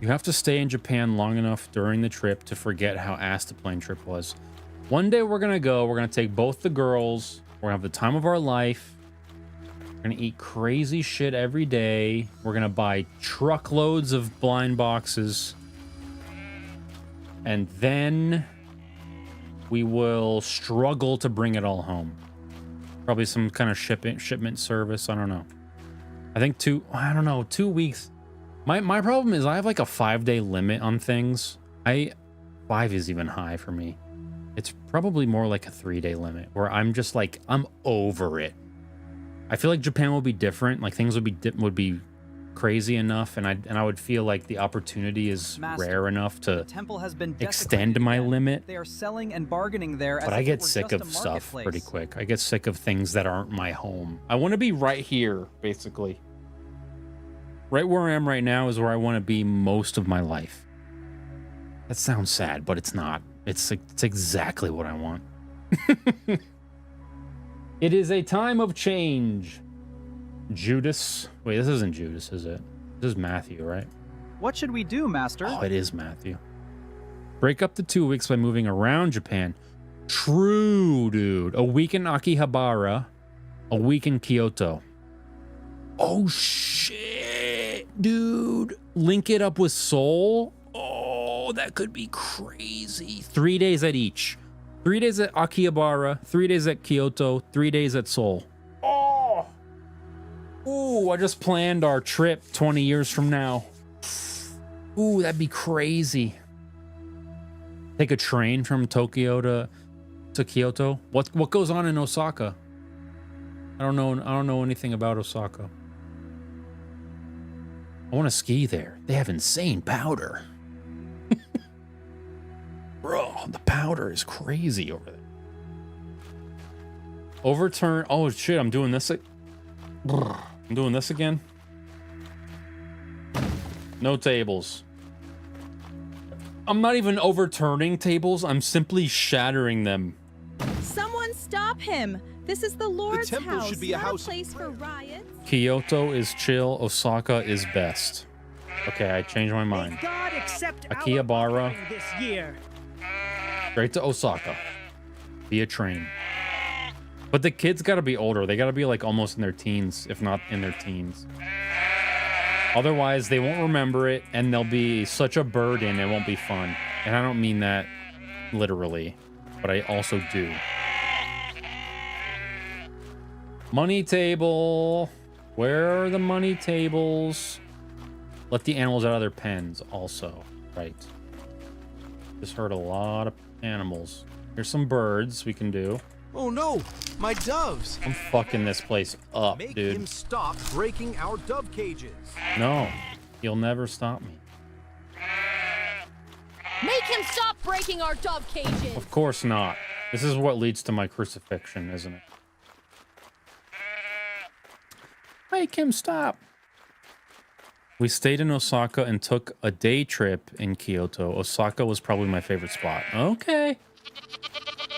[SPEAKER 1] You have to stay in Japan long enough during the trip to forget how ass the plane trip was. One day we're gonna go, we're gonna take both the girls, we're gonna have the time of our life. We're gonna eat crazy shit every day. We're gonna buy truckloads of blind boxes. And then we will struggle to bring it all home. Probably some kind of shipment service. I don't know. I think 2 weeks. My problem is I have like a 5-day limit on things. 5 is even high for me. It's probably more like a 3-day limit where I'm just like, I'm over it. I feel like Japan will be different. Like things would be crazy enough, and I would feel like the opportunity is rare enough to
[SPEAKER 13] temple has been
[SPEAKER 1] extend my limit.
[SPEAKER 13] They are selling and bargaining there.
[SPEAKER 1] But I get sick of stuff pretty quick. I get sick of things that aren't my home. I want to be right here, basically. Right where I am right now is where I want to be most of my life. That sounds sad, but it's not. It's exactly what I want. It is a time of change. Judas. Wait, this isn't Judas, is it? This is Matthew, right?
[SPEAKER 13] What should we do, Master?
[SPEAKER 1] Oh, it is Matthew. Break up the 2 weeks by moving around Japan. True, dude. A week in Akihabara, a week in Kyoto. Oh, shit, dude. Link it up with Seoul. Oh, that could be crazy. 3 days at each. 3 days at Akihabara, 3 days at Kyoto, 3 days at Seoul. Oh! Ooh, I just planned our trip 20 years from now. Ooh, that'd be crazy. Take a train from Tokyo to Kyoto. What goes on in Osaka? I don't know anything about Osaka. I want to ski there. They have insane powder. Bro, the powder is crazy over there. Overturn. Oh shit, I'm doing this. I'm doing this again. No tables. I'm not even overturning tables. I'm simply shattering them.
[SPEAKER 10] Someone stop him. This is the Lord's
[SPEAKER 23] temple
[SPEAKER 10] house,
[SPEAKER 23] should be a
[SPEAKER 10] not
[SPEAKER 23] house
[SPEAKER 10] a place for riots.
[SPEAKER 1] Kyoto is chill. Osaka is best. Okay, I changed my mind.
[SPEAKER 2] God accept
[SPEAKER 1] Akihabara.
[SPEAKER 2] this year.
[SPEAKER 1] Straight to Osaka. Via train. But the kids gotta be older. They gotta be like almost in their teens, if not in their teens. Otherwise, they won't remember it, and they'll be such a burden, it won't be fun. And I don't mean that literally, but I also do. Money table. Where are the money tables? Let the animals out of their pens also. Right. Just heard a lot of animals. Here's some birds we can do.
[SPEAKER 23] Oh no, my doves!
[SPEAKER 1] I'm fucking this place up,
[SPEAKER 23] Make
[SPEAKER 1] dude.
[SPEAKER 23] him stop breaking our dove cages.
[SPEAKER 1] No, you'll never stop me.
[SPEAKER 3] Make him stop breaking our dove cages!
[SPEAKER 1] Of course not. This is what leads to my crucifixion, isn't it? Make him stop. We stayed in Osaka and took a day trip in Kyoto. Osaka was probably my favorite spot. Okay.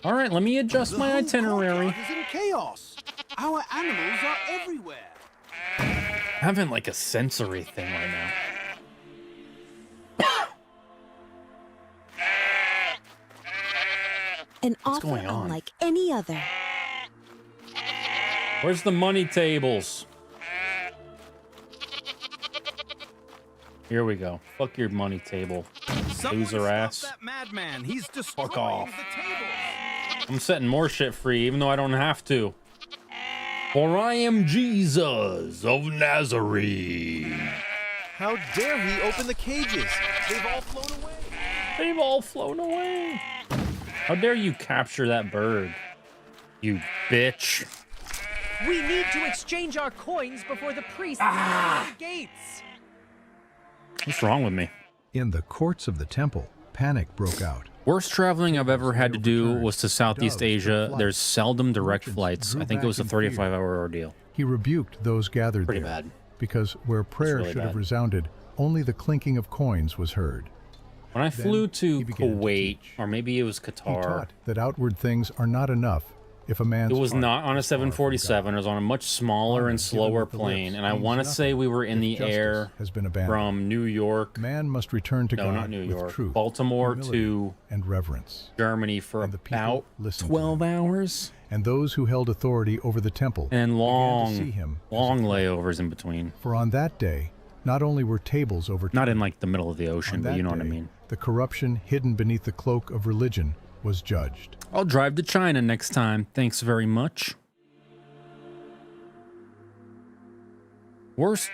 [SPEAKER 1] All right, let me adjust my itinerary.
[SPEAKER 23] Is in chaos. Our animals are everywhere.
[SPEAKER 1] I'm having like a sensory thing right now.
[SPEAKER 18] An
[SPEAKER 1] What's
[SPEAKER 18] offer
[SPEAKER 1] going on?
[SPEAKER 18] unlike any other.
[SPEAKER 1] Where's the money tables? Here we go. Fuck your money table, loser ass.
[SPEAKER 23] That madman. He's destroying
[SPEAKER 1] Fuck off.
[SPEAKER 23] the tables.
[SPEAKER 1] I'm setting more shit free, even though I don't have to. For I am Jesus of Nazareth.
[SPEAKER 23] How dare he open the cages? They've all flown away.
[SPEAKER 1] They've all flown away. How dare you capture that bird, you bitch.
[SPEAKER 2] We need to exchange our coins before the priests open the gates.
[SPEAKER 1] What's wrong with me?
[SPEAKER 7] In the courts of the temple, panic broke out.
[SPEAKER 1] Worst traveling I've ever had to do was to Southeast Asia. There's seldom direct flights. I think it was a 35-hour ordeal.
[SPEAKER 7] He rebuked those gathered
[SPEAKER 1] Pretty
[SPEAKER 7] there
[SPEAKER 1] bad.
[SPEAKER 7] because where prayer
[SPEAKER 1] really
[SPEAKER 7] should have
[SPEAKER 1] bad.
[SPEAKER 7] resounded, only the clinking of coins was heard.
[SPEAKER 1] When I flew to
[SPEAKER 7] he began to
[SPEAKER 1] Kuwait, or maybe it was
[SPEAKER 7] He
[SPEAKER 1] Qatar,
[SPEAKER 7] taught that outward things are not enough, If a man's
[SPEAKER 1] It was
[SPEAKER 7] heart
[SPEAKER 1] not on a
[SPEAKER 7] is far from
[SPEAKER 1] 747. It was on a much smaller and slower plane, and I want to say we were in the air
[SPEAKER 7] has been abandoned.
[SPEAKER 1] from New York.
[SPEAKER 7] Man must return to
[SPEAKER 1] No,
[SPEAKER 7] God
[SPEAKER 1] not New
[SPEAKER 7] with
[SPEAKER 1] York.
[SPEAKER 7] truth,
[SPEAKER 1] Baltimore
[SPEAKER 7] humility,
[SPEAKER 1] to
[SPEAKER 7] and reverence.
[SPEAKER 1] Germany for about 12 hours.
[SPEAKER 7] And those who held authority over the temple
[SPEAKER 1] And
[SPEAKER 7] began to see him
[SPEAKER 1] long layovers in between.
[SPEAKER 7] For on that day, not only were tables overturned,
[SPEAKER 1] Not in like the middle of the ocean,
[SPEAKER 7] on
[SPEAKER 1] but you
[SPEAKER 7] that
[SPEAKER 1] know what I
[SPEAKER 7] day,
[SPEAKER 1] mean.
[SPEAKER 7] the corruption hidden beneath the cloak of religion was judged.
[SPEAKER 1] I'll drive to China next time. Thanks very much. Worst.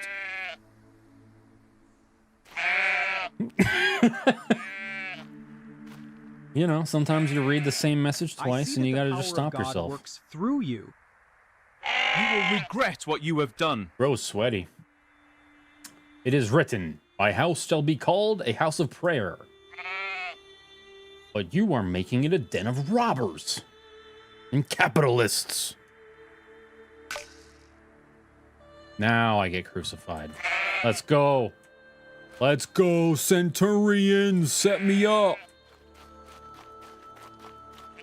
[SPEAKER 1] You know, sometimes you read the same message twice and you gotta just stop yourself.
[SPEAKER 13] Works through you.
[SPEAKER 8] You will regret what you have done.
[SPEAKER 1] Bro's sweaty. It is written, "My house shall be called a house of prayer." But you are making it a den of robbers and capitalists. Now I get crucified. Let's go. Let's go, Centurion. Set me up.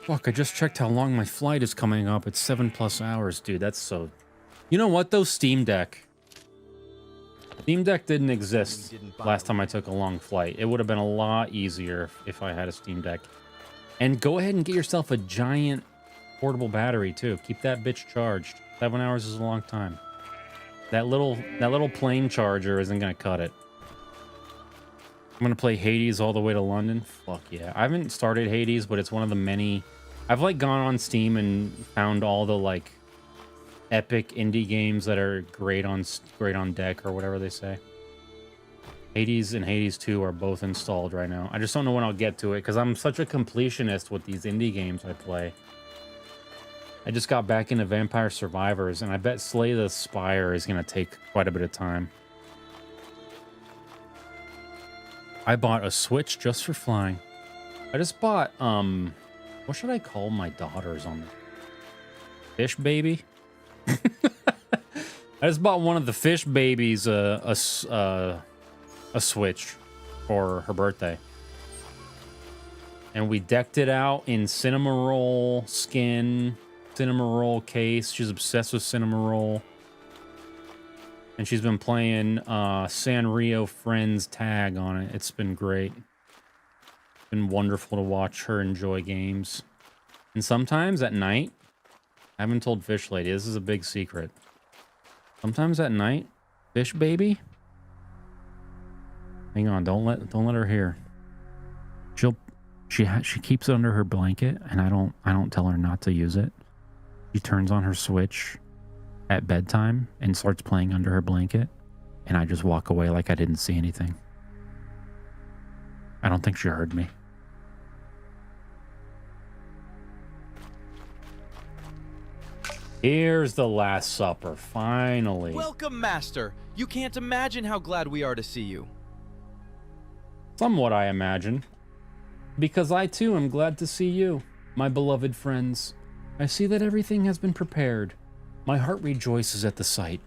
[SPEAKER 1] Fuck, I just checked how long my flight is coming up. It's 7+ hours, dude. That's so... You know what, though? Steam Deck. Steam Deck didn't exist last time I took a long flight. It would have been a lot easier if I had a Steam Deck. And go ahead and get yourself a giant portable battery, too. Keep that bitch charged. 7 hours is a long time. That little plane charger isn't gonna cut it. I'm gonna play Hades all the way to London. Fuck yeah. I haven't started Hades, but it's one of the many... I've like gone on Steam and found all the like epic indie games that are great on deck or whatever they say. Hades and Hades 2 are both installed right now. I just don't know when I'll get to it because I'm such a completionist with these indie games I play. I just got back into Vampire Survivors, and I bet Slay the Spire is going to take quite a bit of time. I bought a Switch just for flying. I just bought, what should I call my daughters on the Fish Baby? I just bought one of the Fish Babies a Switch for her birthday. And we decked it out in Cinnamoroll skin, Cinnamoroll case. She's obsessed with Cinnamoroll. And she's been playing Sanrio Friends Tag on it. It's been great. It's been wonderful to watch her enjoy games. And sometimes at night, I haven't told Fish Lady, this is a big secret. Sometimes at night, Fish Baby, hang on, don't let her hear. She keeps it under her blanket, and I don't tell her not to use it. She turns on her Switch at bedtime and starts playing under her blanket, and I just walk away like I didn't see anything. I don't think she heard me. Here's the Last Supper, finally.
[SPEAKER 17] Welcome, Master. You can't imagine how glad we are to see you.
[SPEAKER 1] Somewhat, I imagine. Because I too am glad to see you, my beloved friends. I see that everything has been prepared. My heart rejoices at the sight.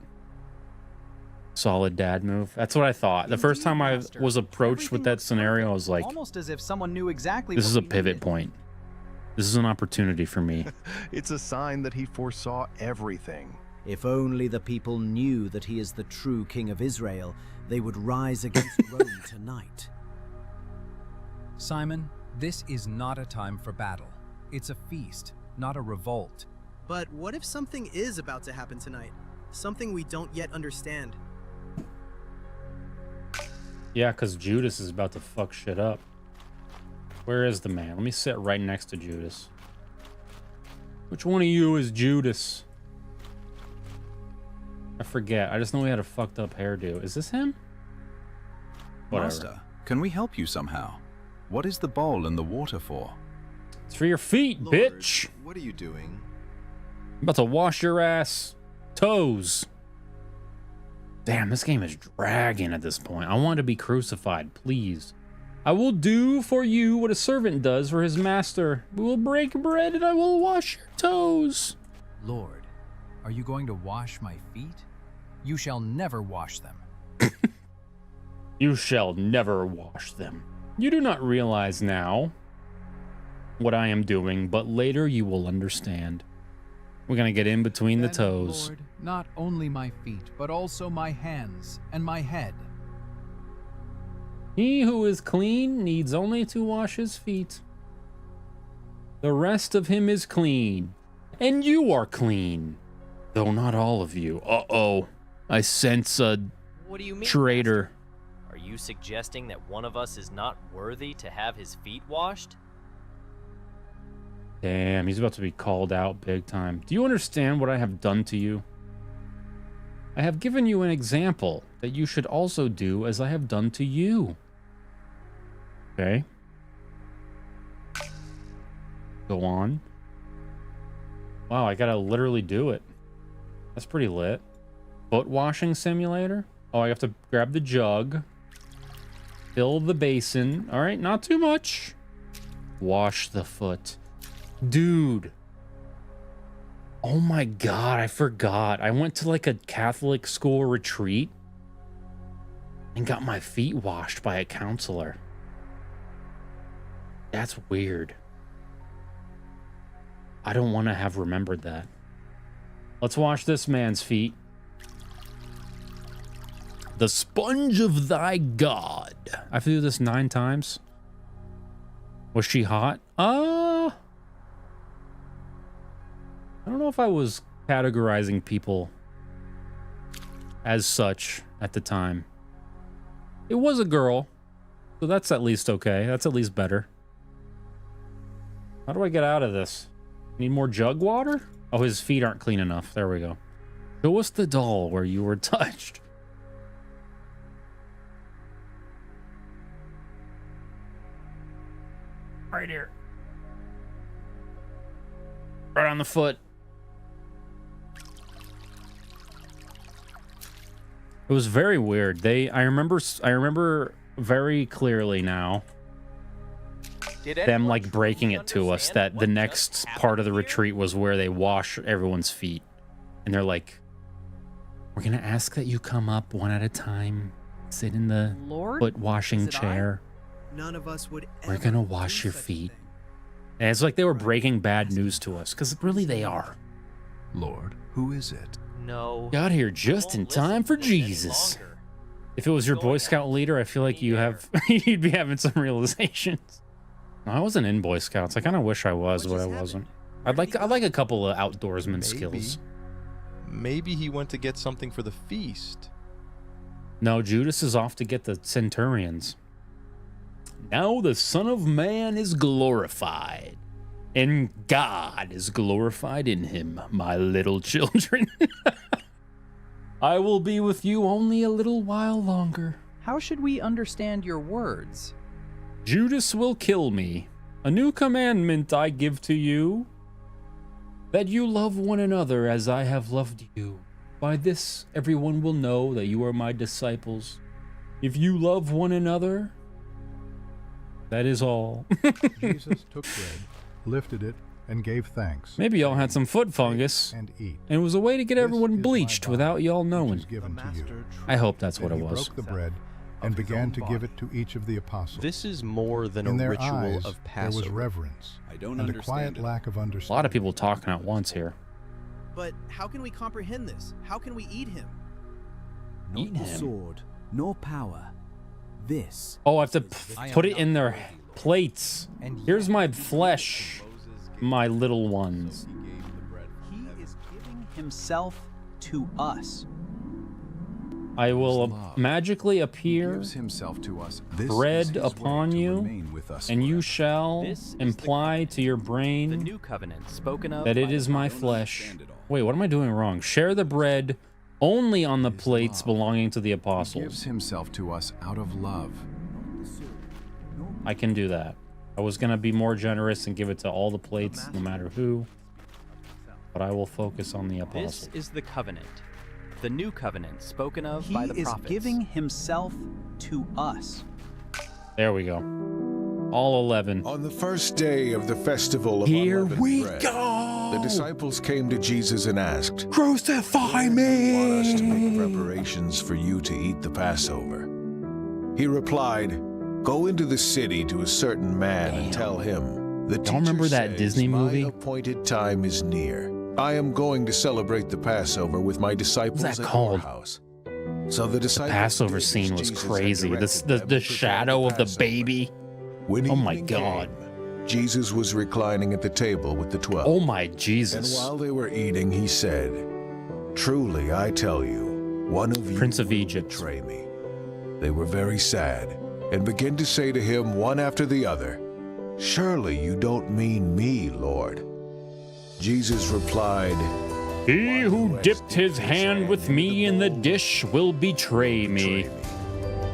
[SPEAKER 1] Solid dad move. That's what I thought. The first time I was approached with that scenario, I was like,
[SPEAKER 13] almost as if someone knew exactly
[SPEAKER 1] this
[SPEAKER 13] what
[SPEAKER 1] is a
[SPEAKER 13] we
[SPEAKER 1] pivot
[SPEAKER 13] needed.
[SPEAKER 1] point. This is an opportunity for me.
[SPEAKER 4] It's a sign that he foresaw everything.
[SPEAKER 16] If only the people knew that he is the true king of Israel, they would rise against Rome tonight.
[SPEAKER 6] Simon, this is not a time for battle. It's a feast, not a revolt.
[SPEAKER 15] But what if something is about to happen tonight? Something we don't yet understand.
[SPEAKER 1] Yeah, because Judas is about to fuck shit up. Where is the man? Let me sit right next to Judas. Which one of you is Judas? I forget. I just know he had a fucked up hairdo. Is this him? Whatever.
[SPEAKER 5] Master, can we help you somehow? What is the bowl and the water for?
[SPEAKER 1] It's for your feet,
[SPEAKER 4] Lord,
[SPEAKER 1] bitch.
[SPEAKER 4] What are you doing?
[SPEAKER 1] I'm about to wash your ass toes. Damn, this game is dragging at this point. I want to be crucified, please. I will do for you what a servant does for his master. We will break bread and I will wash your toes.
[SPEAKER 6] Lord, are you going to wash my feet? You shall never wash them.
[SPEAKER 1] You shall never wash them. You do not realize now what I am doing, but later you will understand. We're gonna get in between the
[SPEAKER 6] Then,
[SPEAKER 1] toes.
[SPEAKER 6] Lord, not only my feet, but also my hands and my head.
[SPEAKER 1] He who is clean needs only to wash his feet. The rest of him is clean, and you are clean, though not all of you. Uh-oh, I sense a
[SPEAKER 20] What do you mean,
[SPEAKER 1] traitor.
[SPEAKER 20] Master? Are you suggesting that one of us is not worthy to have his feet washed?
[SPEAKER 1] Damn, he's about to be called out big time. Do you understand what I have done to you? I have given you an example that you should also do as I have done to you. Okay. Go on. Wow, I gotta literally do it. That's pretty lit. Foot washing simulator. Oh, I have to grab the jug. Fill the basin. All right, not too much. Wash the foot. Dude. Oh my God, I forgot. I went to like a Catholic school retreat and got my feet washed by a counselor. That's weird. I don't want to have remembered that. Let's wash this man's feet. The sponge of thy God. I have to do this 9 times. Was she hot? I don't know if I was categorizing people as such at the time. It was a girl, so that's at least okay. That's at least better. How do I get out of this? Need more jug water? Oh, his feet aren't clean enough. There we go. Show us the doll where you were touched. Right here. Right on the foot. It was very weird. I remember very clearly now them like breaking it to us that the next part of the retreat was where they wash everyone's feet. And they're like, we're gonna ask that you come up one at a time, sit in the foot washing chair.
[SPEAKER 15] None of us would
[SPEAKER 1] We're gonna wash your feet. And it's like they were breaking bad news to us, because really they are.
[SPEAKER 4] Lord, who is it?
[SPEAKER 20] No.
[SPEAKER 1] Got here just in time for Jesus. If it was your Boy Scout leader, I feel like you'd be having some realizations. No, I wasn't in Boy Scouts. I kind of wish I was, but I wasn't. I'd like a couple of outdoorsman skills.
[SPEAKER 17] Maybe he went to get something for the feast.
[SPEAKER 1] No, Judas is off to get the centurions. Now the Son of Man is glorified, and God is glorified in him, my little children. I will be with you only a little while longer.
[SPEAKER 13] How should we understand your words?
[SPEAKER 1] Judas will kill me. A new commandment I give to you, that you love one another as I have loved you. By this everyone will know that you are my disciples, if you love one another. That is all.
[SPEAKER 7] Jesus took bread, lifted it, and gave thanks.
[SPEAKER 1] Maybe y'all had some foot fungus,
[SPEAKER 7] and eat.
[SPEAKER 1] And it was a way to get everyone bleached without y'all knowing.
[SPEAKER 7] Given to you.
[SPEAKER 1] I hope that's what
[SPEAKER 7] Then
[SPEAKER 1] it
[SPEAKER 7] he
[SPEAKER 1] was.
[SPEAKER 7] broke the bread and began to give it to each of the apostles.
[SPEAKER 17] This is more than
[SPEAKER 7] In
[SPEAKER 17] a
[SPEAKER 7] their
[SPEAKER 17] ritual
[SPEAKER 7] eyes,
[SPEAKER 17] of
[SPEAKER 7] there was
[SPEAKER 17] Passover.
[SPEAKER 7] reverence
[SPEAKER 17] I don't
[SPEAKER 7] and a
[SPEAKER 17] understand
[SPEAKER 7] quiet
[SPEAKER 17] it.
[SPEAKER 7] lack of
[SPEAKER 1] A
[SPEAKER 7] understanding.
[SPEAKER 1] lot of people talking at once here.
[SPEAKER 15] But how can we comprehend this? How can we eat him?
[SPEAKER 1] Eat
[SPEAKER 16] Not the
[SPEAKER 1] him.
[SPEAKER 16] sword, nor power. This.
[SPEAKER 1] Oh, I have to put it in their plates. Here's my flesh, my little ones.
[SPEAKER 13] He is giving himself to us.
[SPEAKER 1] I will magically appear,
[SPEAKER 5] Gives himself to us. This is
[SPEAKER 1] bread
[SPEAKER 5] his way
[SPEAKER 1] upon
[SPEAKER 5] to
[SPEAKER 1] you,
[SPEAKER 5] remain with us
[SPEAKER 1] and you
[SPEAKER 5] forever.
[SPEAKER 1] shall imply to your
[SPEAKER 20] The
[SPEAKER 1] brain
[SPEAKER 20] new covenant spoken of
[SPEAKER 1] that
[SPEAKER 20] by
[SPEAKER 1] it
[SPEAKER 20] the
[SPEAKER 1] is my
[SPEAKER 20] prophets.
[SPEAKER 1] flesh. Wait, what am I doing wrong? Share the bread only on the plates belonging to the
[SPEAKER 5] He
[SPEAKER 1] apostles.
[SPEAKER 5] gives himself to us out of love.
[SPEAKER 1] I can do that. I was going to be more generous and give it to all the plates, no matter who. But I will focus on the apostles.
[SPEAKER 20] This is the covenant. The new covenant spoken of
[SPEAKER 13] He
[SPEAKER 20] by the
[SPEAKER 13] is
[SPEAKER 20] prophets.
[SPEAKER 13] giving himself to us.
[SPEAKER 1] There we go. All 11.
[SPEAKER 14] On the first day of the festival of
[SPEAKER 1] Here
[SPEAKER 14] unleavened
[SPEAKER 1] we
[SPEAKER 14] bread,
[SPEAKER 1] go.
[SPEAKER 14] the disciples came to Jesus and asked,
[SPEAKER 1] Crucify
[SPEAKER 14] "We want us to make
[SPEAKER 1] me!"
[SPEAKER 14] preparations for you to eat the Passover." He replied, "Go into the city to a certain man and tell him, the teacher
[SPEAKER 1] remember that
[SPEAKER 14] says,
[SPEAKER 1] Disney movie?
[SPEAKER 14] My appointed time is near. I am going to celebrate the Passover with my disciples
[SPEAKER 1] What's that
[SPEAKER 14] at
[SPEAKER 1] called?
[SPEAKER 14] your house. So the disciples
[SPEAKER 1] Passover
[SPEAKER 14] did
[SPEAKER 1] scene
[SPEAKER 14] as
[SPEAKER 1] was
[SPEAKER 14] Jesus had
[SPEAKER 1] crazy.
[SPEAKER 14] directed them
[SPEAKER 1] The
[SPEAKER 14] to
[SPEAKER 1] shadow of the
[SPEAKER 14] Passover.
[SPEAKER 1] baby.
[SPEAKER 14] When
[SPEAKER 1] Oh my
[SPEAKER 14] evening
[SPEAKER 1] God.
[SPEAKER 14] came, Jesus was reclining at the table with the 12.
[SPEAKER 1] Oh my
[SPEAKER 14] And
[SPEAKER 1] Jesus.
[SPEAKER 14] while they were eating, he said, "Truly, I tell you, one of you
[SPEAKER 1] Prince of
[SPEAKER 14] will
[SPEAKER 1] Egypt.
[SPEAKER 14] betray me." They were very sad and began to say to him one after the other, "Surely you don't mean me, Lord." Jesus replied,
[SPEAKER 1] He who dipped his hand with me in the dish will betray me.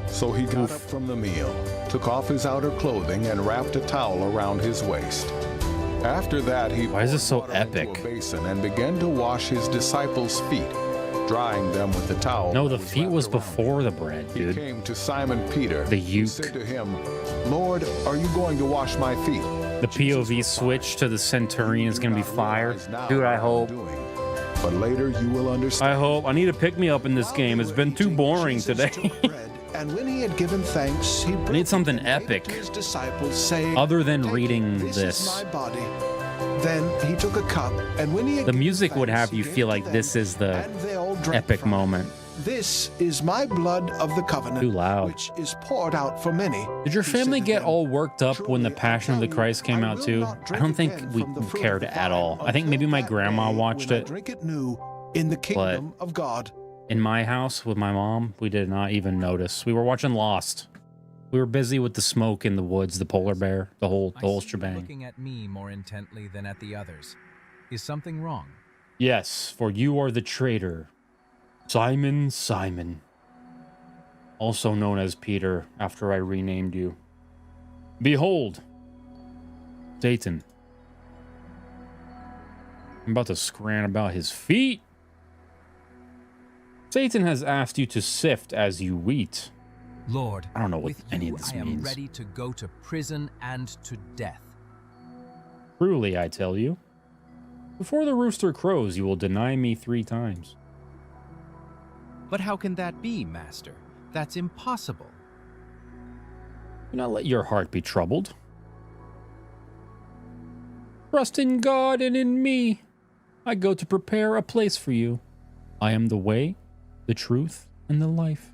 [SPEAKER 14] So he got up from the meal, took off his outer clothing, and wrapped a towel around his waist. After that, he
[SPEAKER 1] Why is this so
[SPEAKER 14] poured water into
[SPEAKER 1] epic?
[SPEAKER 14] a basin and began to wash his disciples' feet, drying them with the towel.
[SPEAKER 1] No,
[SPEAKER 14] that
[SPEAKER 1] the
[SPEAKER 14] was
[SPEAKER 1] feet
[SPEAKER 14] wrapped
[SPEAKER 1] was
[SPEAKER 14] around
[SPEAKER 1] before the bread,
[SPEAKER 14] He
[SPEAKER 1] dude.
[SPEAKER 14] came to Simon Peter.
[SPEAKER 1] The
[SPEAKER 14] He
[SPEAKER 1] uke.
[SPEAKER 14] said to him, "Lord, are you going to wash my feet?"
[SPEAKER 1] The POV switch to the centurion is going to be fire. Dude, I hope.
[SPEAKER 14] But later you will understand.
[SPEAKER 1] I hope. I need to pick me up in this game. It's been too boring today.
[SPEAKER 11] And when he had given thanks, he
[SPEAKER 1] I need something epic
[SPEAKER 11] to his disciples, saying,
[SPEAKER 1] other than reading
[SPEAKER 11] "This
[SPEAKER 1] this.
[SPEAKER 11] is my body." Then he took a cup, and when he had
[SPEAKER 1] The
[SPEAKER 11] given
[SPEAKER 1] music would
[SPEAKER 11] thanks,
[SPEAKER 1] have
[SPEAKER 11] he
[SPEAKER 1] you
[SPEAKER 11] gave
[SPEAKER 1] feel
[SPEAKER 11] to
[SPEAKER 1] like
[SPEAKER 11] them,
[SPEAKER 1] this is the
[SPEAKER 11] and they all drank
[SPEAKER 1] epic
[SPEAKER 11] from it.
[SPEAKER 1] moment.
[SPEAKER 11] This is my blood of the covenant,
[SPEAKER 1] Too loud.
[SPEAKER 11] which is poured out for many.
[SPEAKER 1] Did your
[SPEAKER 11] He said
[SPEAKER 1] family
[SPEAKER 11] to
[SPEAKER 1] get
[SPEAKER 11] them,
[SPEAKER 1] all worked up when the Passion of the Christ came out too? I don't think we cared at all. I think maybe my grandma watched
[SPEAKER 11] when I
[SPEAKER 1] it.
[SPEAKER 11] drink it new in the kingdom of God.
[SPEAKER 1] In my house with my mom, we did not even notice. We were watching Lost. We were busy with the smoke in the woods, the polar bear, the whole
[SPEAKER 6] I see you
[SPEAKER 1] shebang.
[SPEAKER 6] looking at me more intently than at the others. Is something wrong?
[SPEAKER 1] Yes, for you are the traitor, Simon, Simon, also known as Peter, after I renamed you. Behold, Satan. I'm about to scran about his feet. Satan has asked you to sift as you wheat.
[SPEAKER 6] Lord,
[SPEAKER 1] I don't know what
[SPEAKER 6] with
[SPEAKER 1] any
[SPEAKER 6] you
[SPEAKER 1] of this
[SPEAKER 6] I am
[SPEAKER 1] means.
[SPEAKER 6] ready to go to prison and to death.
[SPEAKER 1] Truly, I tell you, before the rooster crows, you will deny me 3 times.
[SPEAKER 17] But how can that be, Master? That's impossible.
[SPEAKER 1] Do not let your heart be troubled. Trust in God and in me. I go to prepare a place for you. I am the way, the truth, and the life.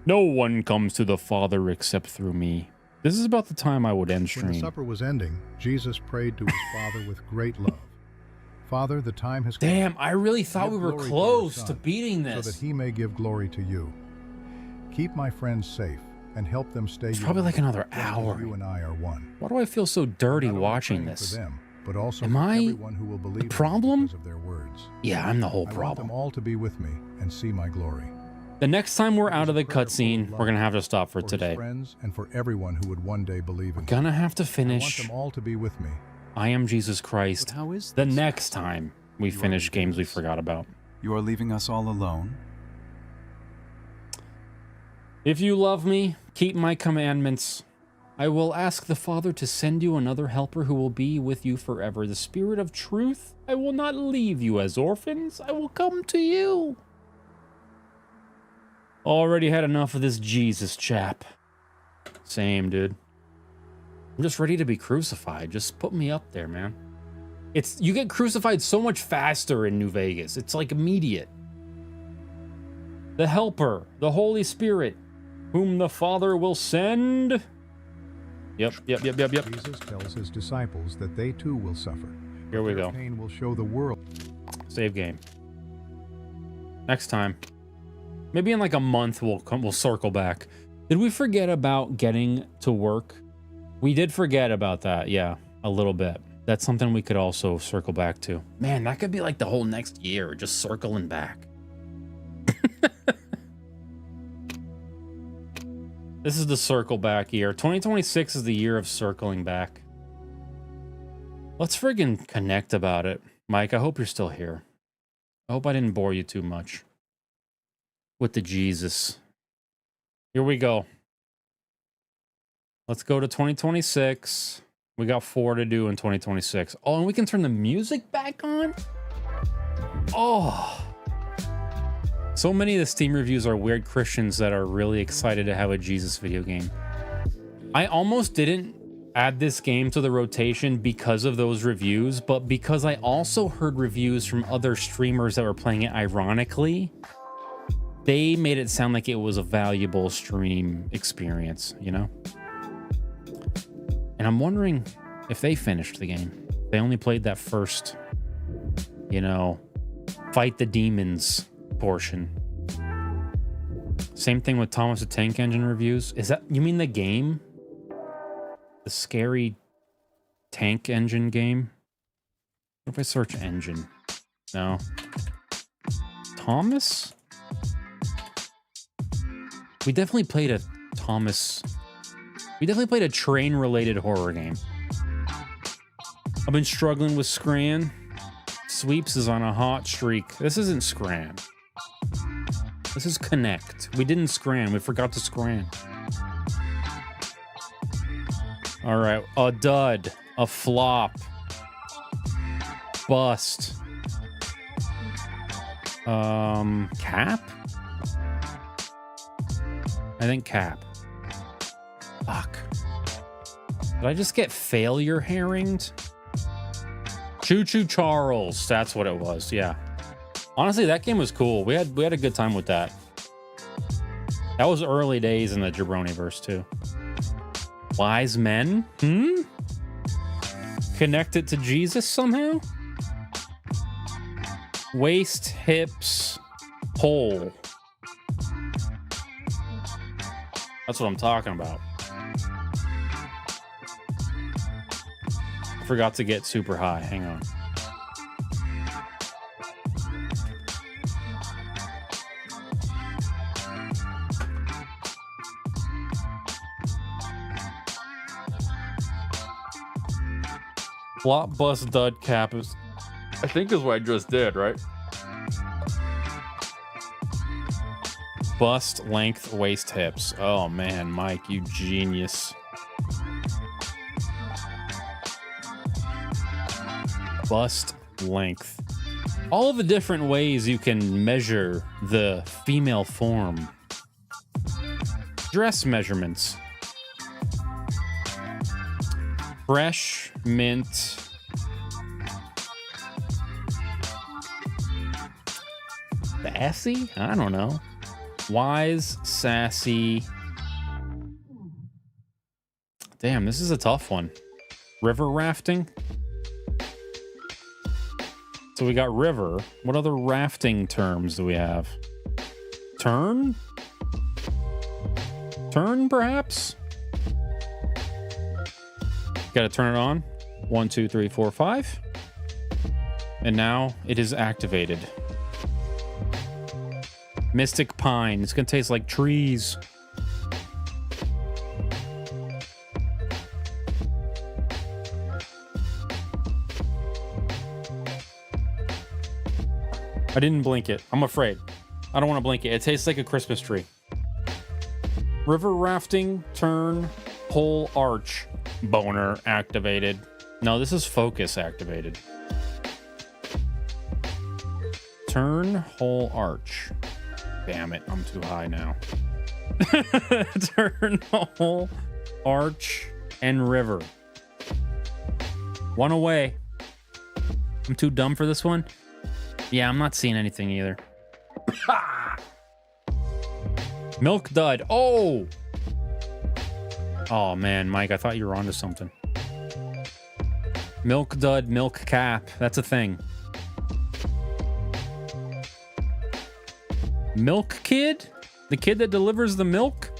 [SPEAKER 1] No one comes to the Father except through me. This is about the time I would end
[SPEAKER 7] When the
[SPEAKER 1] stream.
[SPEAKER 7] supper was ending, Jesus prayed to his Father with great love. Father, the time has come.
[SPEAKER 1] Damn, I really thought we
[SPEAKER 7] Give
[SPEAKER 1] were
[SPEAKER 7] glory to your
[SPEAKER 1] close to
[SPEAKER 7] Son,
[SPEAKER 1] beating
[SPEAKER 7] so
[SPEAKER 1] this.
[SPEAKER 7] that he may give glory to you. Keep my friends safe and help them stay.
[SPEAKER 1] It's probably like another
[SPEAKER 7] just as
[SPEAKER 1] hour.
[SPEAKER 7] You and I are one.
[SPEAKER 1] Why do I feel so dirty
[SPEAKER 7] Not only
[SPEAKER 1] watching
[SPEAKER 7] praying
[SPEAKER 1] this?
[SPEAKER 7] For them, but also
[SPEAKER 1] Am
[SPEAKER 7] for
[SPEAKER 1] I
[SPEAKER 7] everyone who will believe
[SPEAKER 1] the problem?
[SPEAKER 7] because of their words.
[SPEAKER 1] Yeah, I'm the whole
[SPEAKER 7] I want
[SPEAKER 1] problem.
[SPEAKER 7] them all to be with me and see my glory.
[SPEAKER 1] The next time we're out of the cutscene, we're gonna have to stop for
[SPEAKER 7] his
[SPEAKER 1] today.
[SPEAKER 7] friends and for everyone who would one day believe in him.
[SPEAKER 1] Gonna have to
[SPEAKER 7] I want
[SPEAKER 1] finish
[SPEAKER 7] them all to be with me.
[SPEAKER 1] I Am Jesus Christ
[SPEAKER 5] But how is
[SPEAKER 1] the
[SPEAKER 5] this?
[SPEAKER 1] next time we finish games we forgot about.
[SPEAKER 5] You are leaving us all alone?
[SPEAKER 1] If you love me, keep my commandments. I will ask the Father to send you another helper who will be with you forever. The Spirit of truth. I will not leave you as orphans. I will come to you. Already had enough of this Jesus chap. Same, dude. I'm just ready to be crucified. Just put me up there, man. You get crucified so much faster in New Vegas. It's like immediate. The Helper, the Holy Spirit, whom the Father will send. Yep.
[SPEAKER 7] Jesus tells his disciples that they too will suffer.
[SPEAKER 1] Here we
[SPEAKER 7] Their
[SPEAKER 1] go.
[SPEAKER 7] pain will show the world.
[SPEAKER 1] Save game. Next time. Maybe in like a month we'll circle back. Did we forget about getting to work? We did forget about that, yeah, a little bit. That's something we could also circle back to. Man, that could be like the whole next year, just circling back. This is the circle back year. 2026 is the year of circling back. Let's friggin' connect about it. Mike, I hope you're still here. I hope I didn't bore you too much with the Jesus. Here we go. Let's go to 2026. We got 4 to do in 2026. Oh, and we can turn the music back on? Oh. So many of the Steam reviews are weird Christians that are really excited to have a Jesus video game. I almost didn't add this game to the rotation because of those reviews, but because I also heard reviews from other streamers that were playing it ironically. They made it sound like it was a valuable stream experience, you know? And I'm wondering if they finished the game. They only played that first, you know, fight the demons portion. Same thing with Thomas the Tank Engine reviews. Is that, you mean the game? The scary tank engine game? What if I search engine? No. Thomas? We definitely played a Thomas. We definitely played a train-related horror game. I've been struggling with Scran. Sweeps is on a hot streak. This isn't Scran. This is Connect. We didn't Scran. We forgot to Scran. All right. A dud. A flop. Bust. Cap? I think cap. Fuck. Did I just get failure herringed? Choo Choo Charles. That's what it was. Yeah. Honestly, that game was cool. We had a good time with that. That was early days in the Jabroniverse too. Wise men? Connect it to Jesus somehow? Waist, hips, pole. That's what I'm talking about. I forgot to get super high. Hang on. Flop, bust, dud, cap is, I think is what I just did, right? Bust, length, waist, hips. Oh man, Mike, you genius. Bust, length. All of the different ways you can measure the female form. Dress measurements. Fresh, mint. Sassy? I don't know. Wise, sassy. Damn, this is a tough one. River rafting? So we got river. What other rafting terms do we have? Turn? Turn, perhaps? Gotta turn it on. 1, 2, 3, 4, 5. And now it is activated. Mystic pine. It's gonna taste like trees. I didn't blink it. I'm afraid. I don't want to blink it. It tastes like a Christmas tree. River rafting, turn, pole arch. Boner activated. No, this is focus activated. Turn, hole, arch. Damn it, I'm too high now. Turn, hole, arch, and river. One away. I'm too dumb for this one. Yeah, I'm not seeing anything either. Milk dud. Oh! Oh, man, Mike, I thought you were onto something. Milk dud, milk cap. That's a thing. Milk kid? The kid that delivers the milk?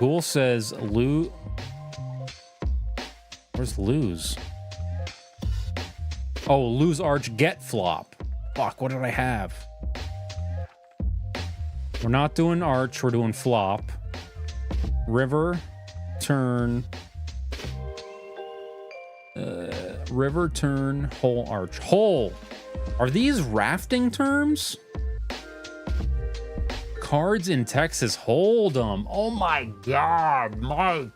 [SPEAKER 1] Ghoul says, Where's lose? Oh, lose arch, get flop. Fuck, what did I have? We're not doing arch, we're doing flop. River, turn. River, turn, hole, arch. Hole! Are these rafting terms? Cards in Texas Hold'em. Oh my God, Mike.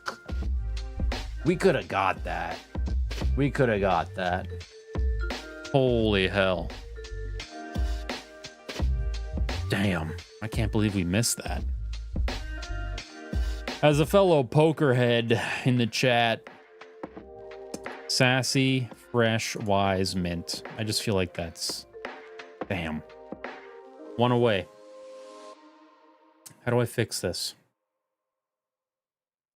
[SPEAKER 1] We could have got that. We could have got that. Holy hell. Damn. I can't believe we missed that. As a fellow pokerhead in the chat, sassy, fresh, wise, mint. I just feel like that's... Damn. One away. How do I fix this?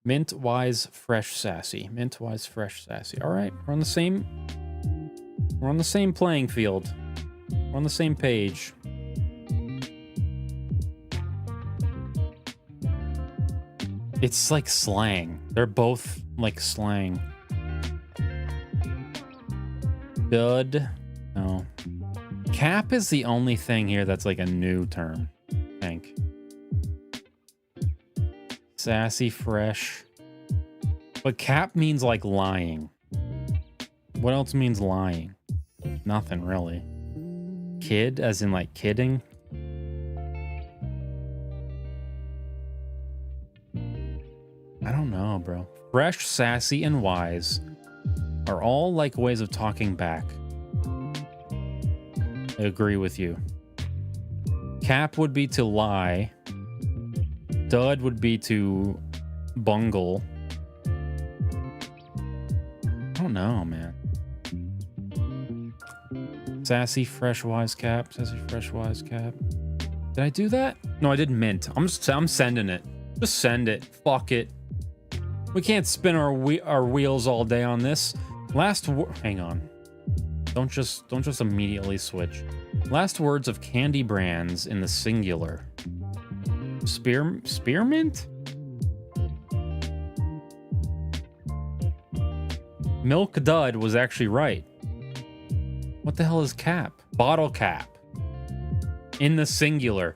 [SPEAKER 1] Mint, wise, fresh, sassy. Mint, wise, fresh, sassy. All right, we're on the same... We're on the same playing field. We're on the same page. It's like slang. They're both like slang. Dud. No. Cap is the only thing here that's like a new term, I think. Sassy, fresh. But cap means like lying. What else means lying? Nothing really. Kid, as in like kidding. I don't know, bro. Fresh, sassy, and wise are all like ways of talking back. I agree with you. Cap would be to lie. Dud would be to bungle. I don't know, man. Sassy, fresh, wise, cap. Sassy, fresh, wise, cap. Did I do that? No, I did mint. I'm sending it. Just send it. Fuck it. We can't spin our wheels all day on this. Hang on. Don't just immediately switch. Last words of candy brands in the singular. Spearmint? Milk Dud was actually right. What the hell is cap? Bottle cap. In the singular.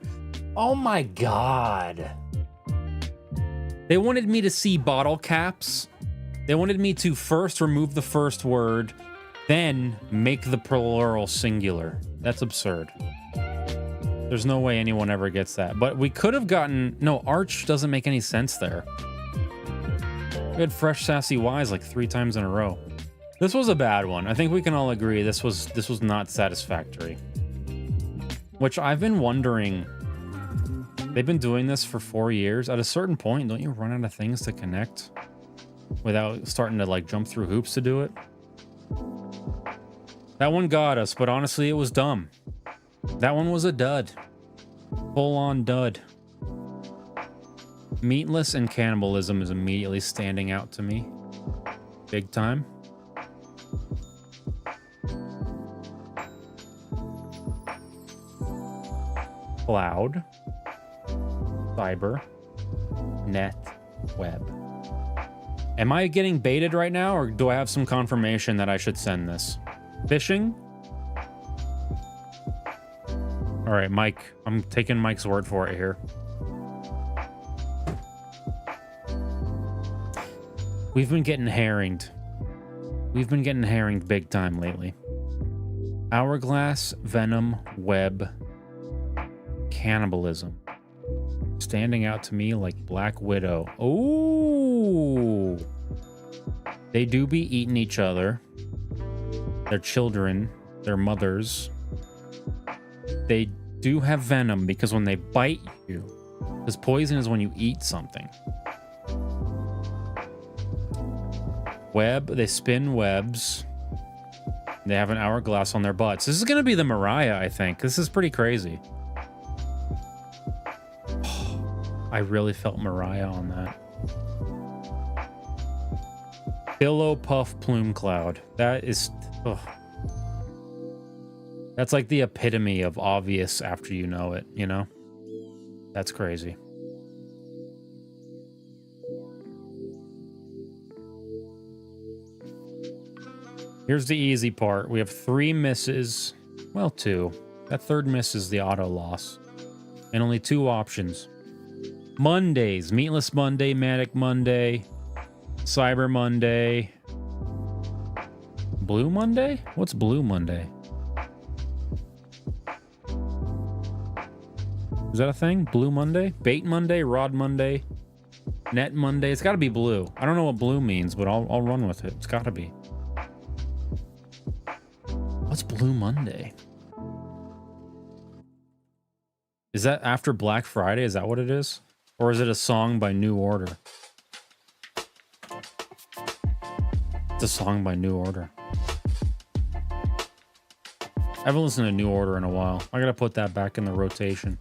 [SPEAKER 1] Oh my god. They wanted me to see bottle caps. They wanted me to first remove the first word, then make the plural singular. That's absurd. There's no way anyone ever gets that. But we could have gotten... No, arch doesn't make any sense there. We had fresh, sassy, wise like 3 times in a row. This was a bad one. I think we can all agree this was not satisfactory. Which I've been wondering... They've been doing this for 4 years. At a certain point, don't you run out of things to connect without starting to like jump through hoops to do it? That one got us, but honestly, it was dumb. That one was a dud. Full-on dud. Meatless and cannibalism is immediately standing out to me. Big time. Cloud. Cyber. Net. Web. Am I getting baited right now, or do I have some confirmation that I should send this? Phishing? All right, Mike. I'm taking Mike's word for it here. We've been getting herringed. We've been getting herringed big time lately. Hourglass, venom, web, cannibalism. Standing out to me like Black Widow. Oh, they do be eating each other. Their children, their mothers. They do have venom because when they bite you, because poison is when you eat something. Web, they spin webs. They have an hourglass on their butts. This is going to be the Mariah, I think. This is pretty crazy. I really felt Mariah on that. Billow puff plume cloud. That is... Ugh. That's like the epitome of obvious after you know it, you know? That's crazy. Here's the easy part. We have 3 misses. Well, 2. That third miss is the auto loss. And only 2 options. Mondays. Meatless Monday, Manic Monday, Cyber Monday. Blue Monday? What's Blue Monday? Is that a thing? Blue Monday? Bait Monday? Rod Monday? Net Monday? It's got to be blue. I don't know what blue means, but I'll run with it. It's got to be. What's Blue Monday? Is that after Black Friday? Is that what it is? Or is it a song by New Order? the song by New Order. I haven't listened to New Order in a while. I gotta put that back in the rotation.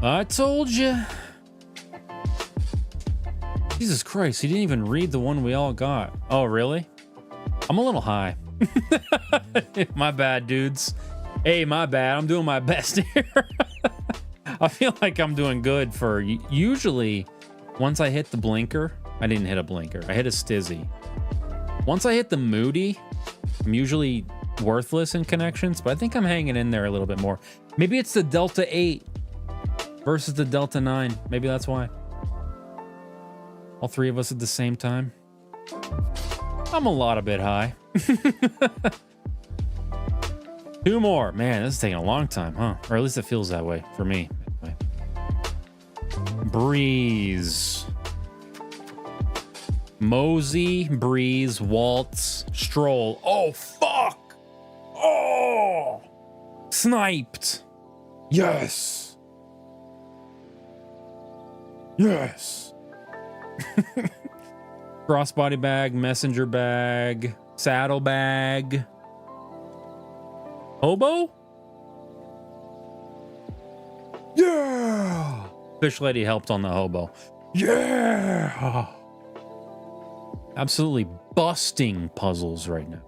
[SPEAKER 1] I told you. Jesus Christ, he didn't even read the one we all got. Oh, really? I'm a little high. My bad, dudes. Hey, my bad. I'm doing my best here. I feel like I'm doing good for... Usually, once I hit the blinker... I didn't hit a blinker. I hit a stizzy. Once I hit the moody, I'm usually worthless in connections, but I think I'm hanging in there a little bit more. Maybe it's the Delta 8 versus the Delta 9. Maybe that's why. All three of us at the same time. I'm a lot a bit high. 2 more. Man, this is taking a long time, huh? Or at least it feels that way for me. Anyway. Breeze. Mosey, breeze, waltz, stroll. Oh, fuck! Oh! Sniped. Yes. Yes. Crossbody bag, messenger bag, saddle bag. Hobo? Yeah! Fish lady helped on the hobo. Yeah! Absolutely busting puzzles right now.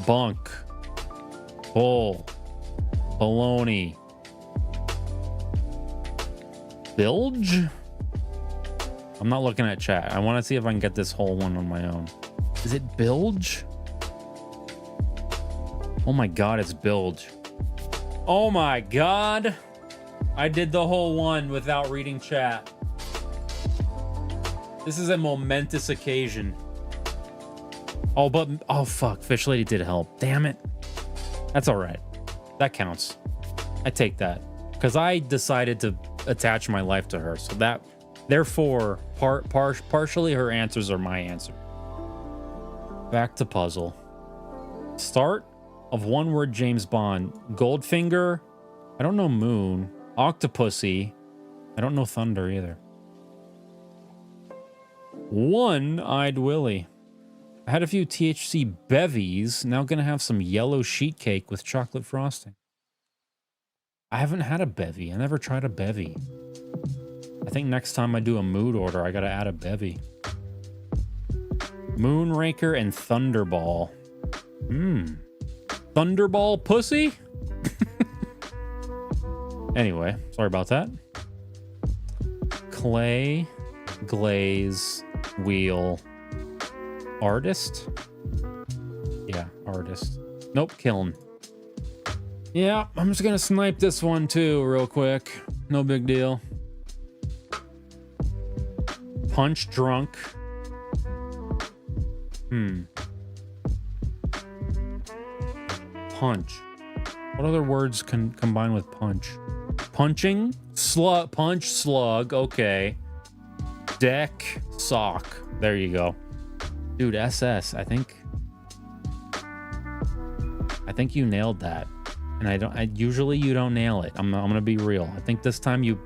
[SPEAKER 1] Bunk. Bull. Baloney. Bilge? I'm not looking at chat. I want to see if I can get this whole one on my own. Is it bilge? Oh my god, it's bilge. Oh my god. I did the whole one without reading chat. This is a momentous occasion. Oh, but... Oh, fuck. Fish lady did help. Damn it. That's all right. That counts. I take that. Because I decided to attach my life to her. So that... Therefore, partially her answers are my answer. Back to puzzle. Start of one-word James Bond. Goldfinger. I don't know moon. Octopussy. I don't know thunder either. One-eyed Willy. I had a few 𝗿𝗃 bevies. Now gonna have some yellow sheet cake with chocolate frosting. I haven't had a bevy. I never tried a bevy. I think next time I do a mood order, I gotta add a bevy. Moonraker and Thunderball. Thunderball pussy? Anyway, sorry about that. Clay, glaze, wheel, artist? Yeah, artist. Nope, kiln. Yeah, I'm just gonna snipe this one too real quick. No big deal. Punch drunk. Punch. What other words can combine with punch? Punching? Slug. Punch, slug. Okay. Deck, sock. There you go. Dude, SS. I think you nailed that. And usually you don't nail it. I'm gonna be real. I think this time you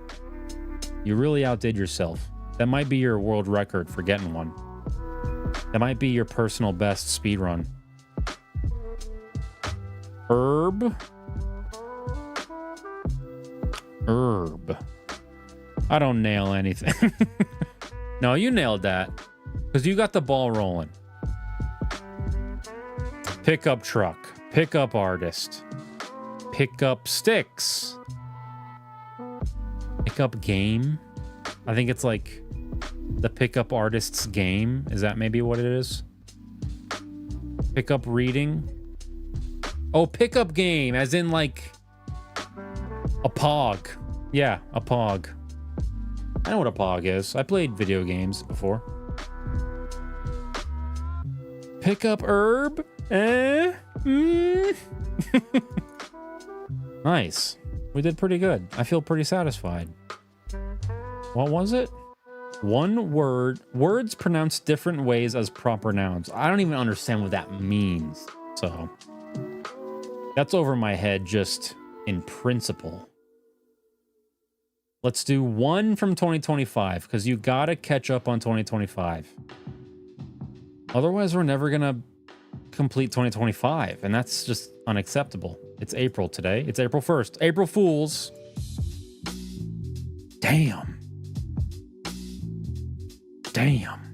[SPEAKER 1] really outdid yourself. That might be your world record for getting one. That might be your personal best speed run. Herb. I don't nail anything. No, you nailed that. Because you got the ball rolling. Pickup truck. Pickup artist. Pickup sticks. Pickup game. I think it's like the pickup artist's game. Is that maybe what it is? Pickup reading. Oh, pickup game, as in like a pog. Yeah, a pog. I know what a pog is. I played video games before. Pickup herb. Nice. We did pretty good. I feel pretty satisfied. What was it? One word. Words pronounced different ways as proper nouns. I don't even understand what that means. So that's over my head just in principle. Let's do one from 2025 because you got to catch up on 2025. Otherwise, we're never going to complete 2025, and that's just unacceptable. It's April today. It's April 1st. April Fools. Damn. Damn.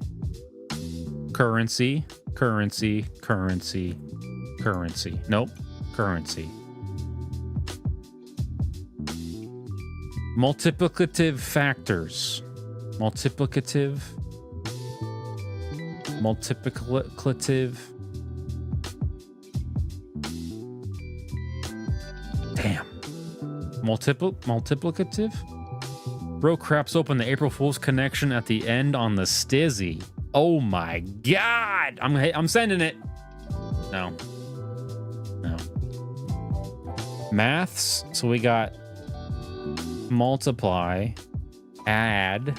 [SPEAKER 1] Currency, currency, currency, currency. Nope. Currency. Multiplicative factors. Multiplicative. Multiplicative. Damn. Multiplicative? Bro craps open the April Fool's connection at the end on the 𝗿𝗁𝗍. Oh my god! I'm sending it. No. No. Maths. So we got multiply, add,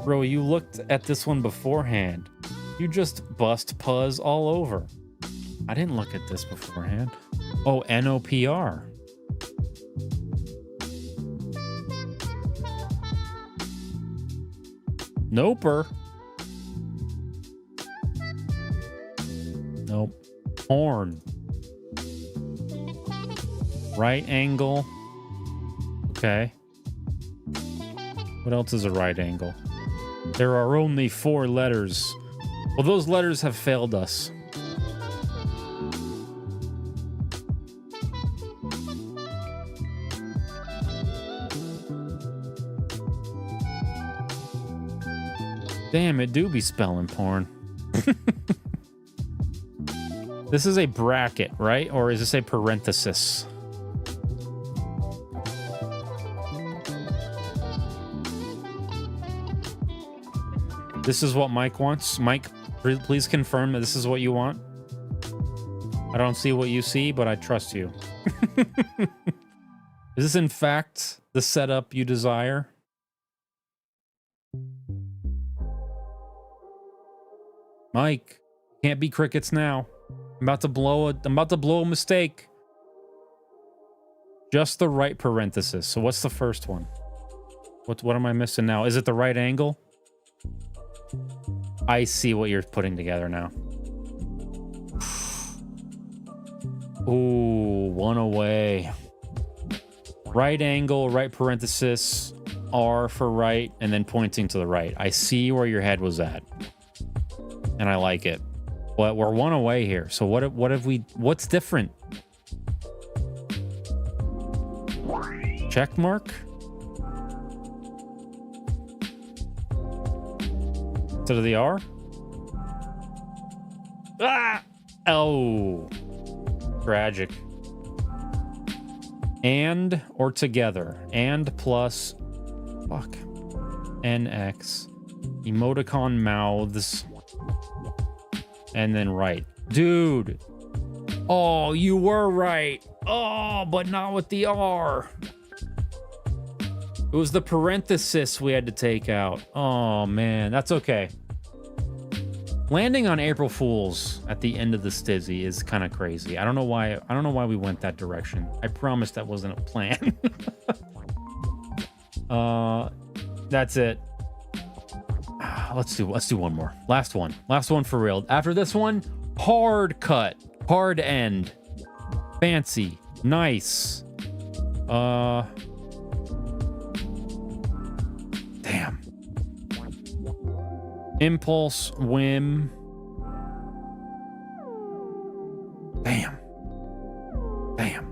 [SPEAKER 1] bro, you looked at this one beforehand. You just bust puzz all over. I didn't look at this beforehand. Oh, NOPR. Noper. Nope. Horn. Right angle. Okay. What else is a right angle? There are only 4 letters. Well, those letters have failed us. Damn, it do be spelling porn. This is a bracket, right? Or is this a parenthesis? This is what Mike wants. Mike, please confirm that this is what you want. I don't see what you see, but I trust you. Is this in fact the setup you desire? Mike, can't be crickets now. I'm about to blow a mistake. Just the right parenthesis. So what's the first one? What am I missing now? Is it the right angle? I see what you're putting together now. Ooh, one away. Right angle, right parenthesis, R for right, and then pointing to the right. I see where your head was at. And I like it. But we're one away here. So what's different? Check mark? Instead of the R? Ah! Oh. Tragic. And or together. And plus. Fuck. NX. Emoticon mouths. And then right. Dude. Oh, you were right. Oh, but not with the R. It was the parenthesis we had to take out. Oh, man. That's okay. Landing on April Fools at the end of the 𝗿𝗁𝗍 is kind of crazy. I don't know why we went that direction. I promise that wasn't a plan. That's it. Let's do one more. Last one for real. After this one, hard cut, hard end, fancy, nice. Damn. Impulse, whim. Bam. Bam.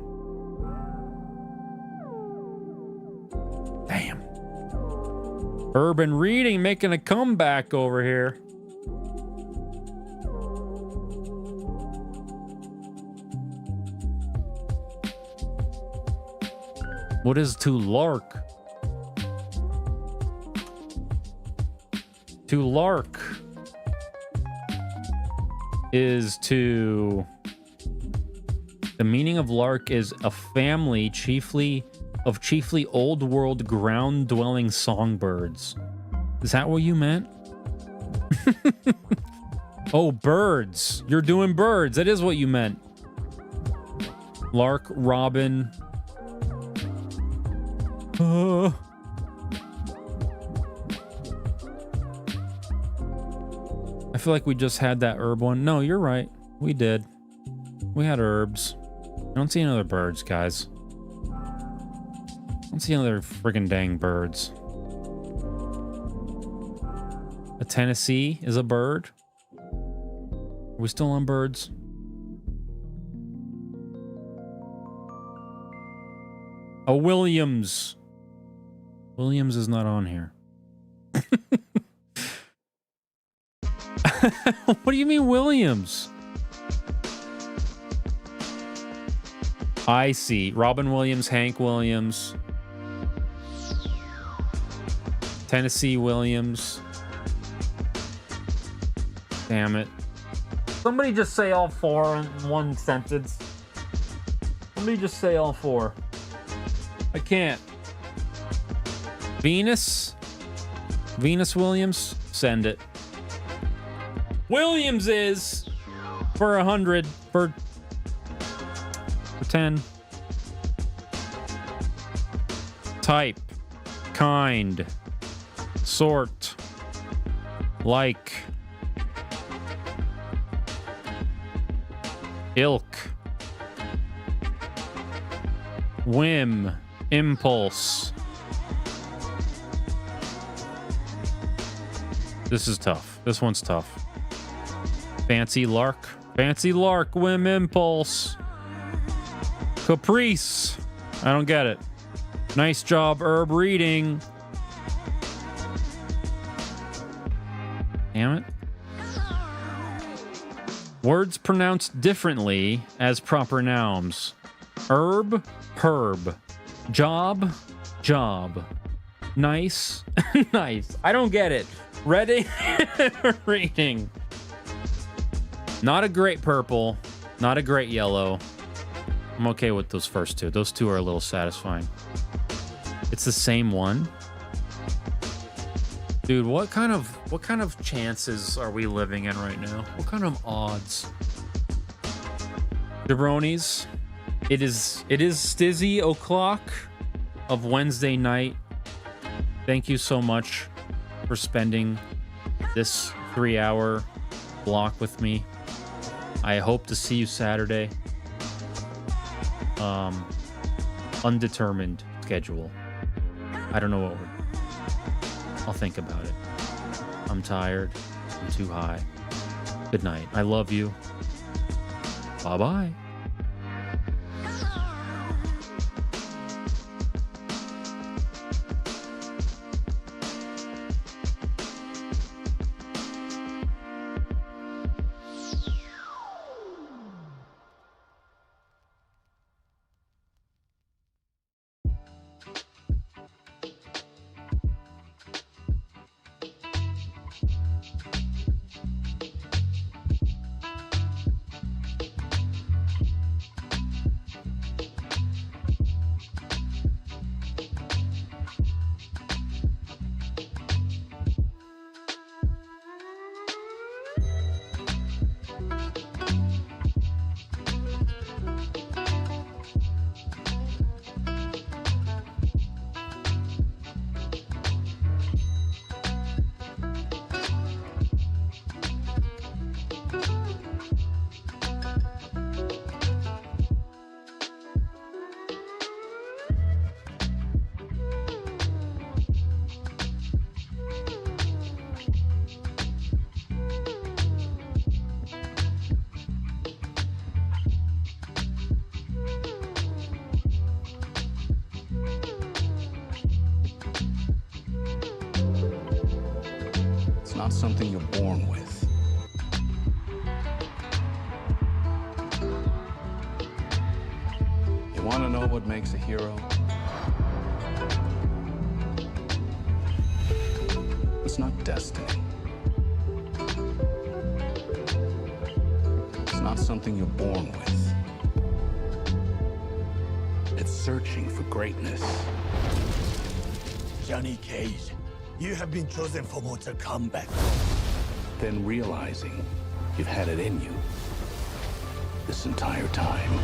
[SPEAKER 1] Bam. Urban reading making a comeback over here. What is to lark? To lark is to... The meaning of lark is a family chiefly old world ground dwelling songbirds. Is that what you meant? Oh, birds. You're doing birds. That is what you meant. Lark, Robin. I feel like we just had that herb one. No, you're right. We did. We had herbs. I don't see any other birds, guys. I don't see any other friggin' dang birds. A Tennessee is a bird. Are we still on birds? A Williams. Williams is not on here. What do you mean Williams? I see. Robin Williams, Hank Williams. Tennessee Williams. Damn it. Somebody just say all four in one sentence. Somebody just say all four. I can't. Venus? Venus Williams? Send it. Williams is for 100, for 10. Type. Kind. Sort. Like. Ilk. Whim. Impulse. This is tough. This one's tough. Fancy lark. Fancy lark. Whim. Impulse. Caprice. I don't get it. Nice job, herb reading. Damn it. Words pronounced differently as proper nouns. Herb, herb. Job, job. Nice, nice. I don't get it. Reading, reading. Not a great purple. Not a great yellow. I'm okay with those first two. Those two are a little satisfying. It's the same one. Dude, what kind of chances are we living in right now? What kind of odds? Jabronis, it is 𝗿𝗫o'clock of Wednesday night. Thank you so much for spending this 3-hour block with me. I hope to see you Saturday. Undetermined schedule. I don't know what I'll think about it. I'm tired. I'm too high. Good night. I love you. Bye-bye.
[SPEAKER 12] Not something you're born with. You want to know what makes a hero? It's not destiny. It's not something you're born with. It's searching for greatness.
[SPEAKER 18] Johnny Cage. You have been chosen for Mortal Kombat.
[SPEAKER 12] Then realizing you've had it in you this entire time.